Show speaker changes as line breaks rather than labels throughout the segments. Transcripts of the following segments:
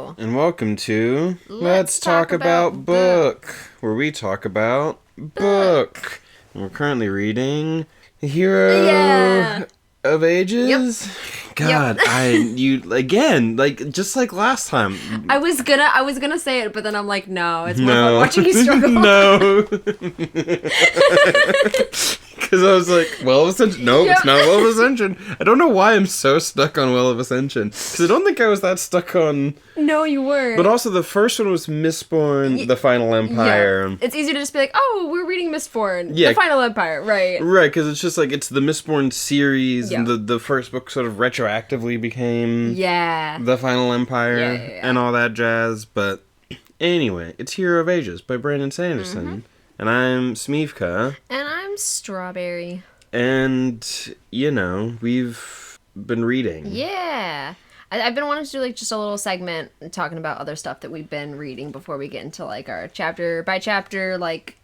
Hello.
And welcome to Let's Talk About Book, where we talk about book. And we're currently reading The Hero of Ages. Yep. God, just like last time.
I was gonna say it, but then I'm like, no, it's more fun watching you struggle.
No. Because I was like, Well of Ascension. No, it's not Well of Ascension. I don't know why I'm so stuck on Well of Ascension. Because I don't think I was that stuck on...
No, you weren't.
But also the first one was Mistborn, The Final Empire.
Yeah. It's easy to just be like, oh, we're reading Mistborn, The Final Empire, right.
Right, because it's just like, it's the Mistborn series, and the first book sort of retroactively became The Final Empire, and all that jazz. But anyway, it's Hero of Ages by Brandon Sanderson. Mm-hmm. And I'm Smeevca.
And I'm Strawberry.
And, we've been reading.
Yeah. I've been wanting to do, just a little segment talking about other stuff that we've been reading before we get into, our chapter-by-chapter,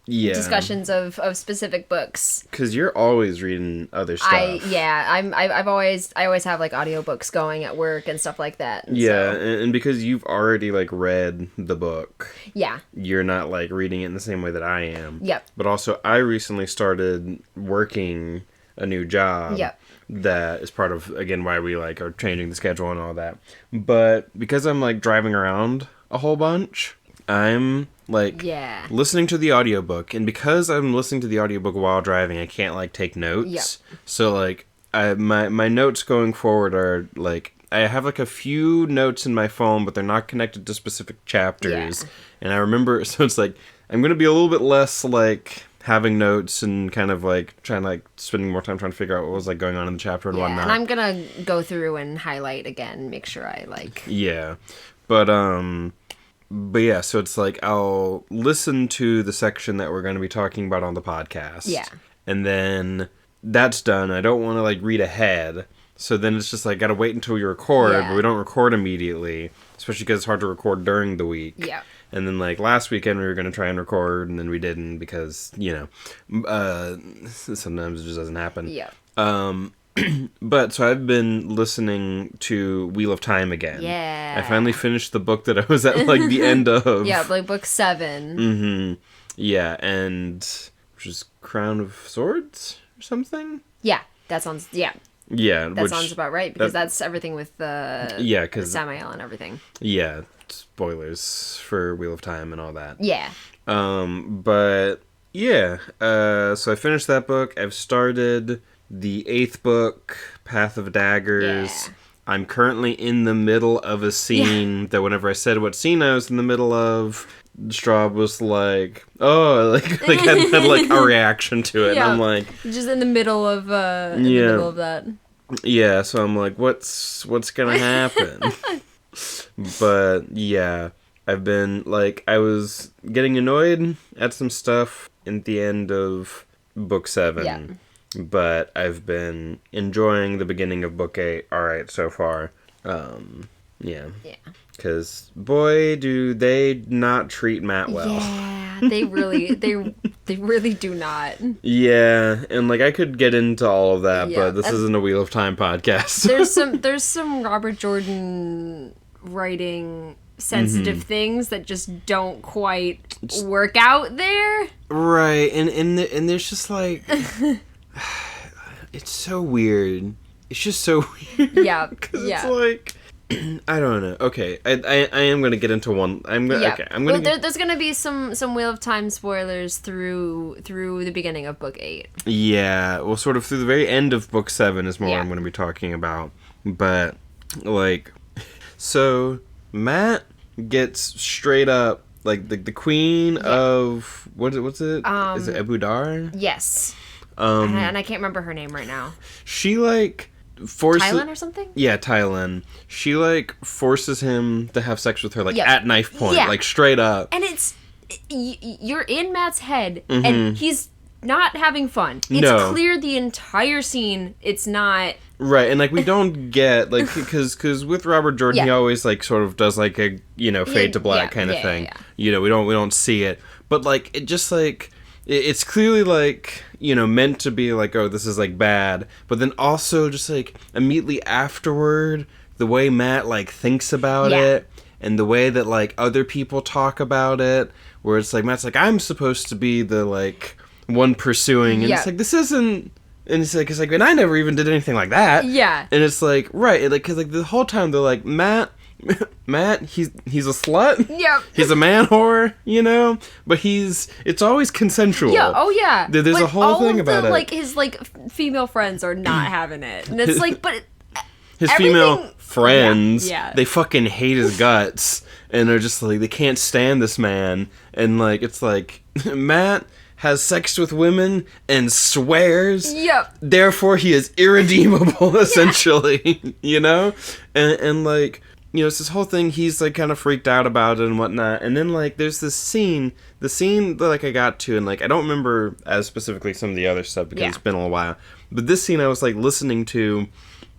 discussions of specific books.
Because you're always reading other stuff.
I always have, audiobooks going at work and stuff like that. And
and because you've already, read the book.
Yeah.
You're not, reading it in the same way that I am.
Yep.
But also, I recently started working a new job.
Yep.
That is part of, again, why we, are changing the schedule and all that. But because I'm, driving around a whole bunch, I'm, listening to the audiobook. And because I'm listening to the audiobook while driving, I can't, take notes.
Yep.
So, my notes going forward are, I have, a few notes in my phone, but they're not connected to specific chapters. Yeah. And I remember, so it's, I'm going to be a little bit less, having notes and kind of trying spending more time trying to figure out what was going on in the chapter and whatnot.
And I'm gonna go through and highlight again, make sure I
Yeah. But yeah, so it's I'll listen to the section that we're gonna be talking about on the podcast.
Yeah.
And then that's done. I don't wanna read ahead. So then it's just gotta wait until we record, but we don't record immetimately. Especially because it's hard to record during the week.
Yeah.
And then, last weekend we were going to try and record, and then we didn't because, sometimes it just doesn't happen.
Yeah.
But, so I've been listening to Wheel of Time again.
Yeah.
I finally finished the book that I was at, the end of.
Yeah, book 7.
Mm-hmm. Yeah, and, which is Crown of Swords or something?
Yeah, that sounds, Yeah, that sounds about right, because that's everything with the Samael and everything.
Yeah, spoilers for Wheel of Time and all that.
Yeah.
But, yeah, so I finished that book. I've started the 8th book, Path of Daggers.
Yeah.
I'm currently in the middle of a scene that whenever I said what scene I was in the middle of, Straub was had a reaction to it. Yeah. And I'm
just in the middle of the middle of that.
Yeah, so I'm what's gonna happen? But yeah, I've been I was getting annoyed at some stuff at the end of book 7.
Yeah.
But I've been enjoying the beginning of book 8 alright so far. Yeah. Because, boy, do they not treat Matt well.
Yeah, they really do not.
Yeah, and, I could get into all of that, but this isn't a Wheel of Time podcast.
There's some Robert Jordan writing sensitive things that just don't quite work out there.
Right, and there's just, it's so weird. It's just so weird.
Yeah,
it's I don't know. Okay, I am gonna get into one. Okay, I'm gonna.
Well, there's gonna be some Wheel of Time spoilers through the beginning of book 8.
Yeah, well, sort of through the very end of book 7 is more what I'm gonna be talking about. But so Matt gets straight up the queen of what's it? Is it Abu Dar?
Yes. And I can't remember her name right now.
She forces
Tylen or something?
Yeah, Tylen. She forces him to have sex with her at knife point, straight up.
And you're in Matt's head, and he's not having fun. It's clear the entire scene. It's not
right, and we don't get because with Robert Jordan he always sort of does a fade to black kind of thing. Yeah. We don't see it, but it just it's clearly meant to be oh, this is bad, but then also just immediately afterward the way Matt thinks about it and the way that, like, other people talk about it, where it's like, Matt's like, I'm supposed to be the, like, one pursuing, and it's like, this isn't, and it's like, and I never even did anything like that.
Yeah.
And it's like, right, and like, because, like, the whole time they're like, Matt, he's a slut.
Yep.
He's a man whore, you know? But it's always consensual.
Yeah, oh yeah.
There's a whole thing about it.
Like, his, like, female friends are not having it. And it's like, but...
His female friends,
yeah.
They fucking hate his guts. And they're just like, they can't stand this man. And, like, it's like, Matt has sex with women and swears.
Yep.
Therefore, he is irredeemable, essentially. You know? And, like... You know, it's this whole thing, he's, like, kind of freaked out about it and whatnot, and then, like, there's this scene, the scene that, like, I got to, and, like, I don't remember as specifically some of the other stuff, because it's been a while, but this scene I was, like, listening to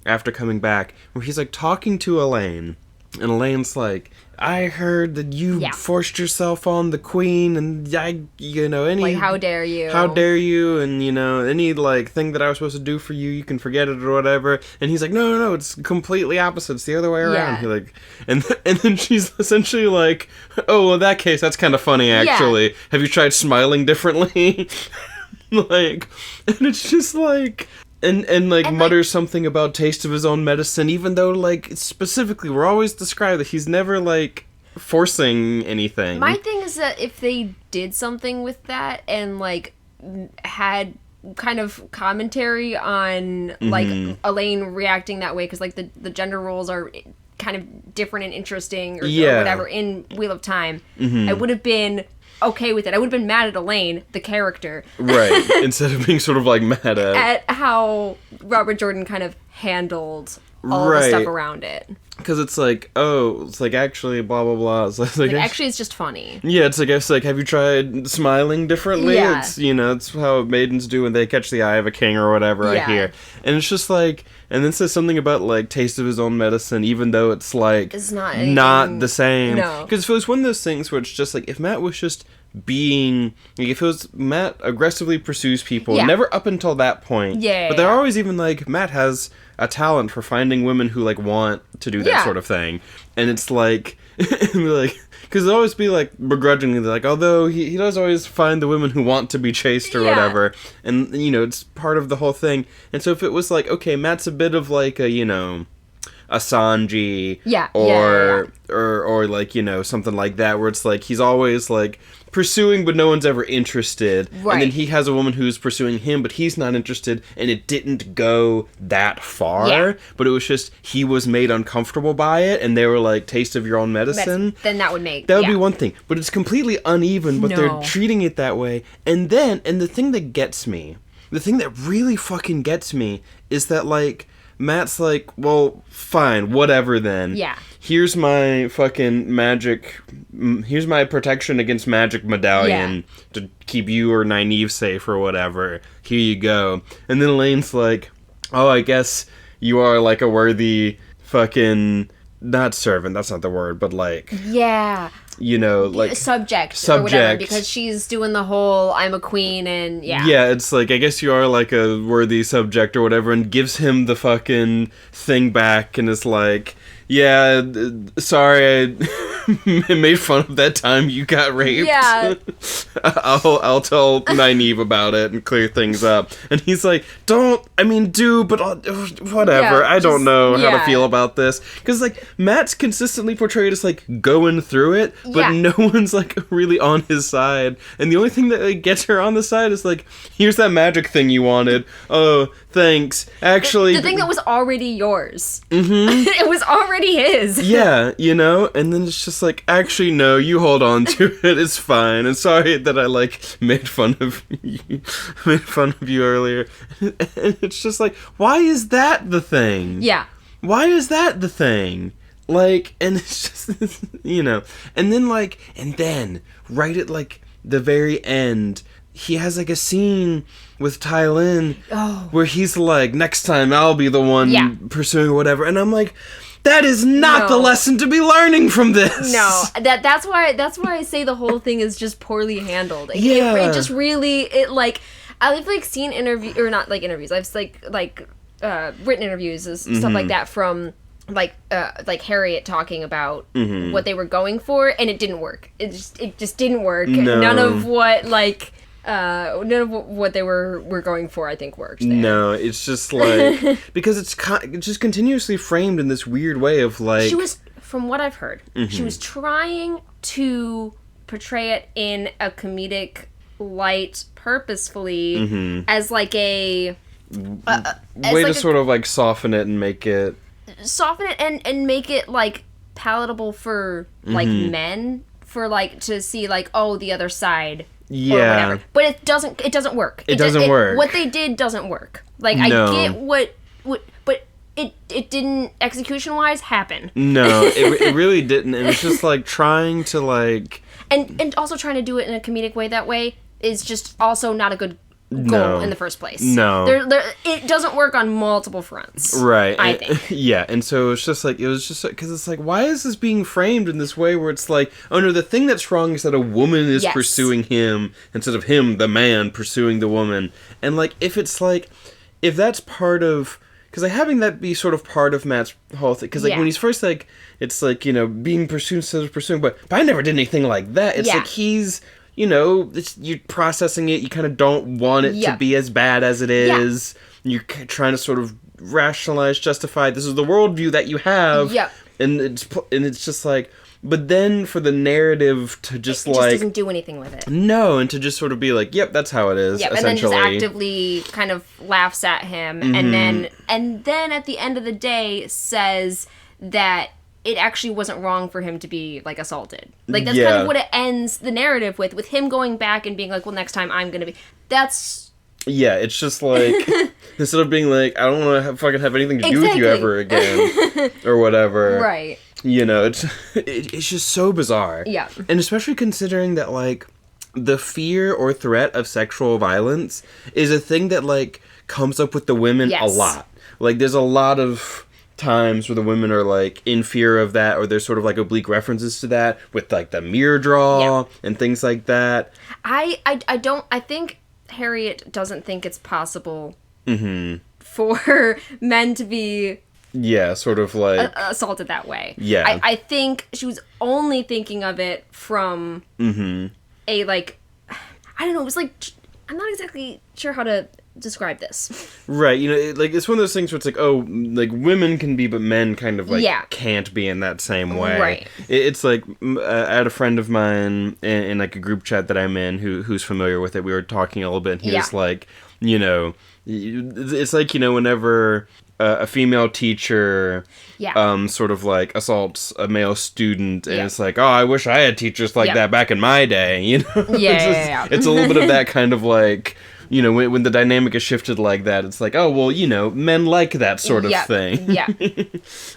after coming back, where he's, like, talking to Elaine, and Elaine's like, I heard that you forced yourself on the queen, and like,
how dare you?
How dare you? And, you know, any, like, thing that I was supposed to do for you, you can forget it or whatever. And he's like, no, it's completely opposite. It's the other way around. Yeah. He like, and then she's essentially like, oh, well, in that case, that's kind of funny, actually. Yeah. Have you tried smiling differently? Like, and it's just like... And mutters something about taste of his own medicine, even though, like, specifically, we're always described that he's never, like, forcing anything.
My thing is that if they did something with that and, like, had kind of commentary on, like, Elaine reacting that way, because, like, the gender roles are kind of different and interesting or whatever in Wheel of Time, I would have been... okay with it. I would have been mad at Elaine, the character.
Right. Instead of being sort of like mad
at how Robert Jordan kind of handled all the stuff around it.
Because it's like, actually, blah, blah, blah. It's like
actually, it's just funny.
Yeah, it's like, it's like, have you tried smiling differently?
Yeah.
It's, you know, it's how maidens do when they catch the eye of a king or whatever, I hear. And it's just like, and then says something about, like, taste of his own medicine, even though it's, like,
it's not
the same.
No.
Because if it was one of those things where it's just like, if Matt was just being, like, if it was Matt aggressively pursues people, never up until that point. But they're always even like, Matt has a talent for finding women who, like, want to do that sort of thing. And it's like, like, because it'll always be, like, begrudgingly, like, although he does always find the women who want to be chased or whatever. And, you know, it's part of the whole thing. And so if it was like, okay, Matt's a bit of, like, a, you know, a Sanji. Or like, you know, something like that, where it's like, he's always, like, pursuing, but no one's ever interested. Right. And then he has a woman who's pursuing him, but he's not interested, and it didn't go that far. But it was just, he was made uncomfortable by it, and they were like, taste of your own medicine.
Then that would make...
That would be one thing. But it's completely uneven, but they're treating it that way. And then, and the thing that gets me, the thing that really fucking gets me, is that, like, Matt's like, well, fine, whatever then.
Yeah.
Here's my fucking magic, here's my protection against magic medallion to keep you or Nynaeve safe or whatever. Here you go. And then Elaine's like, oh, I guess you are, like, a worthy fucking, not servant, that's not the word, but, like...
Yeah.
You know, like...
Subject. Or whatever, because she's doing the whole, I'm a queen, and Yeah,
it's like, I guess you are, like, a worthy subject or whatever, and gives him the fucking thing back, and is like... Yeah, sorry, I made fun of that time you got raped.
Yeah.
I'll tell Nynaeve about it and clear things up. And he's like, do, but whatever. I don't know how to feel about this. Because, like, Matt's consistently portrayed as, like, going through it, but no one's, like, really on his side. And the only thing that, like, gets her on the side is, like, here's that magic thing you wanted. Oh, thanks. Actually...
The thing that was already yours. Mm-hmm. It was already his.
Yeah, you know? And then it's just like, actually, no, you hold on to it. It's fine. And sorry that I, like, made fun of you earlier. And it's just like, why is that the thing?
Yeah.
Why is that the thing? Like, and it's just, you know. And then, like, right at, like, the very end... He has, like, a scene with Tai Lin where he's like, next time I'll be the one pursuing or whatever. And I'm like, that is not the lesson to be learning from this.
No, that's why I say the whole thing is just poorly handled. It just really, like, I've, like, seen interviews, or not, like, interviews. I've, like written interviews and stuff like that from like Harriet talking about what they were going for, and it didn't work. It just didn't work.
No.
None of what they were going for, I think, worked there.
No, it's just like because it's just continuously framed in this weird way of like
she was, from what I've heard, she was trying to portray it in a comedic light purposefully as like a
way to sort of like soften it and make it
and make it like palatable for like men, for like to see like, oh, the other side, or whatever. But it doesn't work.
It doesn't work.
What they did doesn't work. Like,
no.
I get what but it didn't, execution wise, happen.
No, it really didn't. And it's just like trying to like
and also trying to do it in a comedic way that way is just also not a good goal in the first place.
No.
It doesn't work on multiple fronts.
Right.
I think.
Yeah, and so it was just because it's like, why is this being framed in this way where it's like, oh no, the thing that's wrong is that a woman is pursuing him instead of him, the man, pursuing the woman. And like, if that's part of, because like having that be sort of part of Matt's whole thing, because like when he's first like, it's like, you know, being pursued instead of pursuing, but I never did anything like that. It's like he's, you know, you're processing it. You kind of don't want it to be as bad as it is. You're trying to sort of rationalize, justify, this is the worldview that you have. And it's just like, but then for the narrative to just like... It just
doesn't do anything with it.
No, and to just sort of be like, yep, that's how it is, essentially.
And then just actively kind of laughs at him. And then at the end of the day says that it actually wasn't wrong for him to be, like, assaulted. Like, that's kind of what it ends the narrative with him going back and being like, well, next time I'm gonna be... That's...
Yeah, it's just like, instead of being like, I don't want to fucking have anything to do with you ever again, or whatever.
Right.
You know, it's just so bizarre.
Yeah.
And especially considering that, like, the fear or threat of sexual violence is a thing that, like, comes up with the women a lot. Like, there's a lot of times where the women are like in fear of that, or there's sort of like oblique references to that with like the mirror draw and things like that.
I think Harriet doesn't think it's possible for men to be
sort of like
assaulted that way. I think she was only thinking of it from a like, I don't know, it was like, I'm not exactly sure how to describe this. Right,
you know, like, it's one of those things where it's like, oh, like, women can be, but men kind of, like, can't be in that same way.
Right.
It's like, I had a friend of mine in like, a group chat that I'm in who's familiar with it. We were talking a little bit, and he was like, you know, it's like, you know, whenever a female teacher sort of, like, assaults a male student, and it's like, oh, I wish I had teachers like that back in my day, you know? It's a little bit of that kind of, like... You know, when the dynamic is shifted like that, it's like, oh, well, you know, men like that sort of thing.
Yeah.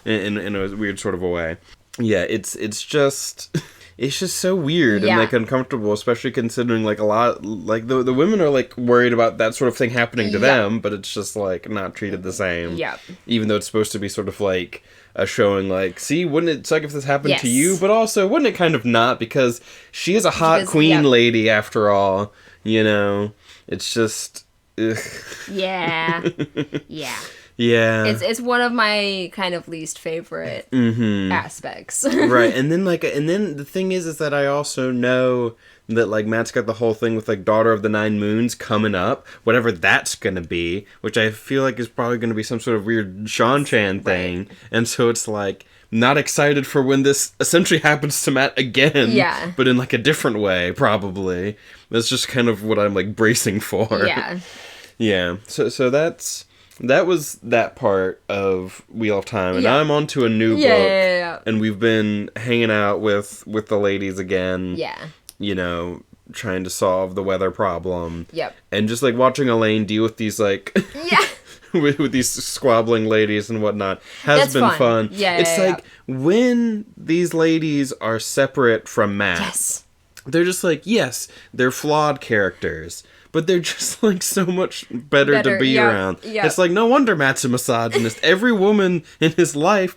in a weird sort of a way. Yeah, it's just so weird and, like, uncomfortable, especially considering, like, a lot, like, the women are, like, worried about that sort of thing happening to them, but it's just, like, not treated the same.
Yeah.
Even though it's supposed to be sort of, like, a showing, like, see, wouldn't it suck if this happened to you? But also, wouldn't it kind of not? Because she is a hot queen lady, after all, you know? It's just... Ugh.
Yeah.
Yeah.
It's one of my kind of least favorite aspects.
Right. And then the thing is that I also know that, like, Matt's got the whole thing with, like, Daughter of the Nine Moons coming up, whatever that's gonna be, which I feel like is probably gonna be some sort of weird Sean Chan thing. Right. And so it's like, not excited for when this essentially happens to Matt again.
Yeah.
But in, like, a different way, probably. That's just kind of what I'm, like, bracing for.
Yeah.
Yeah. So that was that part of Wheel of Time. And now I'm on to a new book.
Yeah.
And we've been hanging out with the ladies again.
Yeah.
You know, trying to solve the weather problem.
Yep.
And just, like, watching Elaine deal with these, like...
Yeah.
with these squabbling ladies and whatnot has been fun.
Yeah,
it's like when these ladies are separate from Matt, they're just like, yes, they're flawed characters, but they're just like so much better to be around. Yep. It's like, no wonder Matt's a misogynist. Every woman in his life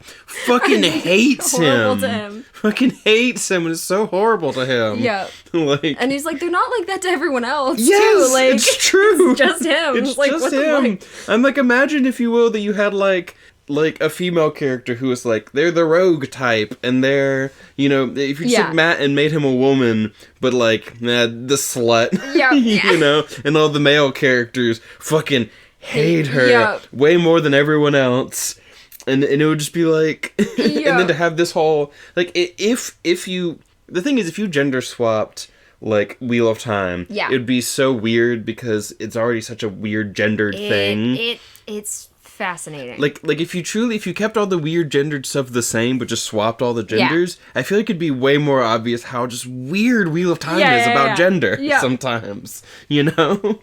fucking hates him. Fucking hates him, and it's so horrible to him.
Yeah.
Like,
and he's like, they're not like that to everyone else.
Yes,
too. Like,
it's true.
It's just him.
It's
like,
just him. I'm like, imagine, if you will, that you had like like a female character who is like, they're the rogue type, and they're, you know, if you took Matt and made him a woman, but like, the slut, you know, and all the male characters fucking hate her way more than everyone else. And it would just be like, and then to have this whole, like, if you, the thing is, if you gender swapped, like, Wheel of Time, it'd be so weird because it's already such a weird gendered thing.
It's fascinating.
Like if you kept all the weird gendered stuff the same, but just swapped all the genders, I feel like it'd be way more obvious how just weird Wheel of Time is about gender sometimes, you know?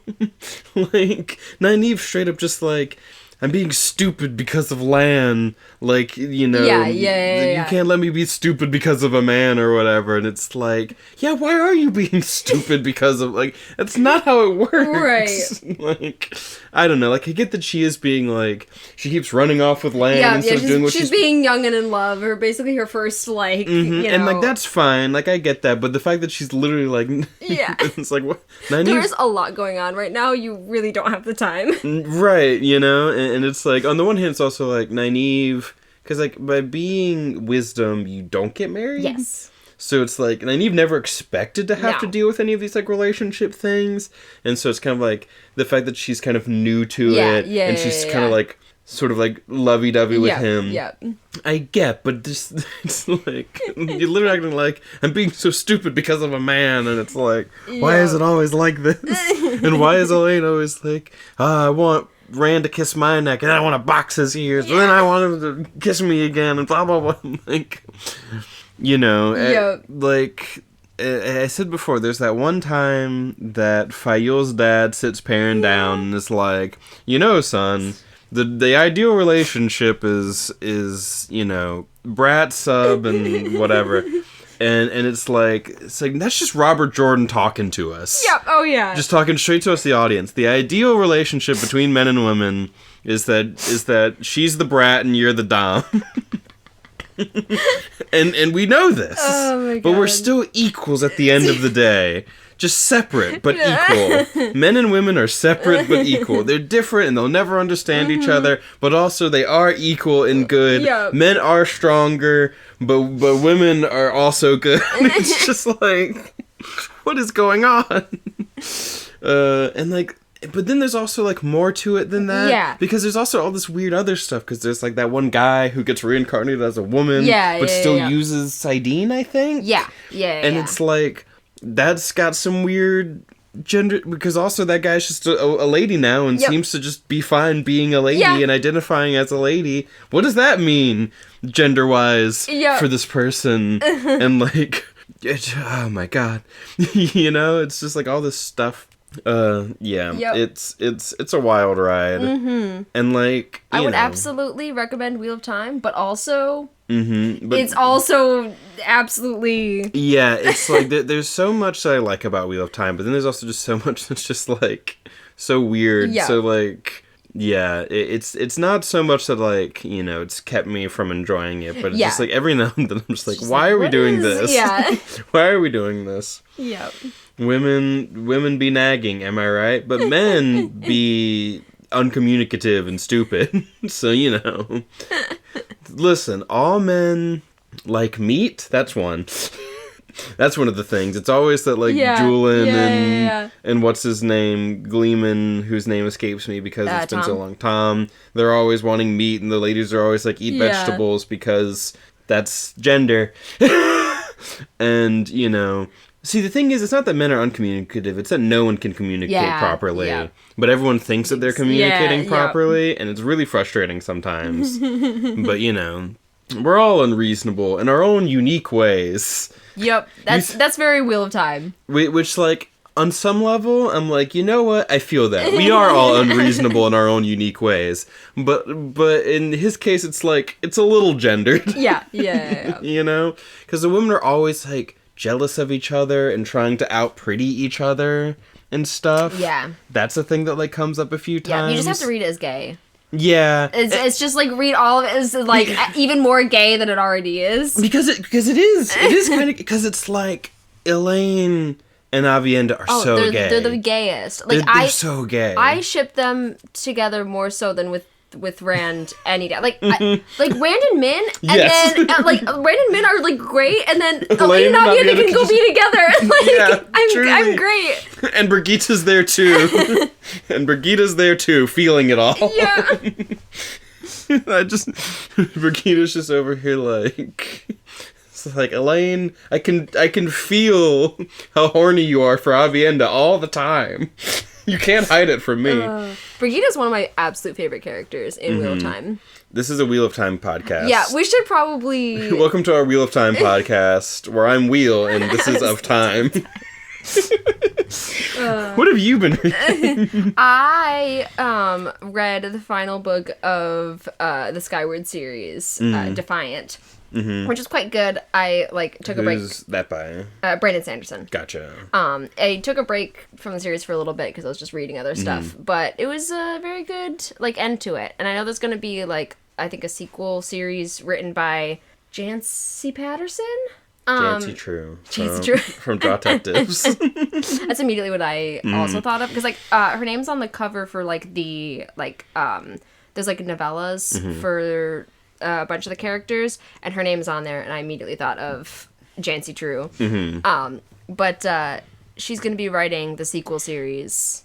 Like, Nynaeve straight up just like, I'm being stupid because of Lan, like, you know, you can't let me be stupid because of a man or whatever, and it's like, why are you being stupid because of, like, that's not how it works. Right. Like, I don't know, like, I get that she is being, like, she keeps running off with Lan instead of doing what she's
being young and in love, or basically her first, like, you know.
And, like, that's fine, like, I get that, but the fact that she's literally, like, it's like, what?
There's a lot going on right now, you really don't have the time.
Right, you know, and it's like, on the one hand, it's also like, Nynaeve, because, like, by being wisdom, you don't get married.
Yes.
So it's like, Nynaeve never expected to have to deal with any of these, like, relationship things. And so it's kind of like, the fact that she's kind of new to it, and she's kind of like, sort of like, lovey-dovey with him. Yeah. I get, but this, it's like, you're literally acting like, I'm being so stupid because of a man, and it's like, why is it always like this? And why is Elaine always like, I want Rand to kiss my neck, and I want to box his ears, and then I want him to kiss me again, and blah, blah, blah. Like, you know, like, I said before, there's that one time that Fayul's dad sits Perrin down and is like, you know, son, the ideal relationship is, you know, brat, sub, and whatever. And it's like, that's just Robert Jordan talking to us.
Yep, oh yeah.
Just talking straight to us, the audience. The ideal relationship between men and women is that she's the brat and you're the dom. and we know this.
Oh my God.
But we're still equals at the end of the day. Just separate, but equal. Men and women are separate, but equal. They're different, and they'll never understand each other, but also they are equal and good. Yep. Men are stronger, but women are also good. It's just like, what is going on? And like, but then there's also like more to it than that. Yeah. Because there's also all this weird other stuff, because there's like that one guy who gets reincarnated as a woman, but still uses Sidene, I think. And it's like, that's got some weird gender, because also that guy's just a lady now and seems to just be fine being a lady and identifying as a lady. What does that mean gender-wise for this person? And like, oh my God. You know, it's just like all this stuff. It's a wild ride. And like,
I would absolutely recommend Wheel of Time, but also but it's also absolutely
it's like there's so much that I like about Wheel of Time, but then there's also just so much that's just like so weird. So like, it's not so much that, like, you know, it's kept me from enjoying it, but it's just like every now and then I'm just like, why are we doing this? Why are we doing this? Women be nagging, am I right? But men be uncommunicative and stupid. So, you know. Listen, all men like meat. That's one. That's one of the things. It's always that, like, Julian and what's his name, Gleeman, whose name escapes me because it's been so long. Tom. They're always wanting meat, and the ladies are always like, eat vegetables because that's gender. And, you know. See, the thing is, it's not that men are uncommunicative, it's that no one can communicate properly. But everyone thinks that they're communicating properly, and it's really frustrating sometimes. But, you know, we're all unreasonable in our own unique ways.
That's very Wheel of Time.
Which, like, on some level, I'm like, you know what? I feel that. We are all unreasonable in our own unique ways. But in his case, it's like, it's a little gendered. You know? Because the women are always, like, jealous of each other and trying to out-pretty each other and stuff. That's a thing that, like, comes up a few times.
You just have to read it as gay.
It's
just like, read all of it as like even more gay than it already is.
Because it is kind of, because it's like Elaine and Avienda are so gay.
They're the gayest. Like,
they're so gay.
I ship them together more so than with with Rand any day. Like Rand and Min, and
Yes.
then Rand and Min are like great, and then Elaine and Navieta can go be together. Like
Yeah,
I'm
truly.
great.
And Brigitte's there too. And Brigitte's there too, feeling it all.
Yeah.
Brigitte's just over here like, it's like, Elaine, I can feel how horny you are for Avienda all the time. You can't hide it from me.
Brigitte's one of my absolute favorite characters in Wheel of Time.
This is a Wheel of Time podcast.
Yeah, we should probably...
Welcome to our Wheel of Time podcast, where I'm Wheel and this is of Time. What have you been reading?
I read the final book of the Skyward series, Defiant, which is quite good. I took a break.
Who's that by?
Brandon Sanderson.
Gotcha.
I took a break from the series for a little bit because I was just reading other stuff, but it was a very good end to it. And I know there's going to be I think a sequel series written by Jancy Patterson.
Jancy True.
Jancy True.
From Detectives.
That's immediately what I also thought of, because her name's on the cover for the there's novellas for a bunch of the characters, and her name's on there, and I immediately thought of Jancy True. But she's going to be writing the sequel series,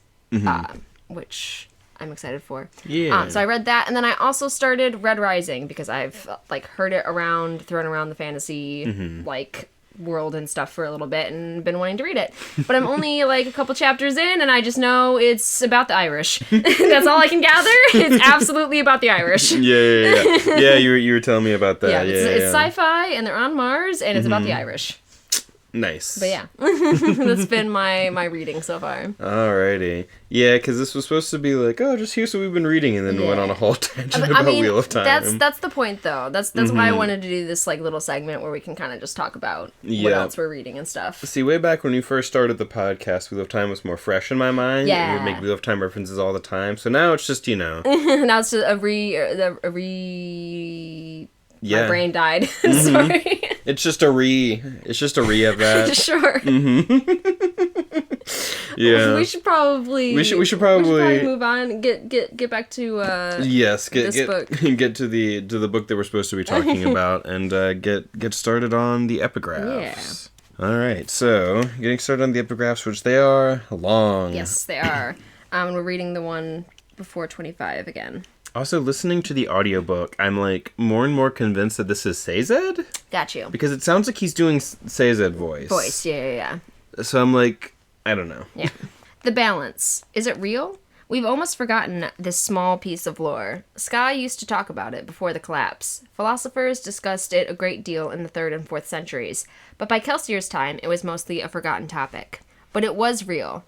which I'm excited for.
Yeah.
So I read that, and then I also started Red Rising because I've heard it thrown around the fantasy world and stuff for a little bit and been wanting to read it. But I'm only a couple chapters in, and I just know it's about the Irish. That's all I can gather. It's absolutely about the Irish.
Yeah, you were telling me about that.
Yeah, it's sci-fi, and they're on Mars, and it's about the Irish.
Nice.
But yeah, that's been my reading so far.
Alrighty. Yeah, because this was supposed to be just here's what we've been reading, and then went on a whole tangent about Wheel of Time.
That's the point, though. That's why I wanted to do this little segment where we can kind of just talk about what else we're reading and stuff.
See, way back when we first started the podcast, Wheel of Time was more fresh in my mind.
Yeah.
We would make Wheel of Time references all the time. So now it's just,
Now it's just a re...
Yeah.
My brain died. Sorry.
It's just a re of that.
Sure.
Yeah.
We should probably move on. Get back to this book.
Get to the book that we're supposed to be talking about, and get started on the epigraphs. Yeah. All right. So getting started on the epigraphs, which they are long.
Yes, they are. We're reading the one before 25 again.
Also, listening to the audiobook, I'm more and more convinced that this is Sazed.
Got you.
Because it sounds like he's doing Sazed voice.
Yeah.
So I'm I don't know.
Yeah. The balance. Is it real? We've almost forgotten this small piece of lore. Ska used to talk about it before the collapse. Philosophers discussed it a great deal in the 3rd and 4th centuries, but by Kelsier's time, it was mostly a forgotten topic. But it was real.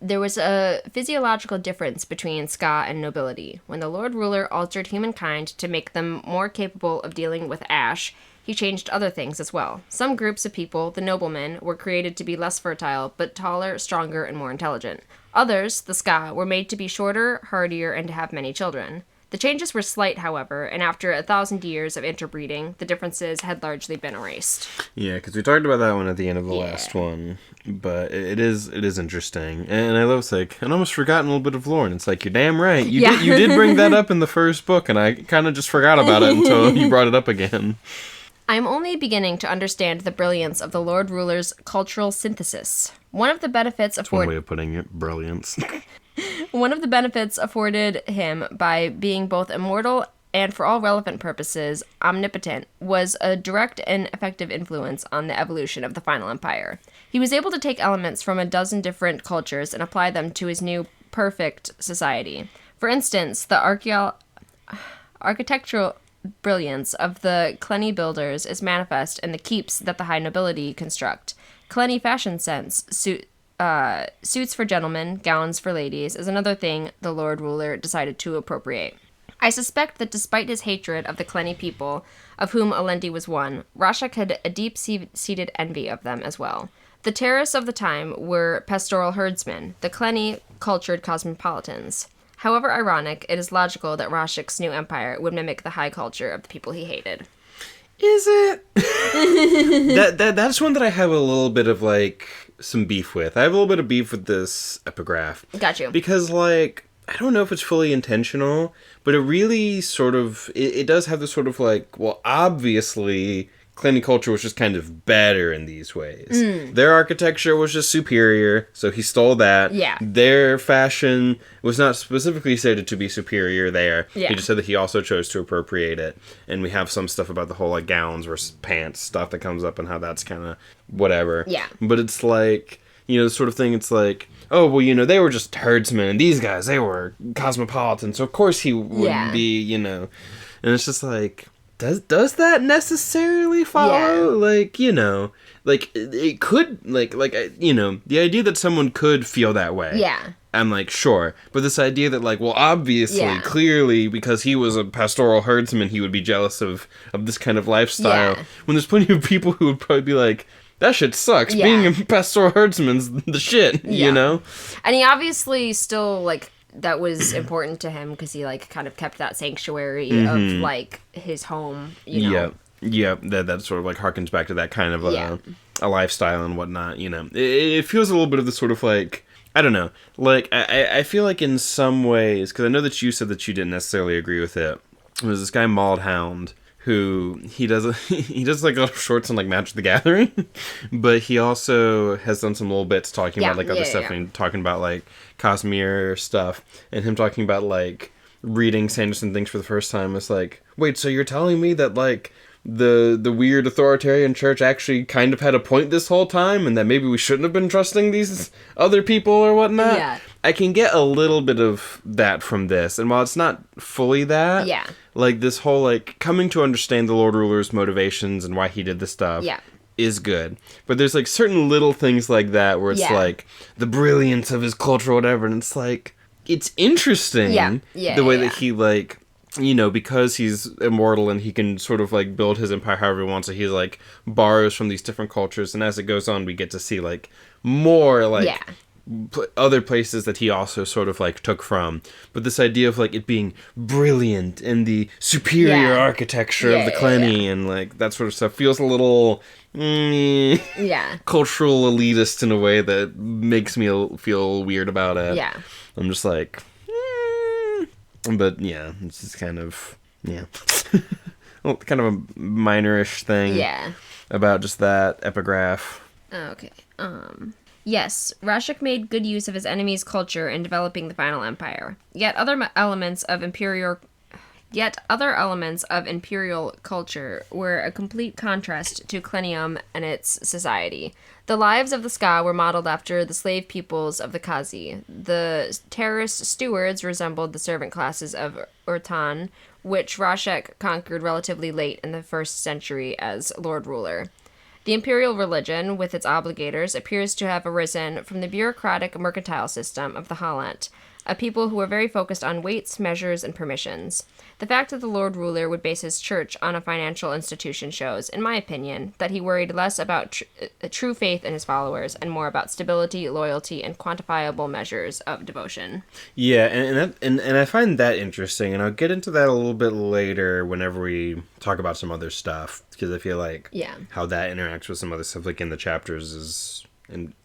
There was a physiological difference between Ska and nobility. When the Lord Ruler altered humankind to make them more capable of dealing with ash, he changed other things as well. Some groups of people, the noblemen, were created to be less fertile, but taller, stronger, and more intelligent. Others, the Ska, were made to be shorter, hardier, and to have many children. The changes were slight, however, and after 1,000 years of interbreeding, the differences had largely been erased.
Yeah, because we talked about that one at the end of the last one, but it is interesting, and I love I'd almost forgotten a little bit of lore, and it's you're damn right, you did bring that up in the first book, and I kind of just forgot about it until you brought it up again.
I'm only beginning to understand the brilliance of the Lord Ruler's cultural synthesis. One of the benefits
one way of putting it, brilliance.
One of the benefits afforded him by being both immortal and, for all relevant purposes, omnipotent was a direct and effective influence on the evolution of the final empire. He was able to take elements from a dozen different cultures and apply them to his new perfect society. For instance, the architectural brilliance of the Clenny builders is manifest in the keeps that the high nobility construct. Clenny fashion sense, suits for gentlemen, gowns for ladies, is another thing the Lord Ruler decided to appropriate. I suspect that despite his hatred of the Clenny people, of whom Alendi was one, Rashek had a deep-seated envy of them as well. The terrorists of the time were pastoral herdsmen, the Clenny cultured cosmopolitans. However ironic, it is logical that Rashek's new empire would mimic the high culture of the people he hated.
Is it? That's one that I have a little bit of, some beef with. I have a little bit of beef with this epigraph.
Got you.
Because, I don't know if it's fully intentional, but it really sort of, it does have this sort of like, well, obviously, Clanny culture was just kind of better in these ways. Their architecture was just superior, so he stole that.
Yeah.
Their fashion was not specifically stated to be superior there.
Yeah.
He just said that he also chose to appropriate it. And we have some stuff about the whole like gowns versus pants stuff that comes up and how that's kind of whatever.
Yeah.
But it's like, the sort of thing, it's like, oh, well, they were just herdsmen. These guys, they were cosmopolitans. So of course he would be, And it's just like, does that necessarily follow?
Yeah.
Like, it could, the idea that someone could feel that way.
Yeah.
I'm like, sure. But this idea that, like, well, obviously, clearly, because he was a pastoral herdsman, he would be jealous of this kind of lifestyle.
Yeah.
When there's plenty of people who would probably be like, that shit sucks.
Yeah.
Being a pastoral herdsman's the shit,
And he obviously still, like, that was important to him because he, like, kind of kept that sanctuary of, like, his home,
Yeah, that sort of, like, harkens back to that kind of a lifestyle and whatnot, It feels a little bit of the sort of, like, I don't know. Like, I feel like in some ways, because I know that you said that you didn't necessarily agree with it, there's this guy, Mauled Hound, who he does like little shorts on like Magic the Gathering, but he also has done some little bits talking about like other stuff and talking about like Cosmere stuff, and him talking about like reading Sanderson things for the first time. It's like, wait, so you're telling me that like the weird authoritarian church actually kind of had a point this whole time, and that maybe we shouldn't have been trusting these other people or whatnot?
Yeah.
I can get a little bit of that from this, and while it's not fully that, like this whole like coming to understand the Lord Ruler's motivations and why he did this stuff is good. But there's like certain little things like that where it's like the brilliance of his culture or whatever, and it's like it's interesting the way that he like, because he's immortal and he can sort of like build his empire however he wants, so he like borrows from these different cultures, and as it goes on we get to see like more like other places that he also sort of like took from. But this idea of like it being brilliant and the superior architecture of the Clenny and like that sort of stuff feels a little cultural elitist in a way that makes me feel weird about it. I'm just like but it's just kind of well, kind of a minorish thing about just that epigraph.
Okay. Yes, Rashek made good use of his enemy's culture in developing the final empire. Yet other elements of imperial culture were a complete contrast to Klenium and its society. The lives of the Ska were modeled after the slave pupils of the Kazi. The terrorist stewards resembled the servant classes of Urtan, which Rashek conquered relatively late in the 1st century as Lord Ruler. The imperial religion, with its obligators, appears to have arisen from the bureaucratic mercantile system of the Holland, a people who were very focused on weights, measures, and permissions. The fact that the Lord Ruler would base his church on a financial institution shows, in my opinion, that he worried less about true faith in his followers and more about stability, loyalty, and quantifiable measures of devotion.
Yeah, and I find that interesting, and I'll get into that a little bit later whenever we talk about some other stuff, because I feel like how that interacts with some other stuff like in the chapters is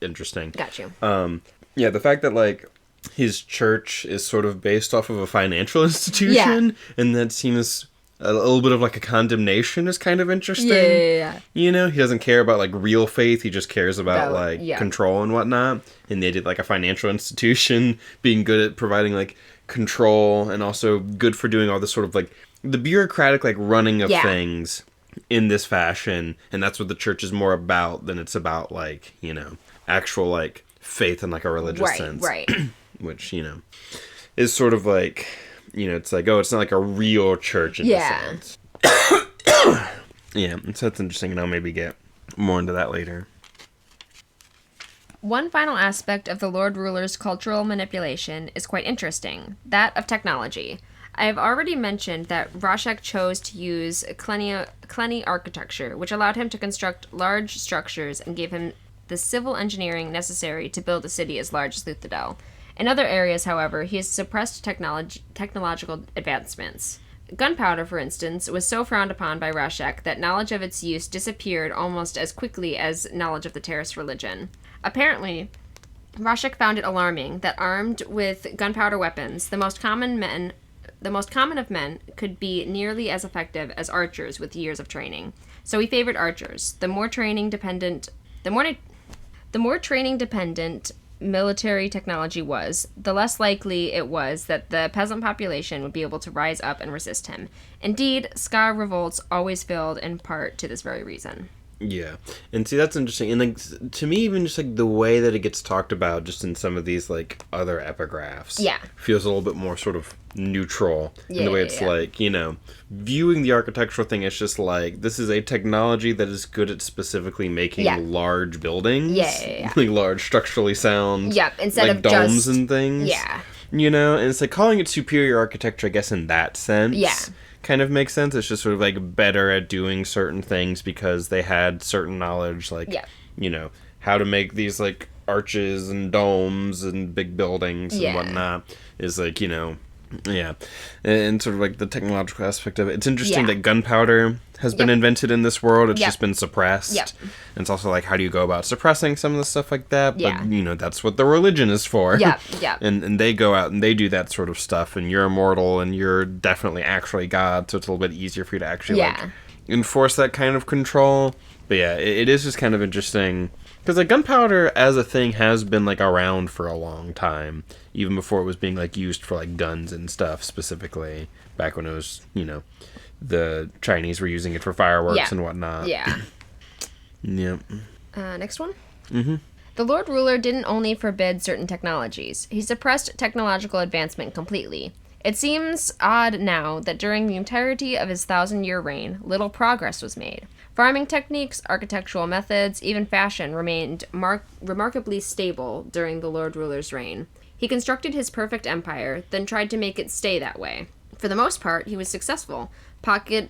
interesting.
Got you.
The fact that like his church is sort of based off of a financial institution, and that seems a little bit of like a condemnation is kind of interesting.
Yeah.
He doesn't care about like real faith, he just cares about like control and whatnot. And they did like a financial institution being good at providing like control and also good for doing all this sort of like the bureaucratic like running of things in this fashion, and that's what the church is more about than it's about like, actual like faith in like a religious sense. Right. Which, is sort of like, it's like, oh, it's not like a real church in a sense. So that's interesting, and I'll maybe get more into that later.
One final aspect of the Lord Ruler's cultural manipulation is quite interesting, that of technology. I have already mentioned that Rashek chose to use Clenny architecture, which allowed him to construct large structures and gave him the civil engineering necessary to build a city as large as Luthadel. In other areas, however, he has suppressed technological advancements. Gunpowder, for instance, was so frowned upon by Rashek that knowledge of its use disappeared almost as quickly as knowledge of the Terrorist religion. Apparently, Rashek found it alarming that armed with gunpowder weapons, the most common of men could be nearly as effective as archers with years of training. So he favored archers. The more training dependent military technology was, the less likely it was that the peasant population would be able to rise up and resist him. Indeed, Ska revolts always failed in part to this very reason.
Yeah. And see, that's interesting. And, like, to me, even just, like, the way that it gets talked about just in some of these, like, other epigraphs feels a little bit more sort of neutral in the way it's, like, you know, viewing the architectural thing as just, like, this is a technology that is good at specifically making large buildings. Like, large, structurally sound,
instead
like,
of
domes
just,
and things. You know? And it's, like, calling it superior architecture, I guess, in that sense. Kind of makes sense. It's just sort of like better at doing certain things because they had certain knowledge, like you know, how to make these like arches and domes and big buildings and whatnot is like, you know, and sort of like the technological aspect of it. It's interesting that gunpowder has been invented in this world. It's just been suppressed. And it's also like, how do you go about suppressing some of the stuff like that? But, you know, that's what the religion is for. And they go out and they do that sort of stuff, and you're immortal and you're definitely actually God, so it's a little bit easier for you to actually like enforce that kind of control. But yeah, it is just kind of interesting. Because like gunpowder as a thing has been like around for a long time, even before it was being like used for like guns and stuff specifically. Back when it was, you know, the Chinese were using it for fireworks and whatnot.
Next one. The Lord Ruler didn't only forbid certain technologies; he suppressed technological advancement completely. It seems odd now that during the entirety of his 1,000-year reign, little progress was made. Farming techniques, architectural methods, even fashion remained remarkably stable during the Lord Ruler's reign. He constructed his perfect empire, then tried to make it stay that way. For the most part, he was successful. Pocket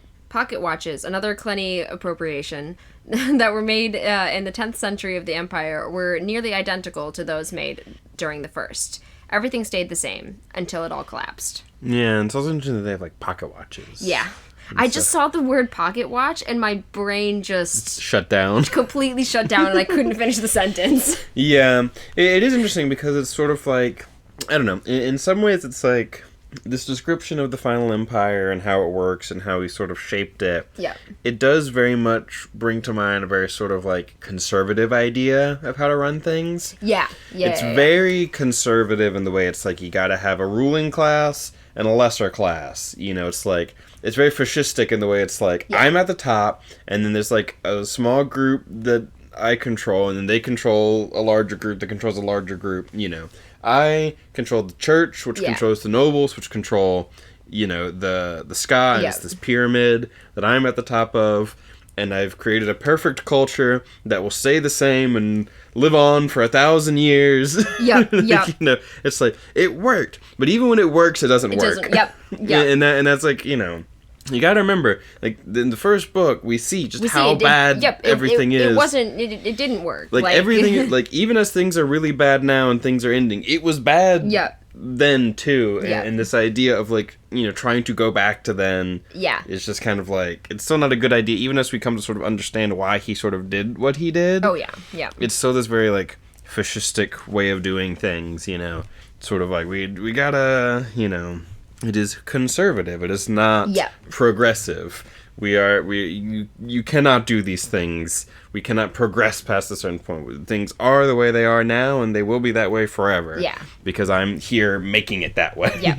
watches, another Clenny appropriation, that were made in the 10th century of the empire were nearly identical to those made during the first. Everything stayed the same until it all collapsed.
Yeah, and it's also interesting that they have, like, pocket watches.
Yeah. I just saw the word pocket watch, and my brain just...
shut down.
Completely shut down, and I couldn't finish the sentence.
Yeah. It is interesting because it's sort of like... I don't know. In some ways, it's like... this description of the final empire and how it works and how he sort of shaped it.
Yeah.
It does very much bring to mind a very sort of like conservative idea of how to run things.
Yeah.
It's very conservative in the way it's like you gotta have a ruling class and a lesser class. You know, it's like, it's very fascistic in the way it's like, I'm at the top and then there's like a small group that I control and then they control a larger group that controls a larger group, you know. I control the church, which controls the nobles, which control, you know, the sky. It's this pyramid that I'm at the top of, and I've created a perfect culture that will stay the same and live on for 1,000 years.
Yep.
You know, it's like, it worked, but even when it works, it doesn't work. And that's like, you know. You gotta remember, like, in the first book, we see how bad everything is.
It didn't work.
Like everything, like, even as things are really bad now and things are ending, it was bad then, too. And this idea of, like, you know, trying to go back to then is just kind of like, it's still not a good idea, even as we come to sort of understand why he sort of did what he did.
Oh, yeah.
It's still this very, like, fascistic way of doing things, you know. Sort of like, we gotta, you know... It is conservative. It is not progressive. You cannot do these things. We cannot progress past a certain point. Things are the way they are now, and they will be that way forever.
Yeah.
Because I'm here making it that way.
Yeah.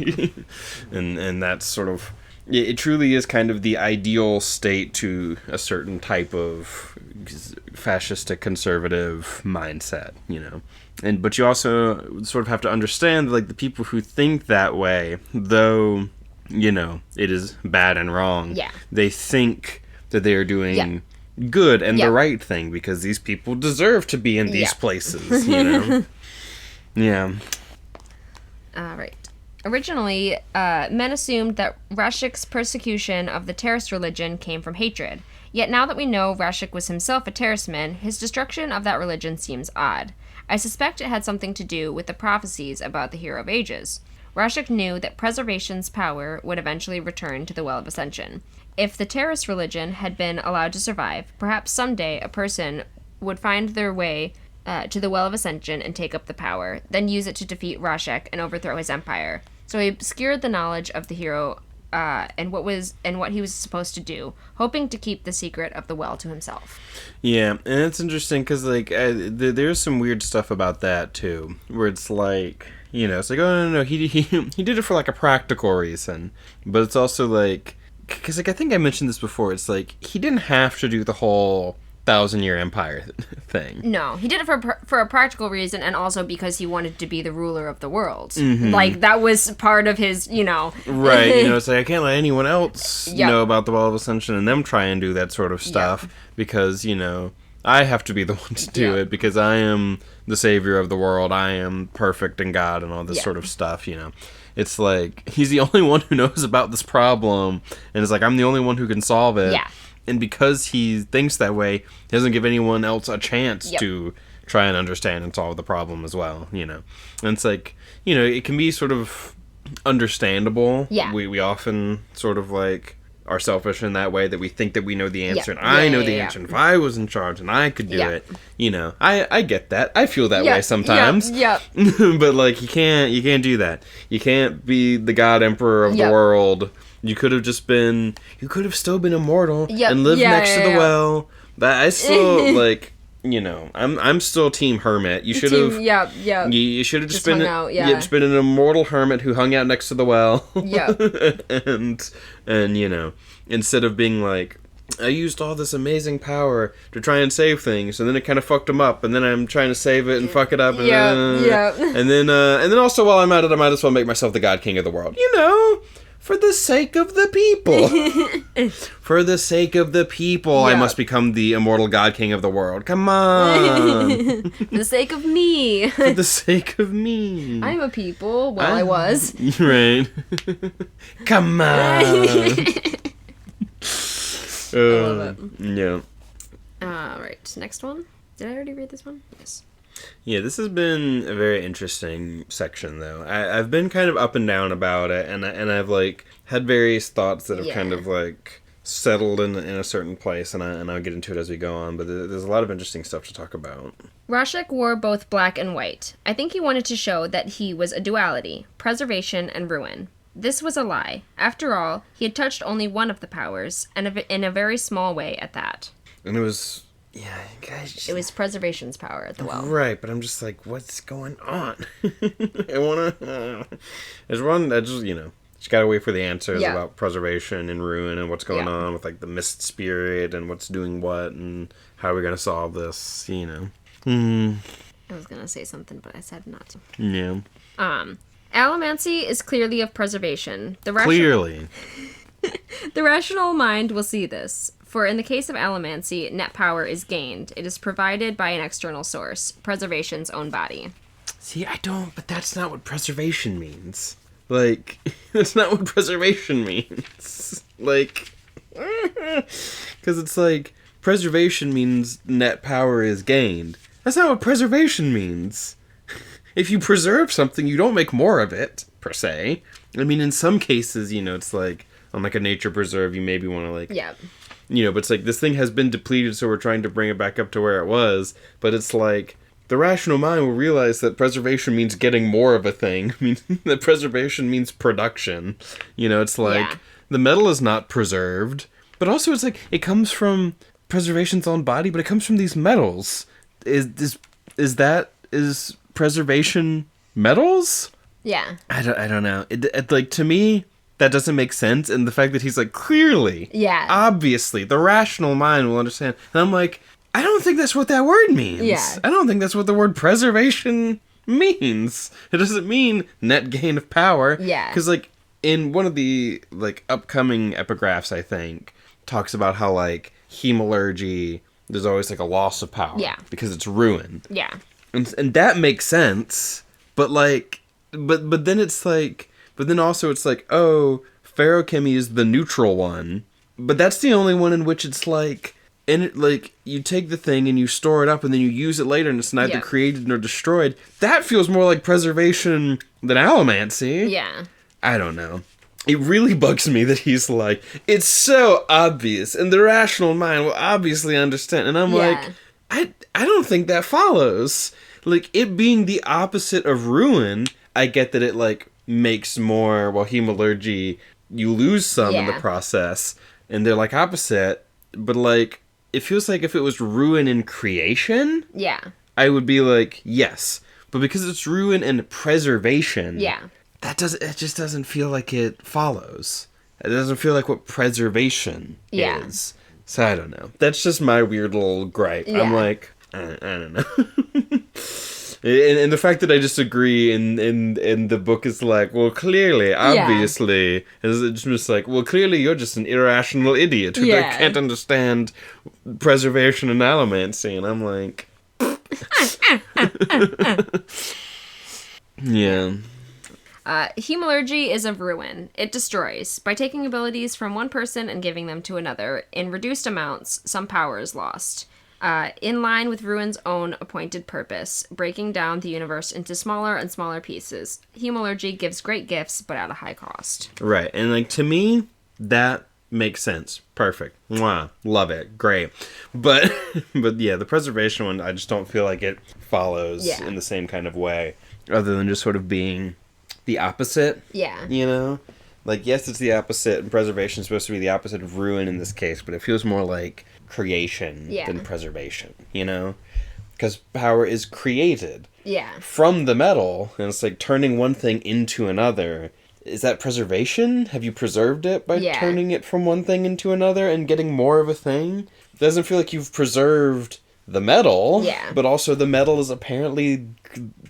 and that's sort of... It truly is kind of the ideal state to a certain type of fascistic conservative mindset, you know. But you also sort of have to understand, like, the people who think that way, though, you know, it is bad and wrong, they think that they are doing good and the right thing because these people deserve to be in these places, you know?
All right. Originally, men assumed that Rashek's persecution of the Terrace religion came from hatred. Yet now that we know Rashek was himself a Terraceman, his destruction of that religion seems odd. I suspect it had something to do with the prophecies about the Hero of Ages. Rashek knew that preservation's power would eventually return to the Well of Ascension. If the Terrace religion had been allowed to survive, perhaps someday a person would find their way to the Well of Ascension and take up the power, then use it to defeat Rashek and overthrow his empire. So he obscured the knowledge of the hero and what he was supposed to do, hoping to keep the secret of the well to himself.
Yeah, and it's interesting because like there's some weird stuff about that too, where it's like, you know, it's like, oh no, he did it for like a practical reason, but it's also like, because like I think I mentioned this before, it's like he didn't have to do the whole 1,000-year empire thing.
No, he did it for a practical reason, and also because he wanted to be the ruler of the world.
Mm-hmm.
Like, that was part of his, you know.
Right, you know, it's like I can't let anyone else
Yep.
know about the Wall of Ascension and them try and do that sort of stuff because, you know, I have to be the one to do it because I am the savior of the world. I am perfect in God and all this sort of stuff, you know. It's like, he's the only one who knows about this problem, and it's like, I'm the only one who can solve it.
Yeah.
And because he thinks that way, he doesn't give anyone else a chance to try and understand and solve the problem as well, you know. And it's like, you know, it can be sort of understandable.
Yeah.
We often sort of like are selfish in that way that we think that we know the answer and
Yeah,
I know
yeah,
the
yeah.
answer and if I was in charge and I could do
Yeah.
it, you know. I get that. I feel that way sometimes.
Yep.
But like you can't do that. You can't be the God Emperor of the world. You could have still been immortal and lived next to the well. But I still like, you know, I'm still Team Hermit. You should have. You should have just been just been an immortal hermit who hung out next to the well.
Yeah.
and you know, instead of being like, I used all this amazing power to try and save things, and then it kind of fucked them up, and then I'm trying to save it and fuck it up, and and then also while I'm at it, I might as well make myself the God King of the world. You know. For the sake of the people. For the sake of the people, I must become the immortal God King of the world. Come on.
For the sake of me.
For the sake of me.
I'm a people. Well, I was.
Right. Come on.
I love it.
Yeah.
Alright, next one. Did I already read this one? Yes.
Yeah, this has been a very interesting section, though. I've been kind of up and down about it, and I've, like, had various thoughts that have kind of, like, settled in a certain place, and I'll get into it as we go on, but there's a lot of interesting stuff to talk about.
Rashek wore both black and white. I think he wanted to show that he was a duality, preservation and ruin. This was a lie. After all, he had touched only one of the powers, and in a very small way at that.
And it was... Yeah, guys.
It was preservation's power at the well.
Right, but I'm just like, what's going on? I wanna. I just, you know, just gotta wait for the answers about preservation and ruin and what's going on with like the mist spirit and what's doing what and how are we gonna solve this, you know.
I was gonna say something, but I said not to.
Yeah.
Allomancy is clearly of preservation.
Clearly.
The rational mind will see this. For in the case of allomancy, net power is gained. It is provided by an external source, preservation's own body.
See, but that's not what preservation means. Like, that's not what preservation means. Like, because it's like, preservation means net power is gained. That's not what preservation means. If you preserve something, you don't make more of it, per se. I mean, in some cases, you know, it's like, on like a nature preserve, you maybe want to like...
Yeah.
You know, but it's like, this thing has been depleted, so we're trying to bring it back up to where it was. But it's like, the rational mind will realize that preservation means getting more of a thing. I mean, that preservation means production. You know, it's like, the metal is not preserved. But also, it's like, it comes from preservation's own body, but it comes from these metals. Is preservation metals?
Yeah.
I don't know. It like, to me... That doesn't make sense, and the fact that he's like, clearly, obviously, the rational mind will understand. And I'm like, I don't think that's what that word means.
Yeah.
I don't think that's what the word preservation means. It doesn't mean net gain of power.
Yeah.
Because, like, in one of the, like, upcoming epigraphs, I think, talks about how, like, hemalurgy, there's always, like, a loss of power.
Yeah.
Because it's ruin.
Yeah.
And that makes sense, but, like, but then it's, like... But then also it's like, oh, ferrochemy is the neutral one. But that's the only one in which it's like, and it like, you take the thing and you store it up and then you use it later and it's neither created nor destroyed. That feels more like preservation than allomancy.
Yeah.
I don't know. It really bugs me that he's like, it's so obvious and the rational mind will obviously understand. And I'm like, I don't think that follows. Like, it being the opposite of ruin, I get that it, like, makes more, while hemalurgy, you lose some in the process, and they're, like, opposite, but, like, it feels like if it was ruin in creation, I would be like, yes. But because it's ruin and preservation, it just doesn't feel like it follows. It doesn't feel like what preservation is. So I don't know. That's just my weird little gripe. I'm like, I don't know. and the fact that I disagree and the book is like, well, clearly, obviously, it's just like, well, clearly you're just an irrational idiot who can't understand preservation and allomancy. And I'm like, yeah.
Hemalurgy is of ruin. It destroys. By taking abilities from one person and giving them to another, in reduced amounts, some power is lost. In line with ruin's own appointed purpose, breaking down the universe into smaller and smaller pieces. Hemalurgy gives great gifts, but at a high cost.
Right, and like to me, that makes sense. Perfect. Mwah. Love it. Great. But yeah, the preservation one, I just don't feel like it follows in the same kind of way, other than just sort of being the opposite.
Yeah.
You know? Like, yes, it's the opposite, and preservation is supposed to be the opposite of ruin in this case, but it feels more like creation than preservation, you know? Because power is created from the metal, and it's like turning one thing into another. Is that preservation? Have you preserved it by turning it from one thing into another and getting more of a thing? It doesn't feel like you've preserved the metal, but also the metal is apparently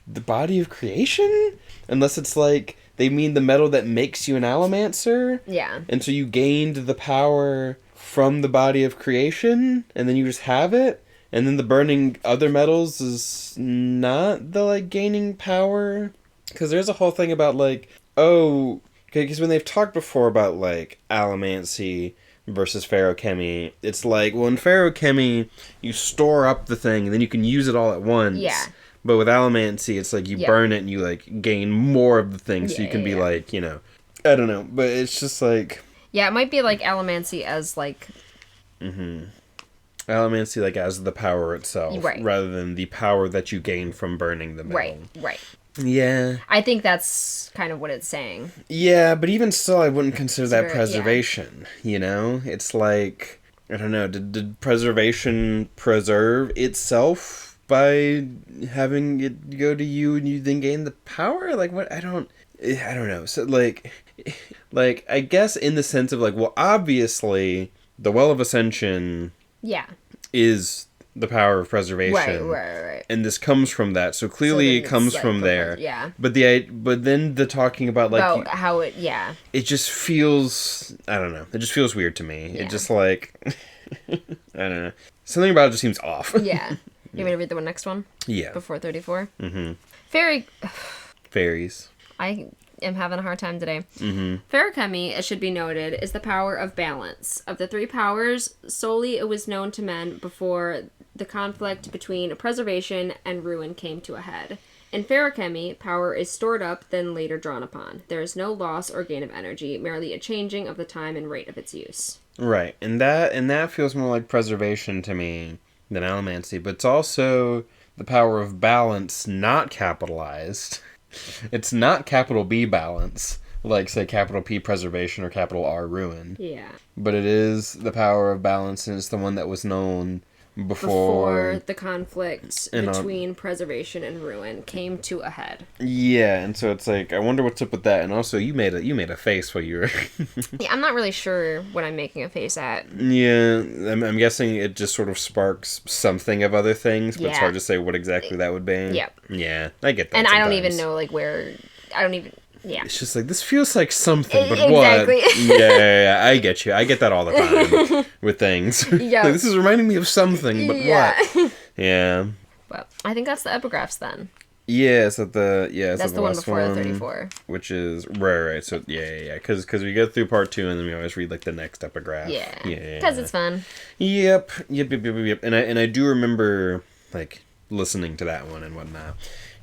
the body of creation? Unless it's like, they mean the metal that makes you an allomancer?
Yeah.
And so you gained the power from the body of creation, and then you just have it? And then the burning other metals is not the, like, gaining power? Because there's a whole thing about, like, oh, because when they've talked before about, like, allomancy versus feruchemy, it's like, well, in feruchemy, you store up the thing, and then you can use it all at once.
Yeah.
But with allomancy, it's like you burn it and you, like, gain more of the thing, so you can be, like, you know, I don't know, but it's just, like...
Yeah, it might be, like, allomancy as, like...
Allomancy, like, as the power itself, rather than the power that you gain from burning the metal.
Right.
Yeah.
I think that's kind of what it's saying.
Yeah, but even still, I wouldn't consider that preservation, you know? It's like, I don't know, did preservation preserve itself by having it go to you and you then gain the power? Like, what? I don't know. So, like, I guess in the sense of, like, well, obviously, the Well of Ascension is the power of preservation. Right. And this comes from that. So clearly it comes like, from there. Yeah. But then the talking about, like...
About how it,
it just feels... I don't know. It just feels weird to me. Yeah. It just, like... I don't know. Something about it just seems off.
Yeah. You want me to read the next one?
Yeah.
Before 34?
Mm-hmm. Fairies.
I am having a hard time today. Feruchemy, it should be noted, is the power of balance. Of the three powers, solely it was known to men before the conflict between preservation and ruin came to a head. In feruchemy, power is stored up, then later drawn upon. There is no loss or gain of energy, merely a changing of the time and rate of its use.
Right, and that feels more like preservation to me than allomancy, but it's also the power of balance not capitalized. It's not capital B balance, like, say, capital P preservation or capital R ruin.
Yeah.
But it is the power of balance, and it's the one that was known before
the conflict between preservation and ruin came to a head.
Yeah, and so it's like, I wonder what's up with that. And also, you made a face while you were...
Yeah, I'm not really sure what I'm making a face at.
Yeah, I'm guessing it just sort of sparks something of other things, but it's hard to say what exactly that would be.
Yep.
Yeah, I get that.
And
sometimes.
I don't even know, like, where... I don't even... Yeah.
It's just like, this feels like something, but
exactly.
what? Yeah, I get you. I get that all the time with things. Yeah. Like, this is reminding me of something, but what? Yeah.
Well, I think that's the epigraphs then.
Yeah, so that's
the one before the 34.
Which is, right. So, yeah. Because we go through part 2, and then we always read, like, the next epigraph.
Yeah. Because it's fun.
Yep. And I do remember, like, listening to that one and whatnot.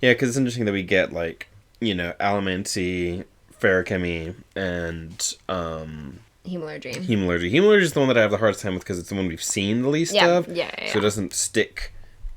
Yeah, because it's interesting that we get, like, you know, allomancy, feruchemy, and
hemalurgy.
Hemalurgy is the one that I have the hardest time with because it's the one we've seen the least of.
Yeah.
So it doesn't stick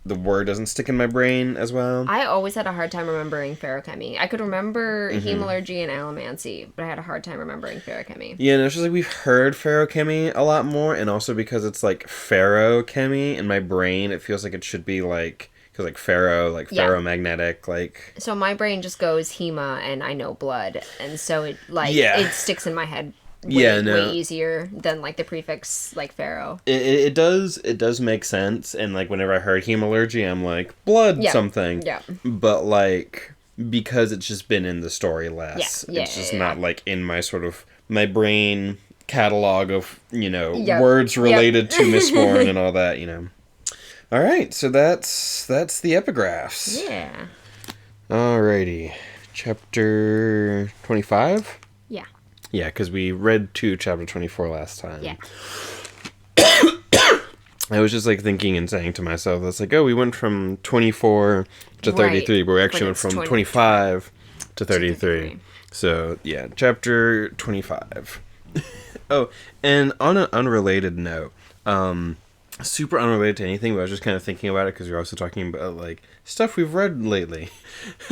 the word doesn't stick in my brain as well.
I always had a hard time remembering ferochemy. I could remember hemalurgy and allomancy, but I had a hard time remembering ferochemy.
Yeah, and it's just like we've heard ferochemy a lot more, and also because it's like ferochemy in my brain, it feels like it should be like, because like ferromagnetic, like...
So my brain just goes hema, and I know blood, and so it it sticks in my head way easier than like the prefix like pharaoh.
It does make sense, and like whenever I heard hemalurgy, I'm like blood something. Yeah. But like because it's just been in the story less, it's just not like in my sort of my brain catalog of words related to Mistborn and all that. All right, so that's the epigraphs.
Yeah.
Alrighty, chapter 25.
Yeah.
Yeah, because we read chapter 24 last time.
Yeah.
I was just like thinking and saying to myself, that's like, oh, we went from 24 to 33, but we actually went from 25 to 33. So, yeah, chapter 25. Oh, and on an unrelated note, super unrelated to anything, but I was just kind of thinking about it because we were also talking about, like, stuff we've read lately.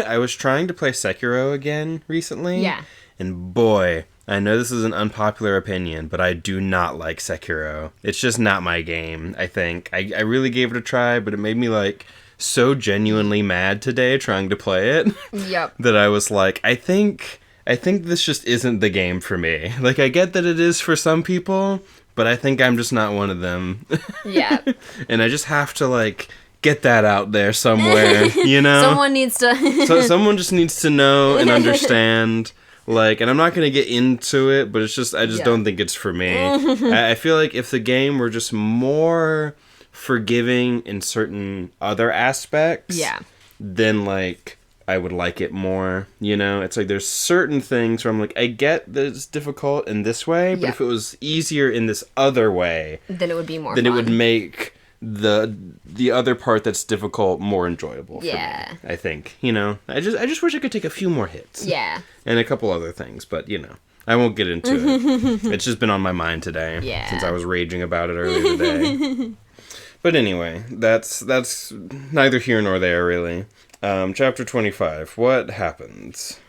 I was trying to play Sekiro again recently.
Yeah.
And boy, I know this is an unpopular opinion, but I do not like Sekiro. It's just not my game, I think. I really gave it a try, but it made me, like, so genuinely mad today trying to play it.
Yep.
That I was like, I think this just isn't the game for me. Like, I get that it is for some people, but I think I'm just not one of them.
Yeah.
And I just have to, like, get that out there somewhere,
Someone needs to...
So someone just needs to know and understand, like, and I'm not going to get into it, but it's just, I just don't think it's for me. I feel like if the game were just more forgiving in certain other aspects, then, like, I would like it more, It's like there's certain things where I'm like, I get that it's difficult in this way, but if it was easier in this other way,
then it would be more
then
fun.
It would make the other part that's difficult more enjoyable for me, I think. I just wish I could take a few more hits.
Yeah.
And a couple other things, but I won't get into it. It's just been on my mind today.
Yeah.
Since I was raging about it earlier today. But anyway, that's neither here nor there, really. Chapter 25. What happens?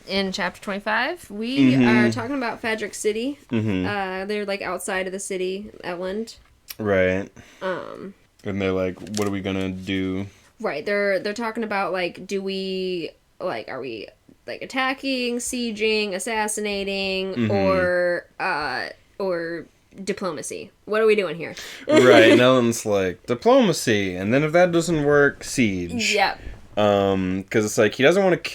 In chapter 25, we are talking about Fadric City. They're like outside of the city, Elland.
Right. And they're like, what are we gonna do?
Right. They're talking about like, are we like attacking, sieging, assassinating, or diplomacy? What are we doing here?
Right. And Ellen's like, diplomacy, and then if that doesn't work, siege.
Yep.
Because it's like he doesn't really want to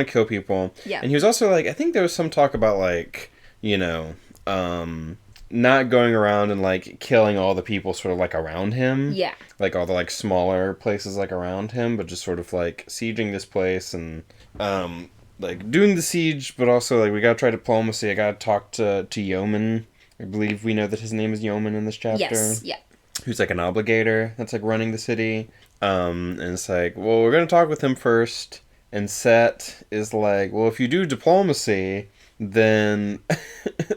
kill people.
Yeah.
And he was also like, I think there was some talk about like, not going around and like killing all the people sort of like around him. Yeah. Like all the like smaller places like around him, but just sort of like sieging this place and like doing the siege, but also like we gotta try diplomacy. I gotta talk to Yeoman. I believe we know that his name is Yeoman in this chapter.
Yes. Yeah.
Who's like an obligator that's like running the city. And it's like, well, we're going to talk with him first. And Set is like, well, if you do diplomacy, then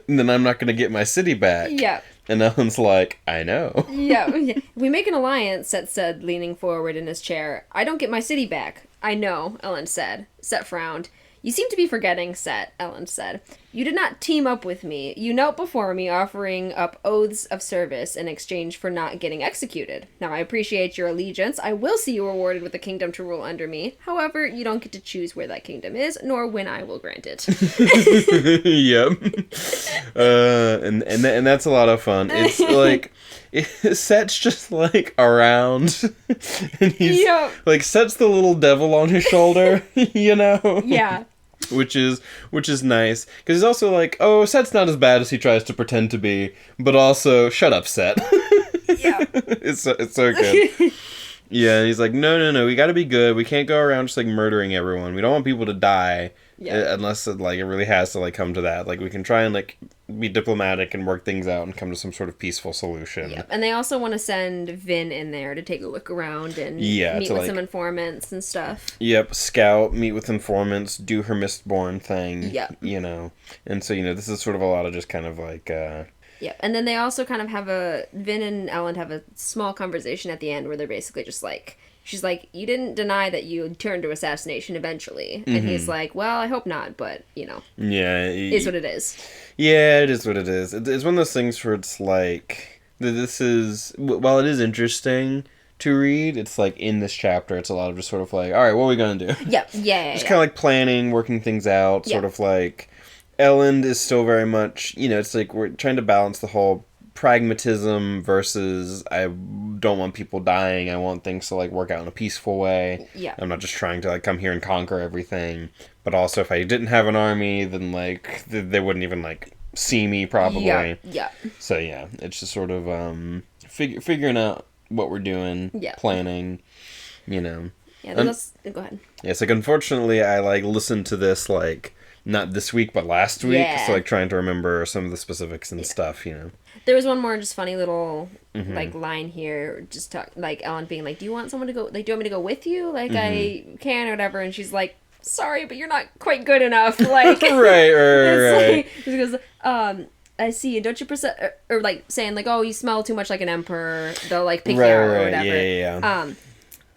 I'm not going to get my city back. Yeah. And Ellen's like, I know.
Yeah. We make an alliance, Set said, leaning forward in his chair. I don't get my city back. I know, Ellen said. Set frowned. You seem to be forgetting, Set, Ellen said. You did not team up with me. You knelt before me, offering up oaths of service in exchange for not getting executed. Now, I appreciate your allegiance. I will see you rewarded with a kingdom to rule under me. However, you don't get to choose where that kingdom is, nor when I will grant it.
Yep. And that's a lot of fun. It's like... Set's just like around and he's like Set's the little devil on his shoulder, Yeah. Which is nice because he's also like, oh, Set's not as bad as he tries to pretend to be, but also shut up, Set. Yeah. It's so good. Yeah, and he's like, no, we gotta be good. We can't go around just like murdering everyone. We don't want people to die. Yeah. Unless it really has to like come to that. Like we can try and like be diplomatic and work things out and come to some sort of peaceful solution.
Yep. And they also want to send Vin in there to take a look around and meet with some informants and stuff. Yep,
scout, meet with informants, do her Mistborn thing. Yep. And so, this is sort of a lot of just kind of like
Yep. And then they also kind of have Vin and Ellen have a small conversation at the end where they're basically just like, she's like, you didn't deny that you turned to assassination eventually. And he's like, well, I hope not, but,
Yeah.
Is what it is.
Yeah, it is what it is. It's one of those things where it's like, this is, while it is interesting to read, it's like in this chapter, it's a lot of just sort of like, all right, what are we going to do?
Yep. Yeah.
Just kind of like planning, working things out, sort of like, Ellen is still very much, it's like we're trying to balance the whole pragmatism versus I don't want people dying. I want things to like work out in a peaceful way.
Yeah.
I'm not just trying to like come here and conquer everything. But also if I didn't have an army, then like they wouldn't even like see me probably.
Yeah.
So yeah, it's just sort of figuring out what we're doing, planning,
Yeah, go ahead.
Yeah, it's like unfortunately I like listened to this like not this week but last week, so like trying to remember some of the specifics and stuff, There
was one more just funny little like line here, just like Ellen being like, do you want someone to go, like, do you want me to go with you, like I can or whatever, and she's like, sorry, but you're not quite good enough, like
right.
Like, she goes, I see, and don't you or like saying like, oh, you smell too much like an emperor, they'll like pick you out or whatever.
Yeah.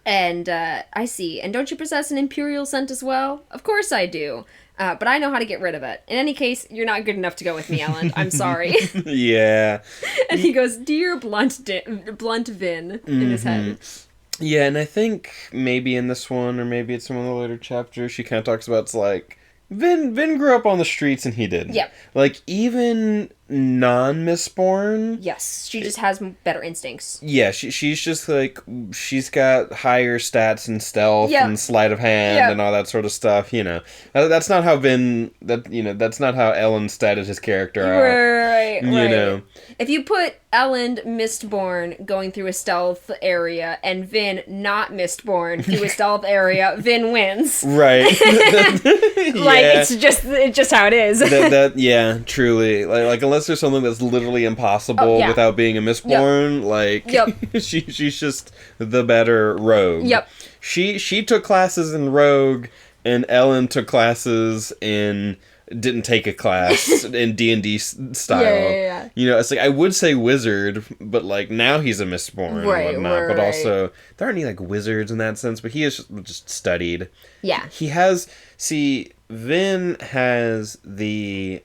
And I see, and don't you possess an imperial scent as well? Of course I do. But I know how to get rid of it. In any case, you're not good enough to go with me, Ellen. I'm sorry.
Yeah.
And he goes, dear blunt Vin, in his head.
Yeah, and I think maybe in this one, or maybe it's in one of the later chapters, she kind of talks about, it's like, Vin grew up on the streets and he didn't.
Yep.
Like, even non-Mistborn...
Yes, she just has better instincts.
Yeah, she's just like, she's got higher stats and stealth and sleight of hand and all that sort of stuff, That's not how that's not how Ellen statted his character out.
Right. If you put Ellen Mistborn going through a stealth area and Vin not Mistborn through a stealth area, Vin wins.
Right.
It's just how it is.
Yeah, truly. Like unless there's something that's literally impossible without being a Mistborn, she's just the better rogue.
Yep.
She took classes in rogue, and Ellen took classes in didn't take a class in D&D style.
Yeah.
It's like I would say wizard, but like now he's a Mistborn and whatnot. But also there aren't any like wizards in that sense. But he has just studied.
Yeah.
He has Vin has the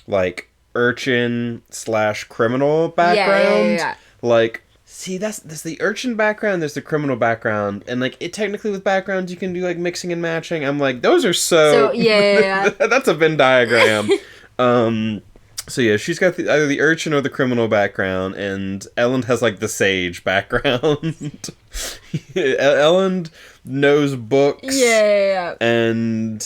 like urchin / criminal background.
Yeah.
Like, that's the urchin background, there's the criminal background, and like it technically with backgrounds you can do like mixing and matching. I'm like, those are so that's a Venn diagram. So yeah, she's got either the urchin or the criminal background, and Ellen has like the sage background. Ellen knows books.
Yeah.
And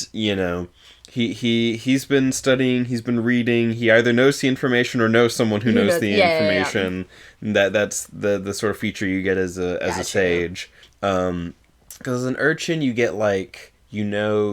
he's been studying, he's been reading, he either knows the information or knows someone who knows the information. That's the sort of feature you get as a sage. Because as an urchin you get like,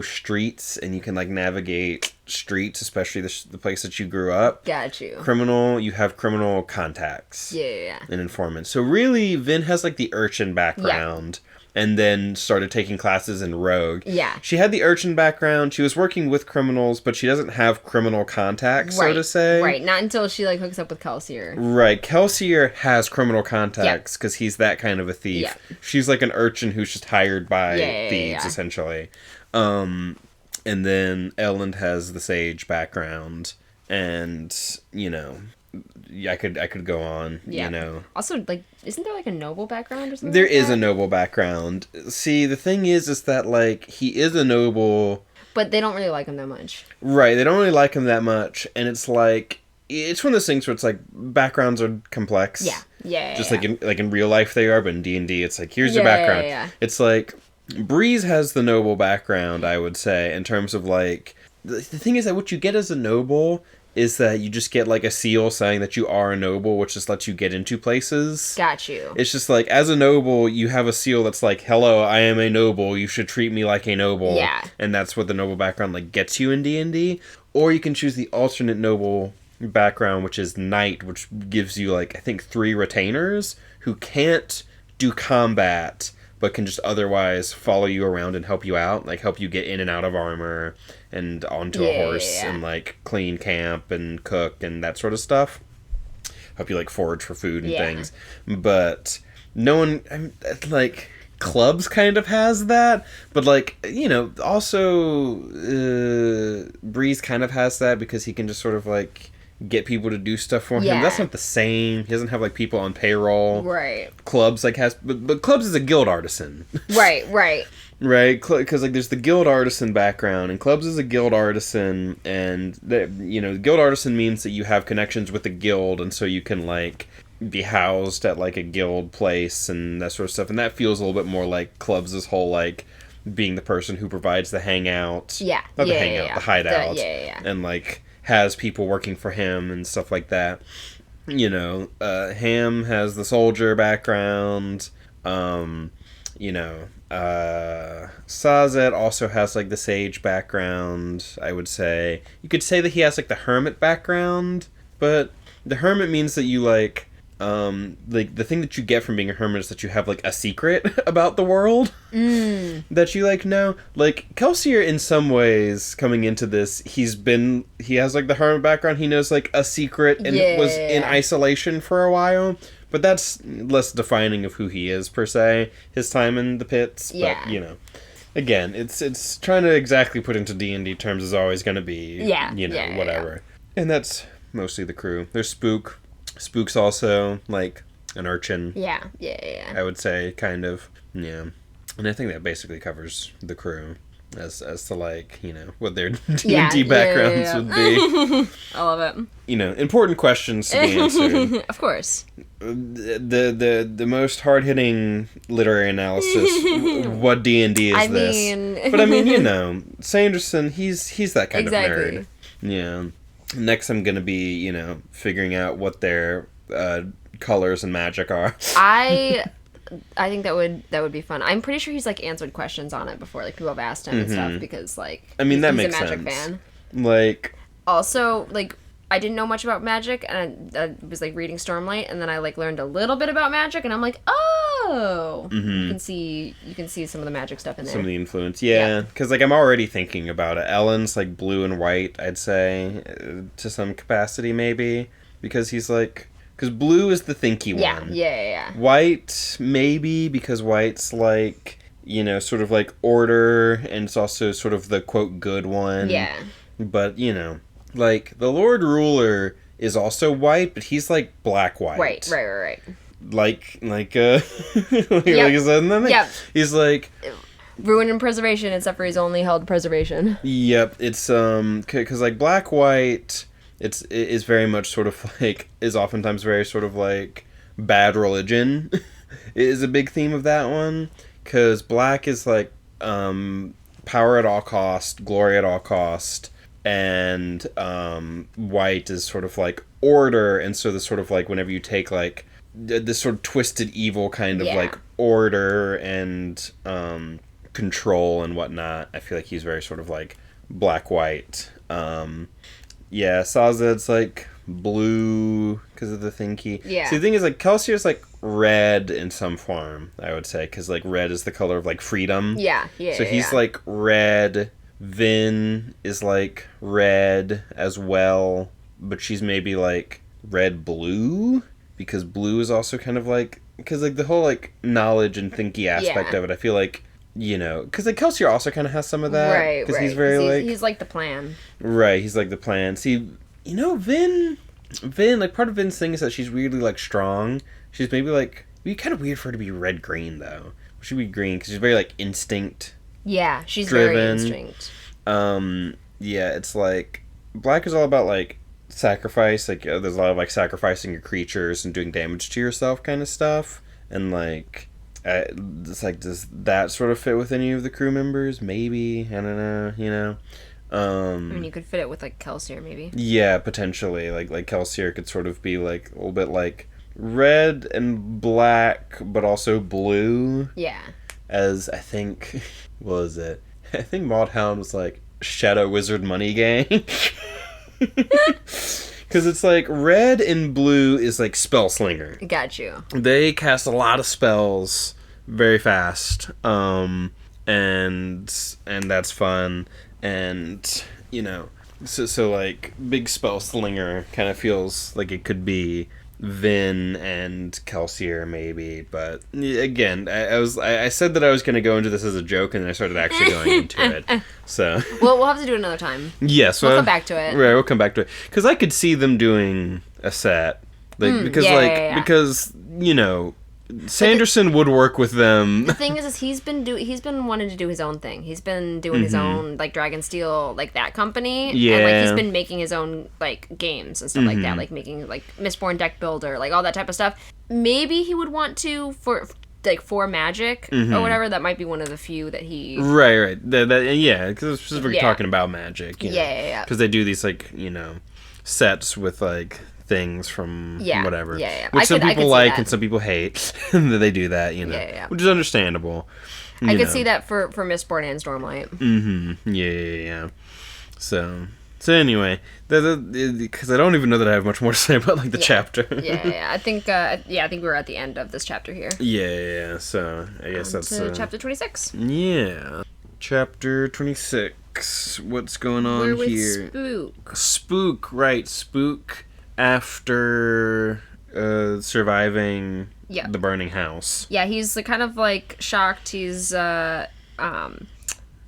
streets and you can like navigate streets, especially the place that you grew up.
Got you.
Criminal, you have criminal contacts.
Yeah.
And informants. So really Vin has like the urchin background. And then started taking classes in rogue.
Yeah.
She had the urchin background. She was working with criminals, but she doesn't have criminal contacts, so to say.
Right, not until she like hooks up with Kelsier.
Right, Kelsier has criminal contacts because he's that kind of a thief.
Yeah.
She's like an urchin who's just hired by thieves, essentially. And then Ellen has the sage background, and I could go on,
Also, like, isn't there like a noble background or something?
There is a noble background. See, the thing is that like he is a noble,
but they don't really like him that much.
Right, they don't really like him that much, and it's like it's one of those things where it's like backgrounds are complex.
Yeah.
Just like in real life they are, but in D&D it's like here's your background.
Yeah.
It's like Breeze has the noble background, I would say, in terms of like the thing is that what you get as a noble is that you just get like a seal saying that you are a noble, which just lets you get into places.
Got you.
It's just like, as a noble, you have a seal that's like, hello, I am a noble, you should treat me like a noble.
Yeah.
And that's what the noble background like gets you in D&D. Or you can choose the alternate noble background, which is knight, which gives you like, I think 3 retainers who can't do combat, but can just otherwise follow you around and help you out, like help you get in and out of armor and onto a horse and like clean camp and cook and that sort of stuff. help you like forage for food and
Yeah.
things. But no one, like, Clubs kind of has that, but like, also Breeze kind of has that because he can just sort of like get people to do stuff for him.
Yeah.
That's not the same. He doesn't have like people on payroll.
Right.
Clubs like has, but Clubs is a guild artisan.
Right.
Right, because like there's the guild artisan background, and Clubs is a guild artisan, and the guild artisan means that you have connections with the guild, and so you can like be housed at like a guild place and that sort of stuff, and that feels a little bit more like Clubs' whole like being the person who provides the hangout,
Yeah,
not the
yeah,
hangout,
yeah.
the hideout,
Yeah.
and like has people working for him and stuff like that. Ham has the soldier background. Sazed also has like the sage background, I would say. You could say that he has like the hermit background, but the hermit means that you like the thing that you get from being a hermit is that you have like a secret about the world that you like know. Like Kelsier, in some ways, coming into this, he has like the hermit background. He knows like a secret and was in isolation for a while. But that's less defining of who he is, per se, his time in the pits.
Yeah.
But, again, it's trying to exactly put into D&D terms is always going to be, whatever. And that's mostly the crew. There's Spook. Spook's also, like, an urchin.
Yeah.
I would say, kind of. Yeah. And I think that basically covers the crew. As to, like, what their D&D backgrounds would be.
I love it.
Important questions to be answered.
Of course.
The most hard-hitting literary analysis, what D&D is this? But I mean, Sanderson, he's that kind of nerd. Yeah. Next I'm going to be, figuring out what their colors and magic are.
I think that would be fun. I'm pretty sure he's like answered questions on it before, like people have asked him and stuff, because like
he's
a magic fan.
Like,
also, like, I didn't know much about magic, and I was like reading Stormlight, and then I like learned a little bit about magic, and I'm like, oh, you can see some of the magic stuff in there.
Some of the influence, yeah. Because like I'm already thinking about it. Ellen's like blue and white, I'd say, to some capacity maybe, because he's like. Because blue is the thinky one.
Yeah.
White, maybe, because white's like, sort of like order, and it's also sort of the, quote, good one.
Yeah.
But, like, the Lord Ruler is also white, but he's like black-white.
Right.
Like I said in the thing.
Yep.
He's like...
Ruin and preservation, except for he's only held preservation.
Yep, it's, because, like, black-white... It is very much sort of like, is oftentimes very sort of like bad religion is a big theme of that one. Because black is like power at all cost, glory at all cost, and white is sort of like order. And so the sort of like whenever you take like this sort of twisted evil kind of like order and control and whatnot, I feel like he's very sort of like black-white. Yeah, Sazed's like blue because of the thinky.
Yeah.
See, the thing is, like, Kelsier's like red in some form, I would say, because like red is the color of like freedom.
Yeah.
So he's like red. Vin is like red as well, but she's maybe like red-blue, because blue is also kind of like, because like the whole like knowledge and thinky aspect of it, I feel like. Because like Kelsier also kind of has some of that.
Right.
Because he's very
he's like the plan.
Right, he's like the plan. See, Vin, like part of Vin's thing is that she's weirdly like strong. She's maybe like, it'd be kind of weird for her to be red-green though. She'd be green because she's very like instinct.
Yeah, she's
driven.
very instinct.
Yeah, it's like black is all about like sacrifice. Like there's a lot of like sacrificing your creatures and doing damage to yourself kind of stuff, and like. It's like, does that sort of fit with any of the crew members? Maybe. I don't know,
I mean, you could fit it with, like, Kelsier, maybe.
Yeah, potentially. Like Kelsier could sort of be, like, a little bit, like, red and black, but also blue.
Yeah.
As, I think, what was it? I think Maudhound was, like, Shadow Wizard Money Gang. Because it's like red and blue is like spell slinger. Got you. They cast a lot of spells very fast, and that's fun, and so like big spell slinger kind of feels like it could be Vin and Kelsier maybe, but again, I said that I was going to go into this as a joke, and then I started actually going into it. So
we'll have to do it another time.
Yes,
we'll come back to it.
Right, we'll come back to it because I could see them doing a set, like because you know. Sanderson would work with them.
The thing is he's been wanting to do his own thing. He's been doing his own like Dragonsteel, like that company.
Yeah.
And like he's been making his own like games and stuff like that, like making like Mistborn deck builder, like all that type of stuff. Maybe he would want to for Magic or whatever. That might be one of the few that he.
Right. Yeah, because it's specifically talking about Magic.
Yeah.
Because they do these like sets with like. Things from whatever, which some people like and some people hate that they do that, which is understandable.
I could see that for Mistborn and Stormlight.
Yeah. So anyway, because I don't even know that I have much more to say about like the chapter.
I think we're at the end of this chapter here.
Yeah. So I guess that's
chapter 26.
Yeah, chapter 26. What's going on
We're with
here?
Spook,
right? Spook. After surviving the burning house.
Yeah, he's kind of like shocked. He's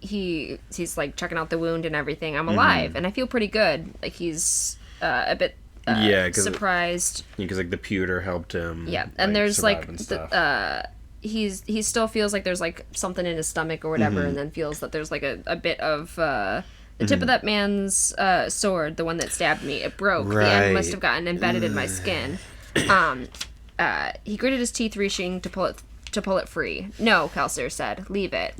he's like checking out the wound and everything. I'm alive and I feel pretty good. Like he's a bit surprised.
Because like the pewter helped him.
Yeah, and there's like he still feels like there's like something in his stomach or whatever, and then feels that there's like a bit of the tip of that man's sword, the one that stabbed me, it broke. Right. The end must have gotten embedded in my skin. He gritted his teeth, reaching to pull it free. No, Kelsier said, leave it.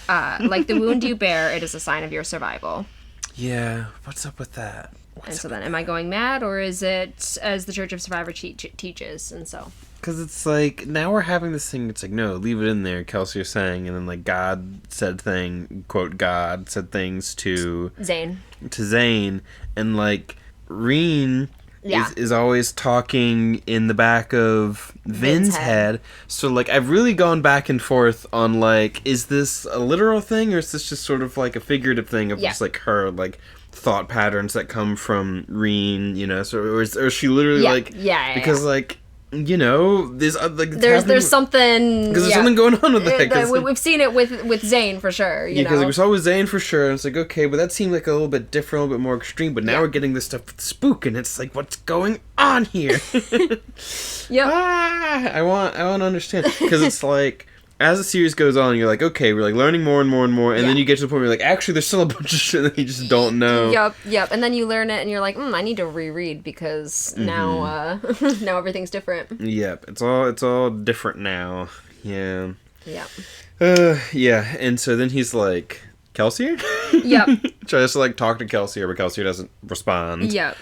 Like the wound you bear, it is a sign of your survival.
Yeah, what's up with that?
Am I going mad, or is it as the Church of Survivor teaches? And so.
Because it's like, now we're having this thing, it's like, no, leave it in there, Kelsey's saying, and then like God said things to Zane, and like Reen is always talking in the back of Vin's head. So like I've really gone back and forth on like, is this a literal thing, or is this just sort of like a figurative thing of just like her like thought patterns that come from Reen, so or is she literally because like there's
something
because there's something going on with that.
We've seen it with Zane for sure.
Because we saw it with Zane for sure, and it's like okay, but that seemed like a little bit different, a little bit more extreme. But now we're getting this stuff with Spook, and it's like, what's going on here? I want to understand because it's like. As the series goes on, you're like, okay, we're like learning more and more and more, and then you get to the point where you're like, actually, there's still a bunch of shit that you just don't know.
Yep. And then you learn it, and you're like, I need to reread because now everything's different.
Yep, it's all different now. Yeah.
Yeah.
Yeah, and so then he's like, Kelsier?
Yep.
Tries to like talk to Kelsier, but Kelsier doesn't respond.
Yep.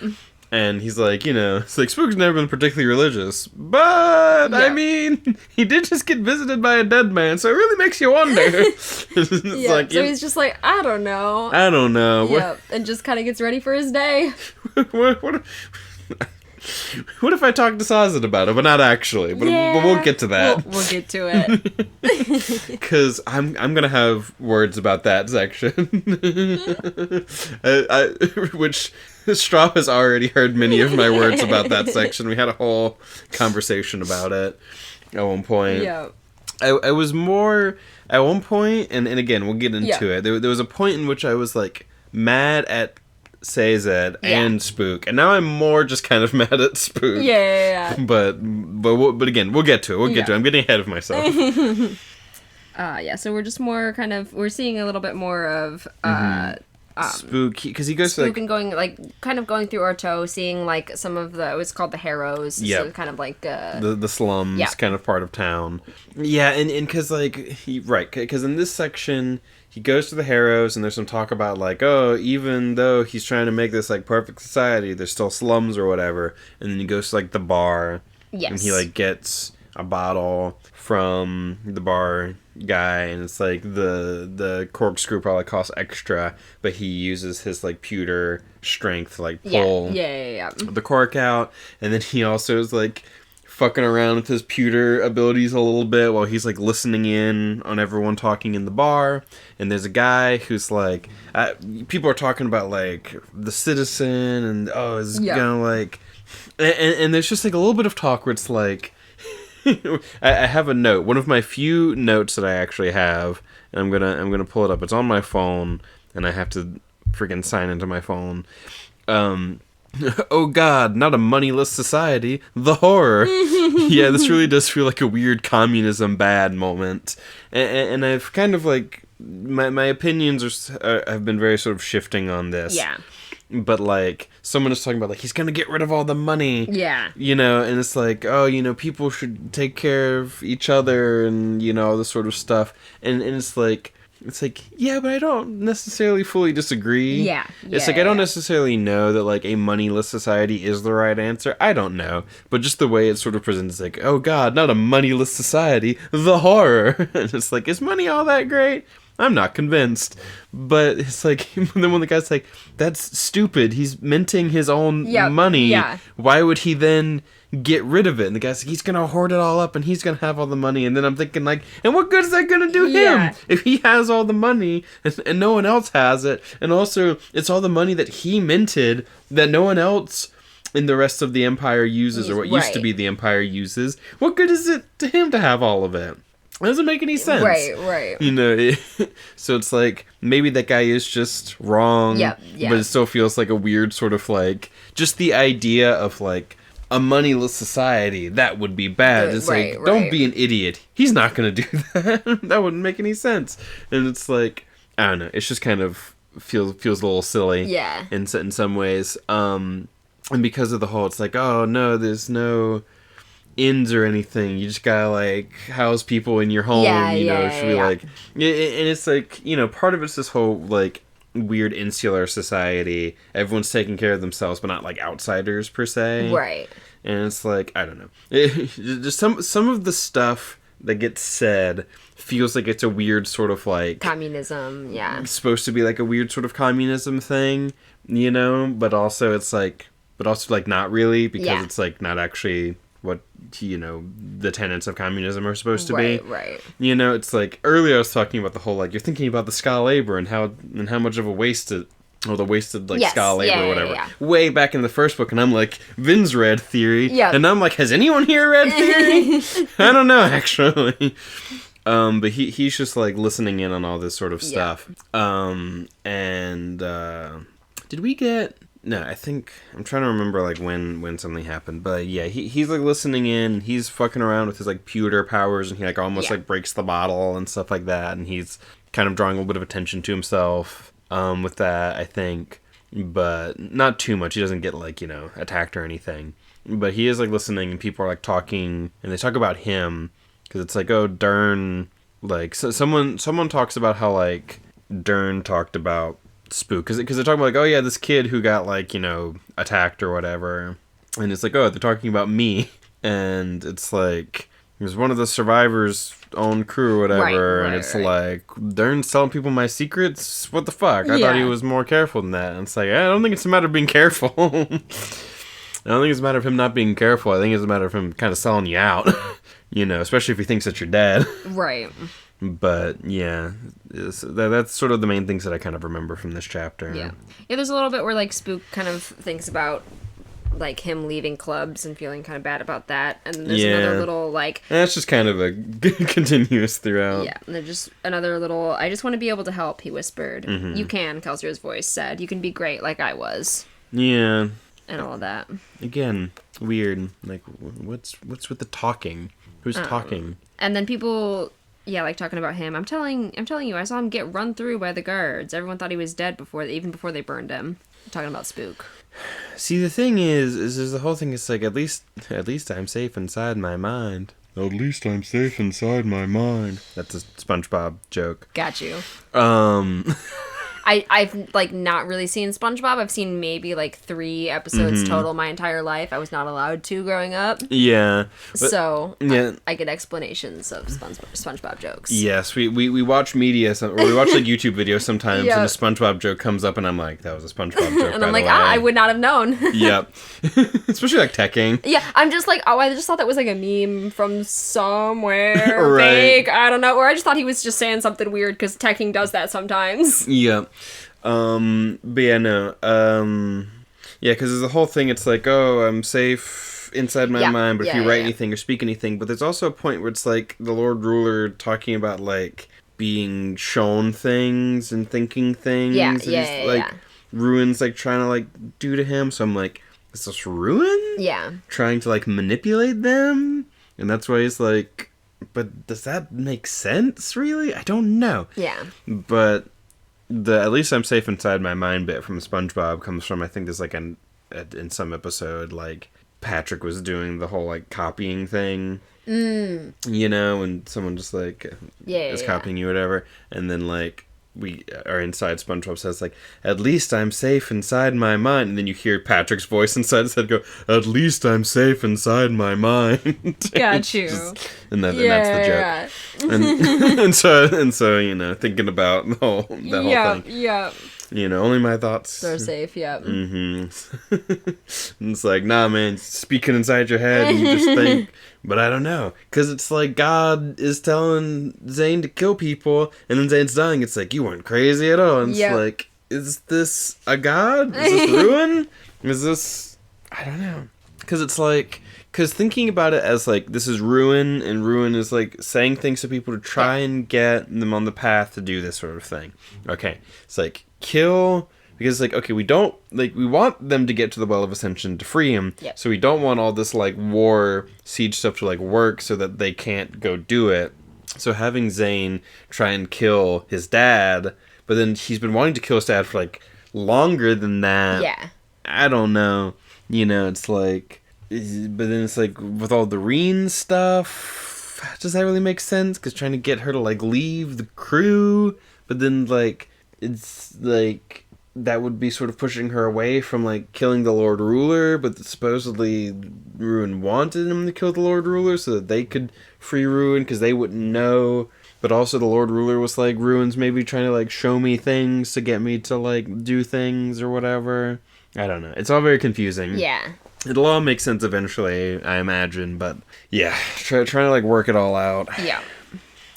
And he's like, it's like, Spook's never been particularly religious. But, I mean, he did just get visited by a dead man, so it really makes you wonder.
Like, so he's just like, I don't know.
Yep.
And just kind of gets ready for his day.
What if I talk to Sazed about it, but not actually? But we'll get to that.
We'll get to it.
Because I'm going to have words about that section. Which... Straw has already heard many of my words about that section. We had a whole conversation about it at one point.
Yeah.
I was more... At one point, and again, we'll get into it, there was a point in which I was, like, mad at Sazed and Spook, and now I'm more just kind of mad at Spook.
Yeah.
But again, we'll get to it. We'll get to it. I'm getting ahead of myself.
So we're just more kind of... We're seeing a little bit more of...
Spook, because he goes
Spook
like,
and going through Arto, seeing like some of the it's called the Harrows, so kind of like
the slums, kind of part of town. Yeah, and because like because in this section he goes to the Harrows, and there's some talk about like, oh, even though he's trying to make this like perfect society, there's still slums or whatever. And then he goes to like the bar, and he like gets a bottle from the bar guy, and it's like the corkscrew probably costs extra, but he uses his like pewter strength to like pull the cork out, and then he also is like fucking around with his pewter abilities a little bit while he's like listening in on everyone talking in the bar. And there's a guy who's like people are talking about like the citizen and is gonna like And there's just like a little bit of talk where it's like, I have a note, one of my few notes that I actually have, and I'm gonna pull it up. It's on my phone, and I have to freaking sign into my phone. Oh God, not a moneyless society. The horror. Yeah, this really does feel like a weird communism bad moment. And I've kind of like, my opinions have been very sort of shifting on this.
Yeah.
But like, someone is talking about like, he's gonna get rid of all the money.
Yeah.
You know, and it's like, oh, you know, people should take care of each other and, you know, all this sort of stuff. And it's like, yeah, but I don't necessarily fully disagree.
Yeah.
It's like, I don't necessarily know that, like, a moneyless society is the right answer. I don't know. But just the way it sort of presents, like, oh God, not a moneyless society. The horror. And it's like, is money all that great? I'm not convinced. But it's like, then when the guy's like, that's stupid. He's minting his own money.
Yeah.
Why would he then get rid of it? And the guy's like, he's gonna hoard it all up and he's gonna have all the money. And then I'm thinking like, and what good is that gonna do him if he has all the money and no one else has it? And also, it's all the money that he minted that no one else in the rest of the empire uses, or what used to be the empire uses. What good is it to him to have all of it? It doesn't make any sense.
Right.
You know, so it's like, maybe that guy is just wrong.
Yeah.
But it still feels like a weird sort of like, just the idea of like, a moneyless society, that would be bad. It's like, don't be an idiot. He's not going to do that. That wouldn't make any sense. And it's like, I don't know. It's just kind of feels a little silly.
Yeah.
In some ways. And because of the whole, it's like, oh no, there's no inns or anything. You just gotta like house people in your home. Should be like, and it's like, you know, part of it's this whole like weird insular society. Everyone's taking care of themselves, but not like outsiders per se.
Right.
And it's like, I don't know. Just some of the stuff that gets said feels like it's a weird sort of like
communism. Yeah.
It's supposed to be like a weird sort of communism thing, you know, but also it's like, not really, because it's like not actually what, you know, the tenets of communism are supposed to be.
Right.
You know, it's like, earlier I was talking about the whole, like, you're thinking about the ska labor and how much of a wasted, or the wasted, like, ska labor or whatever. Yeah. Way back in the first book, and I'm like, Vin's read Theory. Yeah. And I'm like, has anyone here read Theory? I don't know, actually. But he's just, like, listening in on all this sort of stuff. Did we get... No, I think, I'm trying to remember, like, when something happened, but yeah, he's, like, listening in, he's fucking around with his, like, pewter powers, and he, like, almost, like, breaks the bottle and stuff like that, and he's kind of drawing a little bit of attention to himself, with that, I think, but not too much. He doesn't get, like, you know, attacked or anything, but he is, like, listening, and people are, like, talking, and they talk about him, because it's like, oh, Dern, like, so someone talks about how, like, Dern talked about Spook, because they're talking about, like, oh yeah, this kid who got, like, you know, attacked or whatever, and it's like, oh, they're talking about me, and it's like, he was one of the survivors' own crew or whatever, and it's like, they're selling people my secrets? What the fuck? I thought he was more careful than that. And it's like, I don't think it's a matter of being careful. I don't think it's a matter of him not being careful. I think it's a matter of him kind of selling you out, you know, especially if he thinks that you're dead.
Right.
But yeah, that's sort of the main things that I kind of remember from this chapter.
Yeah, there's a little bit where like Spook kind of thinks about like him leaving clubs and feeling kind of bad about that, and there's another little like,
and that's just kind of a continuous throughout.
Yeah, and there's just another little, I just want to be able to help, he whispered. You can, Kelsier's voice said. You can be great like I was. Yeah. And all of that. Again, weird. Like, what's with the talking? Who's talking? And then people... Yeah, like talking about him. I'm telling you, I saw him get run through by the guards. Everyone thought he was dead even before they burned him. I'm talking about Spook. See, the thing is the whole thing is like, at least I'm safe inside my mind. At least I'm safe inside my mind. That's a SpongeBob joke. Got you. I've like not really seen SpongeBob. I've seen maybe like 3 episodes total my entire life. I was not allowed to growing up. Yeah. So I get explanations of SpongeBob jokes. Yes, we watch media, or we watch like YouTube videos sometimes, and a SpongeBob joke comes up, and I'm like, that was a SpongeBob joke. And I'm like, I would not have known. Yep. Especially like teching. Yeah, I'm just like, I just thought that was like a meme from somewhere vague. I don't know, or I just thought he was just saying something weird because teching does that sometimes. Yep. But yeah, no.
Yeah, because there's the whole thing, it's like, oh, I'm safe inside my mind, but if you write anything or speak anything, but there's also a point where it's like the Lord Ruler talking about, like, being shown things and thinking things. Ruin's, like, trying to, like, do to him, so I'm like, is this Ruin?
Yeah.
Trying to, like, manipulate them? And that's why he's like, but does that make sense, really? I don't know.
Yeah.
But the at least I'm safe inside my mind bit from SpongeBob comes from, I think there's like in some episode, like Patrick was doing the whole like copying thing, you know, and someone just like is copying you or whatever, and then like we are inside, SpongeBob says like, at least I'm safe inside my mind, and then you hear Patrick's voice inside his head go, at least I'm safe inside my mind.
Got you.
And that's the joke. And so you know, thinking about the whole thing. Yeah. You know, only my thoughts
are safe. Yeah.
Mm-hmm. And it's like, nah, man, speaking inside your head, and you just think. But I don't know, because it's like God is telling Zane to kill people, and then Zane's dying. It's like, you weren't crazy at all. And it's like, is this a God? Is this Ruin? Is this... I don't know. Because it's like... Because thinking about it as, like, this is Ruin, and Ruin is, like, saying things to people to try and get them on the path to do this sort of thing. Okay. It's like, kill... Because, like, okay, we don't, like, we want them to get to the Well of Ascension to free him, so we don't want all this, like, war, siege stuff to, like, work so that they can't go do it. So having Zane try and kill his dad, but then he's been wanting to kill his dad for, like, longer than that.
Yeah.
I don't know. You know, it's like, but then it's like, with all the Reen stuff, does that really make sense? Because trying to get her to, like, leave the crew, but then, like, it's, like... that would be sort of pushing her away from, like, killing the Lord Ruler, but supposedly Ruin wanted him to kill the Lord Ruler so that they could free Ruin, because they wouldn't know. But also the Lord Ruler was like, Ruin's maybe trying to, like, show me things to get me to, like, do things or whatever. I don't know. It's all very confusing.
Yeah.
It'll all make sense eventually, I imagine, but yeah, trying to, like, work it all out.
Yeah.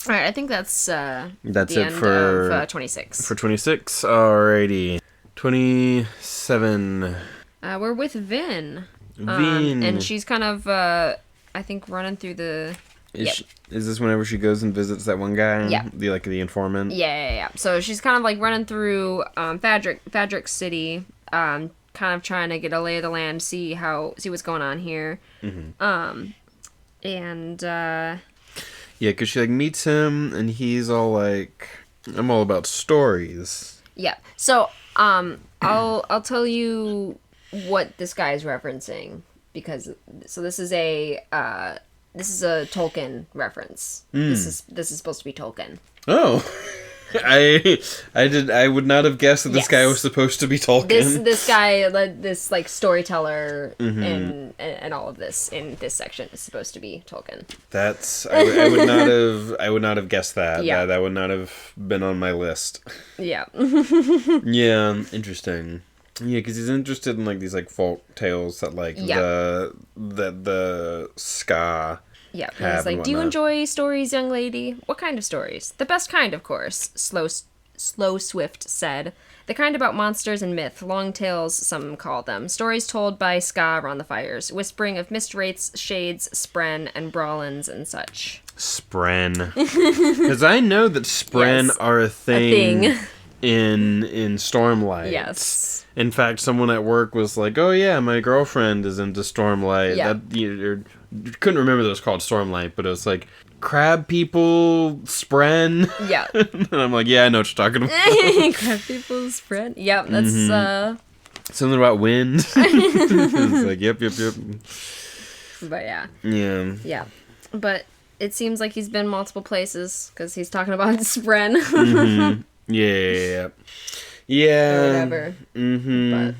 All right, I think that's the
it
end
for
of 26.
For 26, alrighty. 27.
We're with Vin.
Vin.
And she's kind of, I think, running through the...
Is this whenever she goes and visits that one guy?
Yeah.
The informant?
Yeah. So she's kind of, like, running through Fadric City, kind of trying to get a lay of the land, see what's going on here. Mm-hmm.
Yeah, because she, like, meets him, and he's all like, I'm all about stories.
Yeah. So... I'll tell you what this guy is referencing, because this is a Tolkien reference. This is supposed to be Tolkien.
Oh. I would not have guessed that this guy was supposed to be Tolkien.
This guy, this like storyteller, and all of this in this section is supposed to be Tolkien.
That's I would not have guessed that.
Yeah.
That would not have been on my list.
Yeah.
Yeah, interesting. Yeah, because he's interested in like these like folk tales that like the ska.
Yeah, he's like, do you enjoy stories, young lady? What kind of stories? The best kind, of course, Slow Swift said. The kind about monsters and myth, long tales, some call them. Stories told by ska around the fires, whispering of mist wraiths, shades, spren, and brawlins and such.
Spren. Because I know that spren are a thing. In Stormlight.
Yes.
In fact, someone at work was like, "Oh yeah, my girlfriend is into Stormlight."
Yeah.
You couldn't remember that it was called Stormlight, but it was like crab people, spren.
Yeah.
And I'm like, yeah, I know what you're talking about.
Crab people, spren. Yep, that's
something about wind. It's like, yep.
But yeah.
Yeah.
Yeah. But it seems like he's been multiple places because he's talking about spren.
Mm-hmm. Yeah.
Or whatever.
Mm-hmm.
But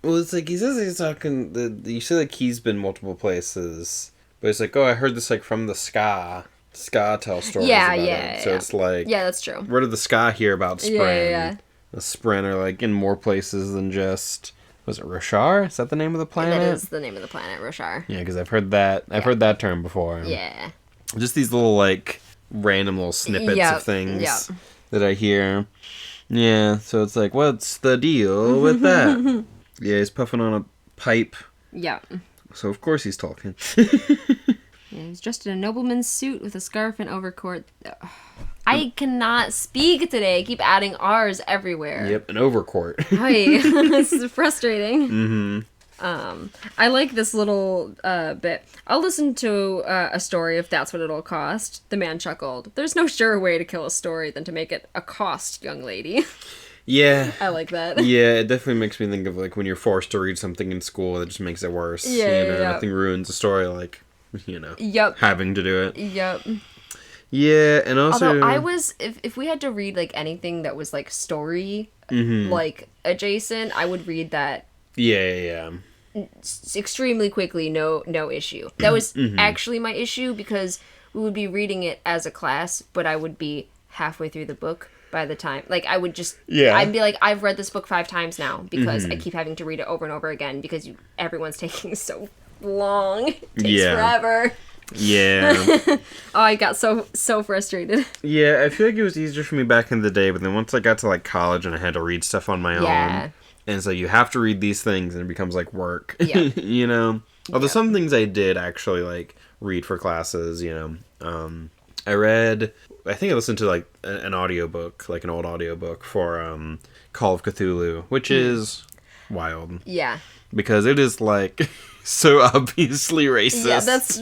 well, it's like he says he's talking. You say like he's been multiple places, but it's like, oh, I heard this like from the ska tell stories.
Yeah,
about
yeah.
it. So it's like,
yeah, that's true.
Where did the ska hear about Spren?
Yeah.
The Spren are like in more places than just. Was it Roshar? Is that the name of the planet?
That is the name of the planet, Roshar.
Yeah, because I've heard that. I've heard that term before.
Yeah.
Just these little like random little snippets of things that I hear. Yeah, so it's like, what's the deal with that? Yeah, he's puffing on a pipe.
Yeah.
So of course he's talking.
Yeah, he's dressed in a nobleman's suit with a scarf and overcoat. I cannot speak today. I keep adding R's everywhere.
Yep, an overcoat.
Hi. This is frustrating.
Mm-hmm.
I like this little bit. I'll listen to a story if that's what it'll cost. The man chuckled. There's no surer way to kill a story than to make it a cost, young lady.
Yeah.
I like that.
Yeah, it definitely makes me think of, like, when you're forced to read something in school that just makes it worse.
Yeah,
you know,
yeah.
nothing ruins a story like, you know,
Yep.
having to do it.
Yep.
Yeah, and also...
Although I was, if we had to read, like, anything that was, like, story, like, adjacent, I would read that.
Yeah.
Extremely quickly, no issue. That was actually my issue, because we would be reading it as a class, but I would be halfway through the book by the time, like, I would just, I'd be like, I've read this book 5 times now, because I keep having to read it over and over again, because everyone's taking so long. It takes forever.
Yeah.
Oh, I got so frustrated.
Yeah, I feel like it was easier for me back in the day, but then once I got to, like, college and I had to read stuff on my own, and so you have to read these things, and it becomes, like, work. Yeah. You know? Although some things I did actually, like, read for classes, you know. I think I listened to, like, an audiobook, like an old audiobook for Call of Cthulhu, which is wild.
Yeah.
Because it is, like, so obviously racist.
Yeah, that's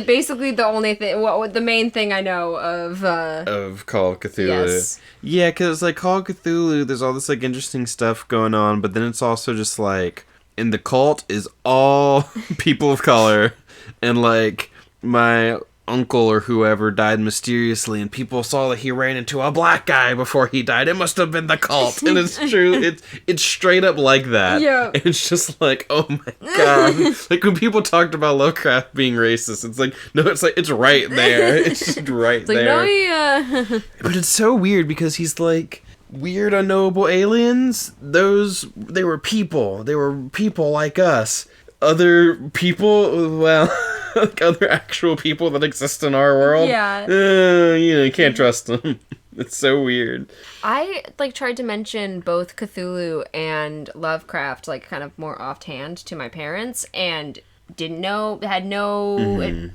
basically the only thing, the main thing I know of
Call of Cthulhu.
Yes.
Yeah, because, like, Call of Cthulhu, there's all this, like, interesting stuff going on, but then it's also just, like, and the cult is all people of color, and, like, my uncle or whoever died mysteriously, and people saw that he ran into a black guy before he died. It must have been the cult. And it's true. It's straight up like that.
Yeah.
It's just like, oh my god. Like, when people talked about Lovecraft being racist, it's like, no, it's like, it's right there. It's just right there.
No, yeah.
But it's so weird because he's like, weird unknowable aliens, they were people. They were people like us. Other people, well, like other actual people that exist in our world.
Yeah.
You know, you can't trust them. It's so weird.
I, like, tried to mention both Cthulhu and Lovecraft, like, kind of more offhand to my parents, and didn't know, had no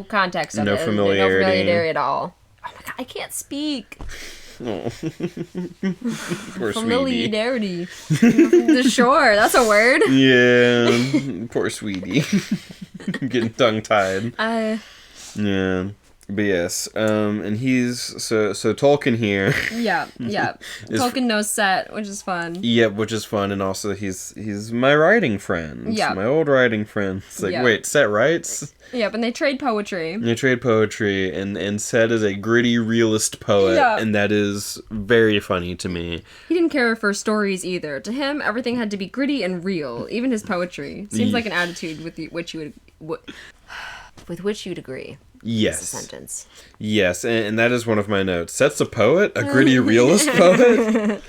context of
No
it.
familiarity.
No familiarity at all. Oh my god, I can't speak.
Oh. Poor sweetie.
Familiarity. Sure, that's a word.
Yeah. Poor sweetie. Getting tongue-tied. Yeah. But yes, and he's, so Tolkien here.
Yeah. Tolkien knows Set, which is fun.
Yep, which is fun, and also he's my writing friend.
Yeah.
My old writing friend. It's like, wait, Set writes?
Yep, and they trade poetry.
They trade poetry, and Set is a gritty realist poet, and that is very funny to me.
He didn't care for stories either. To him, everything had to be gritty and real, even his poetry. Seems like an attitude with which you would agree.
Yes.
That's a sentence.
Yes, and that is one of my notes. Set's a poet? A gritty realist poet?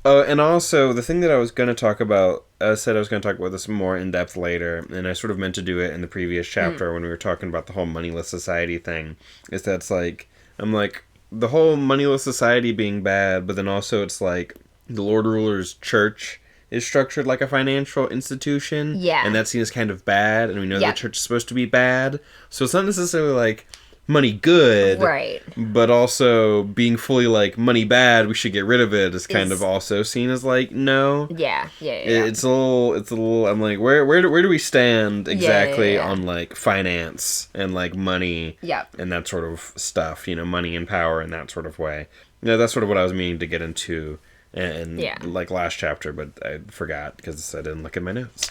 Oh, and also, the thing that I was going to talk about, I said I was going to talk about this more in depth later, and I sort of meant to do it in the previous chapter when we were talking about the whole moneyless society thing, is that it's like, I'm like, the whole moneyless society being bad, but then also it's like, the Lord Ruler's church is structured like a financial institution.
Yeah.
And that seems kind of bad, and we know the church is supposed to be bad. So it's not necessarily like money good.
Right.
But also being fully like money bad, we should get rid of it is kind of also seen as like, no.
Yeah.
It's a little, I'm like, where do we stand exactly on like finance and like money and that sort of stuff, you know, money and power in that sort of way. You know, that's sort of what I was meaning to get into. And like last chapter, but I forgot because I didn't look at my notes.